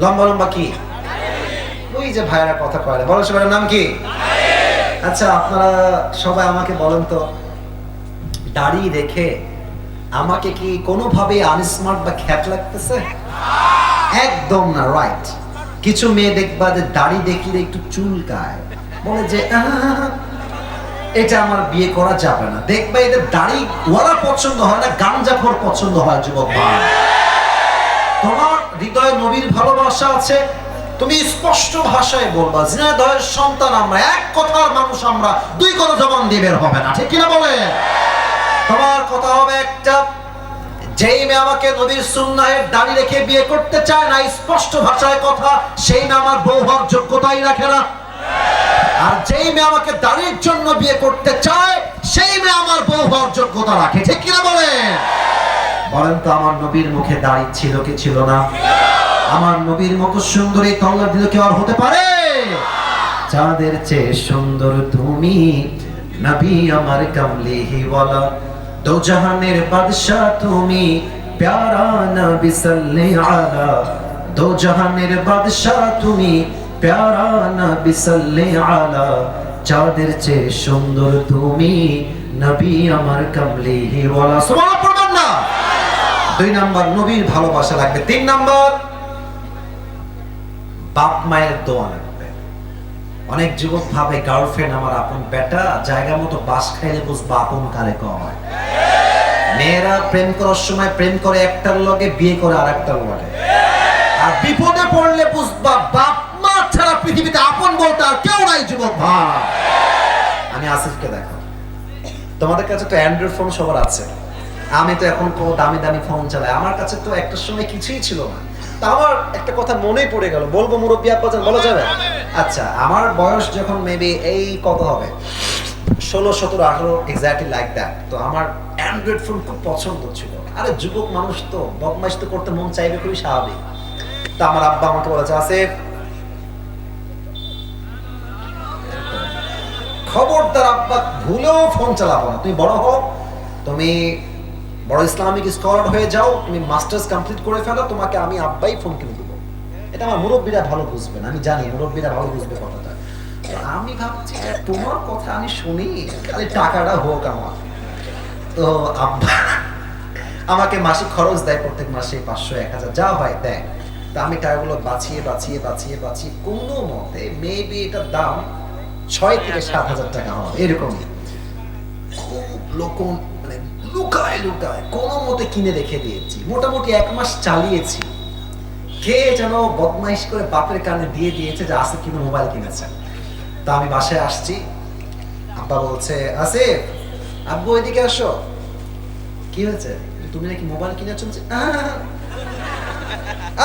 লম্বা লম্বা কি, ওই যে ভাইরা কথা কয়, বলো সবার নাম কি? আচ্ছা আপনারা সবাই আমাকে বলেন তো, দাড়ি রেখে আমাকে কি কোনোভাবে আনস্মার্ট বা খ্যাত লাগতেছে? একদম না, রাইট। কিছু মেয়ে দেখবা যে দাড়ি দেখলে একটু চুলকায়, বলে যে এটা আমার বিয়ে করা যাবে না। দেখবা এদের দাড়ি ওয়ালা পছন্দ হয় না, গাঞ্জাখোর পছন্দ হয়। যুবক ভাই, তোমার হৃদয়ে নবীর ভালোবাসা আছে, তুমি স্পষ্ট ভাষায় বলবা জিনাদয়ের সন্তান আমরা, এক কথার মানুষ আমরা, দুই কথা জবান দিয়ে বের হবে না, ঠিক কিনা বলে? তোমার কথা হবে একটা, যেই মেয়ে আমাকে নবীর সুন্নাহের দাড়ি রেখে বিয়ে করতে চায় না, স্পষ্ট ভাষায় কথা, সেই মেয়ে আমার বউ হওয়ার যোগ্যতাই রাখে না। আর যেই মেয়ে আমাকে দাড়ির জন্য বিয়ে করতে চায় সেই মেয়ে আমার বউ হওয়ার যোগ্যতা রাখে, ঠিক কিনা বলে? বলেন তো আমার নবীর মুখে দাড়ি ছিল কি ছিল না? আমার নবীর মতো সুন্দরী তল্লা দিল কি আর হতে পারে? চাঁদের চেয়ে সুন্দর তুমি নবী আমার কামলিহি ওয়ালা, দো জাহানের বাদশা তুমি প্যারা নবী সাল্লাল্লাহু আলা, দো জাহানের বাদশা তুমি প্যারা নবী সাল্লাল্লাহু আলা, চাঁদের চেয়ে সুন্দর তুমি নবী আমার কামলিহি ওয়ালা। সুবহানাল্লাহ পড়বেন না? 2 নাম্বার নবীর ভালোবাসা লাগবে। 3 নাম্বার বাপ মায়ের দোয়া লাগবে। অনেক যুবক ভাবে গার্লফ্রেন্ড আমার আপন বেটা, জায়গা মতো বাস খাইলে বুঝবা আপন কারে কয়। মেয়েরা প্রেম করার সময় প্রেম করে একটার লগে, বিয়ে করে আরেকটার লগে, আর বিপদে পড়লে বুঝবা বাপ মা ছাড়া পৃথিবীতে আপন বলতে আর কেউ নাই। যুবক ভাই, আমি আসিফকে দেখো, তোমাদের কাছে তো অ্যান্ড্রয়েড ফোন সবার আছে, আমি তো এখন কোনো দামি দামি ফোন চালাই। আমার কাছে তো একটা সময় কিছুই ছিল না। তা আমার একটা কথা মনেই পড়ে গেল, বলবো মুরব্বী আব্বাজান, বলা যাবে? আচ্ছা, আমার বয়স যখন মেবি এই কত হবে, 16, 17, 18, এক্স্যাক্টলি লাইক দ্যাট। তো আমার অ্যান্ড্রয়েড ফোন খুব পছন্দ ছিল। আরে যুবক মানুষ তো বদমাইশ তো করতে মন চাইবে, খুবই স্বাভাবিক। তো আমার আব্বা আমাকে বলেছে, আসিফ খবরদার আব্বা ভুলেও ফোন চালাবো না, তুমি বড় হও, তুমি বড় ইসলামিক স্কলার হয়ে যাও, তুমি মাস্টার্স কমপ্লিট করে ফেলো, তোমাকে আমি আব্বাই ফোন কিনে দেবো। এটা আমার মুরব্বীরা ভালো বুঝবেন, আমি জানি মুরব্বীরা ভালো বুঝবে কথাটা। আমি ভাবছি তোমার কথা আমি শুনি, খালি টাকাটা হোক আমার। তো আব্বা আমাকে মাসিক খরচ দেয়, প্রত্যেক মাসে 500, 1000 যা হয় দেয়। তা আমি টাকাগুলো বাঁচিয়ে বাঁচিয়ে বাঁচিয়ে বাঁচিয়ে কোনো মতে মেবি এটার দাম 6 থেকে 7,000 টাকা হয় এরকমই। খুব মানে লুকায় লুকায় কোনো মতে কিনে রেখে দিয়েছি। মোটামুটি 1 মাস চালিয়েছি। কে যেন বদমাইশ করে বাপের কানে দিয়ে দিয়েছে যে আসিফ কিন্তু মোবাইল কিনেছে। তা আমি বাসায় আসছি, আব্বা বলছে, আসিফ আব্বু এদিকে আসো। কি হয়েছে? তুমি নাকি মোবাইল কিনেছো?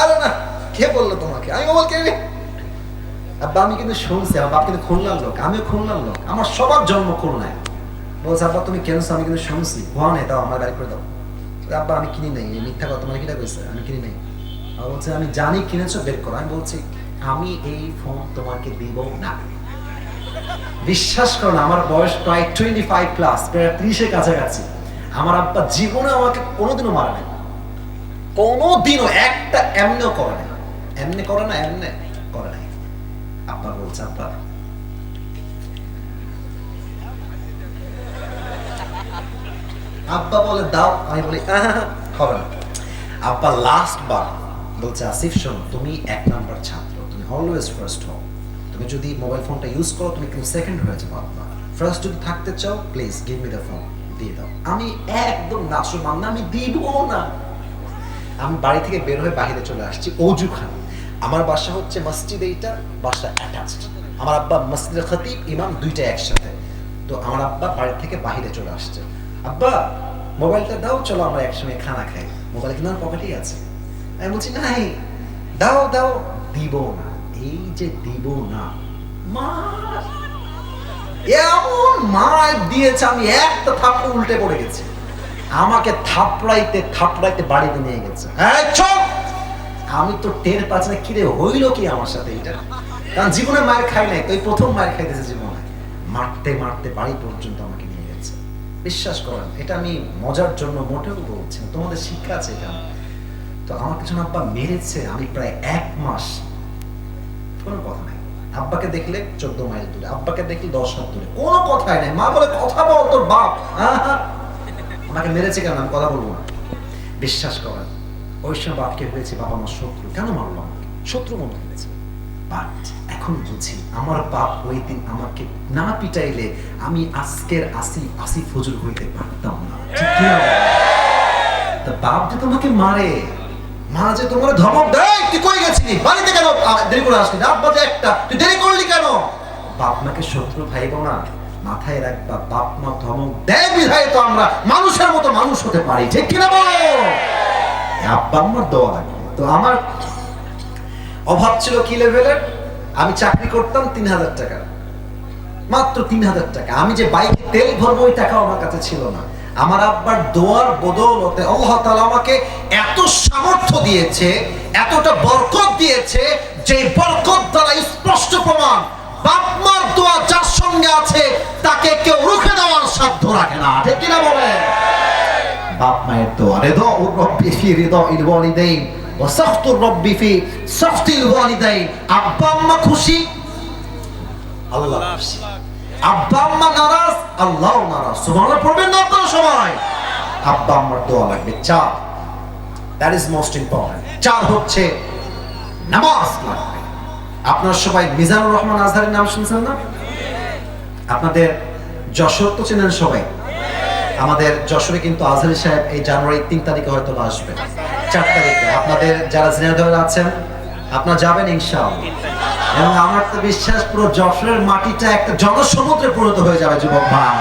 আরে না, কে বললো তোমাকে আমি মোবাইল কিনে? আব্বা আমি কিন্তু শুনছি, আমার বাপ কিন্তু খুলনার লোক, আমিও খুলনার লোক, আমার সবার জন্ম খুলনায়। বলছে আব্বা তুমি কিনেছো? আমি কিন্তু শুনছি। কোয়া নেই, দাও আমার গাড়ি করে দাও। আব্বা আমি কিনি নাই, মিথ্যা কথা, তোমার কিনা কইছে আমি কিনি নাই। বলছে আমি জানি কিনেছো, বের করো। আমি বলছি আমি এই ফোন তোমাকে দিব না। বিশ্বাস করো না, আমার বয়স প্রায় 25 প্লাস, প্রায় 30-এর কাছাকাছি। আমার আব্বা জীবনে আমাকে কোনোদিনও মারে নাই, কোনোদিনও একটা এমনিও করে নাই। এমনি করে না, এমনি করে নাই। আব্বা বলছে আব্বা আব্বা বলে দাও, আমি বলি হবে না। আব্বা লাস্ট বার বলছে আসিফ শোনো, তুমি 1 নাম্বার ছাত্র, তুমি অলওয়েজ ফার্স্ট হও। তুমি যদি মোবাইল ফোনটা ইউজ করো তুমি কিন্তু সেকেন্ড হয়ে যাবো। আব্বা ফার্স্ট যদি থাকতে চাও please give me the phone, দিয়ে দাও। আমি একদম নাচমান না, আমি দিব না। আমি বাড়ি থেকে বের হয়ে বাইরে চলে আসছি অজুখানা। আমার বাসা হচ্ছে মসজিদ, এইটা বাসা অ্যাটাচড। আমার আব্বা মসজিদের খতিব, ইমাম দুইটা একসাথে। তো আমার আব্বা বাড়ি থেকে বাইরে চলে আসছে, আব্বা মোবাইলটা দাও, চলো আমরা একসঙ্গে খানা খাই। মোবাইল কিন্তু আমার পকেটেই আছে। আমি বলছি নাই, দাও দাও, দিব না। এই যে দিব না, মা এমন মার দিয়েছে, আমি একটা থাপ্পড় উল্টে পড়ে গেছি। আমাকে থাপড়াইতে থাপড়াইতে বাড়িতে নিয়ে গেছে। হ্যাঁ চোখ, আমি তো টের পাচ্ছি না কিরে হইল কি আমার সাথে এটা, কারণ জীবনে মায়ের খাই নাই, তো এই প্রথম মায়ের খাইতেছে জীবনে। মারতে মারতে বাড়ি পর্যন্ত আমাকে নিয়ে গেছে। বিশ্বাস করেন, এটা আমি মজার জন্য মোটেও বলছি না, তোমাদের শিক্ষা আছে এটা। তো আমার কিছু আব্বা মেরেছে, আমি প্রায় 1 মাস কোনো কথা নাই। আব্বাকে দেখলে 14 মাইল দূরে, আব্বাকে দেখলে 10 হাত দূরে, কোনো কথাই নাই। মা বলে কথা বল তোর বাপ। আমাকে মেরেছে কেন, আমি কথা বলবো না। বিশ্বাস করেন, ওই সময় বাপকে হয়েছে বাবা আমার শত্রু, কেন মারলো আমাকে, শত্রু মনে হয়েছে। বাট এখন বুঝি আমার বাপ ওই দিন আমাকে না পিটাইলে আমি আজকের আসি ফজল হইতে পারতাম না। ঠিক কি না? তা বাপ যে তোমাকে মারে, মা যে তোমার ধমক দেয়, তুই কই গেছিলি, বাড়িতে কেন দেরি করে আসলি, আব্বা যে একটা, তুই দেরি করলি কেন। বাপ মাকে শত্রু ভাইবো না, মাথায় রাখবা, বাপ মা ধমক দেয় বিধায় তো আমরা মানুষের মতো মানুষ হতে পারি। ঠিক কিনা বলো? আব্বা আমার দোয়া লাগে। তো আমার অভাব ছিল কি লেভেলের, আমি চাকরি করতাম 3000 টাকা, মাত্র 3000 টাকা। আমি যে বাইকে তেল ভরবো ওই টাকা আমার কাছে ছিল না। আমার আব্বার দোয়ার বদৌলতে আল্লাহ তাআলা আমাকে এত সামর্থ্য দিয়েছে, এতটা বরকত দিয়েছে, যে বরকত দ্বারা স্পষ্ট প্রমাণ বাপ মার দোয়া যার সঙ্গে আছে তাকে কেউ রুখে দেওয়ার সাধ্য রাখে না। ঠিক কিনা বলে? বাপ মায়ের দোয়া, রিদা রব্বি ফি রিদা ইল ওয়ালিদাইন ওয়া সাখতু রব্বি ফি সাখতিল ওয়ালিদাইন। আব্বা আম্মা খুশি, আল্লাহ খুশি। আব্বা আম্মা নারাজ, আল্লাহও নারাজ। সুবহানাল্লাহ পড়বেন না আপনারা সবাই? আব্বা আম্মার দোয়া লাগবে। 4, দ্যাট ইজ মোস্ট ইম্পর্টেন্ট। 4 হচ্ছে নামাজ লাগবে। আপনারা সবাই মিজানুর রহমান আজহারের নাম শুনছেন না? আপনাদের যশোর তো চেনেন সবাই। আমাদের যশোরে কিন্তু আজহারি সাহেব এই জানুয়ারি 3 তারিখে হয়তো আসবে, 4 তারিখে। আপনাদের যারা ঝিনাইদহে আছেন আপনারা যাবেন ইনশাআল্লাহ। এবং আমার তো বিশ্বাস পুরো যশোরের মাটিটা একটা জনসমুদ্রে পরিণত হয়ে যাবে যুবক ভাই।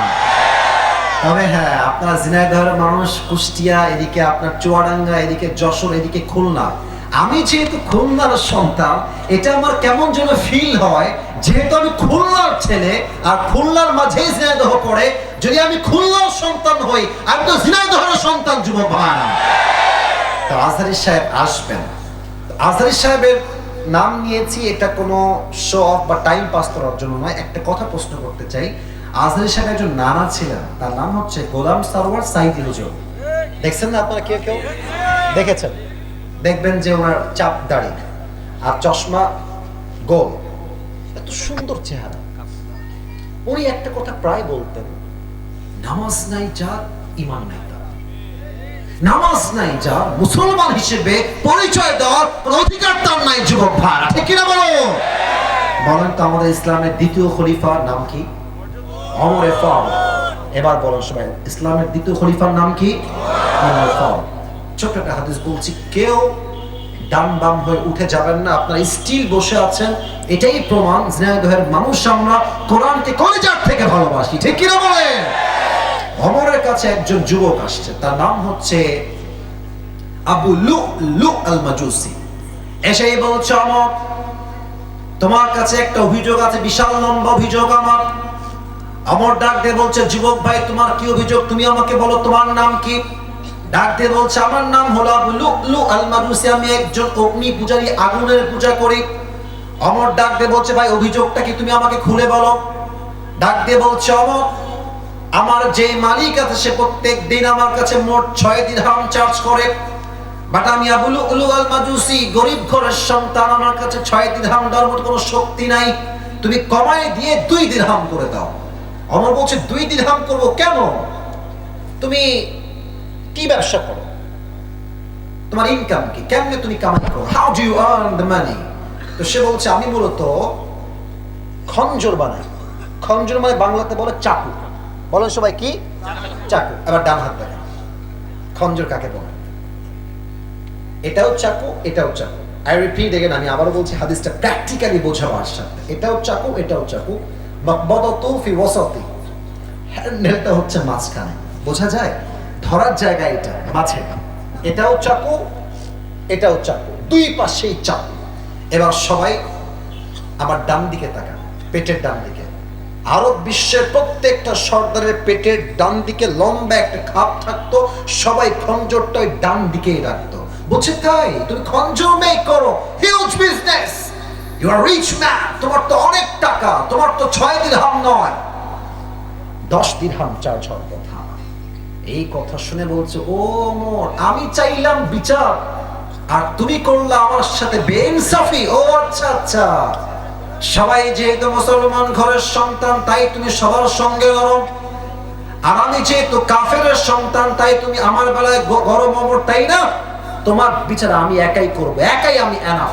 তবে হ্যাঁ, আপনারা ঝিনাইদহের মানুষ, কুষ্টিয়া, এদিকে আপনার চুয়াডাঙ্গা, এদিকে যশোর, এদিকে খুলনা। আমি যেহেতু খুলনার সন্তান, এটা আমার কেমন যেন ফিল হয়, যেহেতু আমি খুলনার ছেলে আর খুলনার মাঝেই ঝিনাইদহ পড়ে, যদি আমি খুলনার সন্তান হই, আমি তো ঝিনাইদহের সন্তান যুবক ভাই। তো আজহারি সাহেব আসবেন। আজহারি সাহেবের নাম নিয়েছি, এটা কোনো শো অফ বা টাইম পাস করার জন্য নয়। একটা কথা প্রশ্ন করতে চাই, আজহারি সাহেব একজন নানা ছিলেন, তার নাম হচ্ছে গোলাম সারওয়ার সাইদি হুজুর। দেখছেন না আপনারা, কেউ কেউ দেখেছেন? দেখবেন যে ওনার চাপ দাড়ি আর চশমা, গোল, এত সুন্দর চেহারা। উনি একটা কথা প্রায় বলতেন, নামাজ নাই যার ঈমান নাই তার। নামাজ নাই যার মুসলমান হিসেবে পরিচয় দেওয়ার কোনো অধিকার তার নাই যুবক ভাই। ঠিক কিনা বলো? বলেন তো আমাদের ইসলামের দ্বিতীয় খলিফার নাম কি? ওমর ফারুক। এবার বলেন সবাই, ইসলামের দ্বিতীয় খলিফার নাম কি? ওমর ফারুক। ছোট্ট একটা হাদিস বলছি, কেউ ডান বাম হয়ে উঠে যাবেন না, আপনারা স্টিল বসে আছেন। এটাই প্রমাণ ঝিনাইদহের মানুষ আমরা কোরআনকে কলিজার থেকে ভালোবাসি। ঠিক কিনা বলে? ওমরের কাছে একজন যুবক আসছে, তার নাম হচ্ছে আবু লু'লু আল মাজুসি। এসেই বলছে, ওমর তোমার কাছে একটা অভিযোগ আছে, বিশাল লম্বা অভিযোগ আমার। ওমর ডাক দিয়ে বলছে, যুবক ভাই তোমার কি অভিযোগ, তুমি আমাকে বলো, তোমার নাম কি? ডাক দিয়ে বলছে, আমার নাম হলো আবু লু'লু আল মাজুসি, আমি একজন অগ্নি পূজারী, আগুনের পূজা করি। ওমর ডাক দিয়ে বলছে, ভাই অভিযোগটা কি, তুমি আমাকে খুলে বলো। ডাক দিয়ে বলছে, ওমর আমার যে মালিক আছে সে প্রত্যেক দিন আমার কাছে মোট 6 দিরহাম চার্জ করে, বাট আমি আবু লু'লু আল মাজুসি, গরিব ঘরের সন্তান, আমার কাছে 6 দিরহাম দেওয়ার মতো কোনো শক্তি নাই, তুমি কমায় দিয়ে 2 দিরহাম করে দাও। ওমর বলছে, 2 দিরহাম করব কেন? তুমি কি ব্যবসা করো, তোমার ইনকাম কি, কেমনে তুমি কামাই করো, how do you earn the money? তো সে বলছে, আমি মূলত খঞ্জর বানাই। খঞ্জর মানে বাংলাতে বলে চাকু। বলেন সবাই কি? চাকু। এবার ডান হাত দেখেন, খঞ্জর কাকে বলে? এটাও চাকু, এটাও চাকু। আই রিপিট এগেন, আমি আবারও বলছি, হাদিসটা প্র্যাকটিক্যালি বোঝাবার সাথে। এটাও চাকু, এটাও চাকু। মাকবাদাতু ফি ওয়াসাতি, হ্যান্ডেলটা হচ্ছে মাঝখানে, বোঝা যায়? ধরার জায়গা এটা মাঝে। এটাও চাকু, এটাও চাকু, 2 পাশেই চাকু। এবার সবাই আমার ডান দিকে তাকান, পেটের ডান দিকে। আরব বিশ্বের প্রত্যেকটা সর্দারের পেটের ডান দিকে লম্বা একটা খাপ থাকতো, সবাই খঞ্জরটা ওই ডান দিকেই রাখতো। বুঝছে তাই তুমি খঞ্জর মেক করো, huge business, you are rich man, তোমার তো অনেক টাকা, তোমার তো 6 দিরহাম নয় 10 দিরহাম চার্জ হওয়ার কথা। এই কথা শুনে বলছে, ও মোর, আমি চাইলাম বিচার আর তুমি করলা আমার সাথে বেইনসাফি। ও আচ্ছা আচ্ছা, সবাই যেহেতু মুসলমান ঘরের সন্তান তাই তুমি সবার সঙ্গে গরম, আর আমি যেহেতু কাফেরের সন্তান তাই তুমি আমার বেলায় গরম অমর, তাই না? তোমার বিচার আমি একাই করব, একাই আমি এনাফ।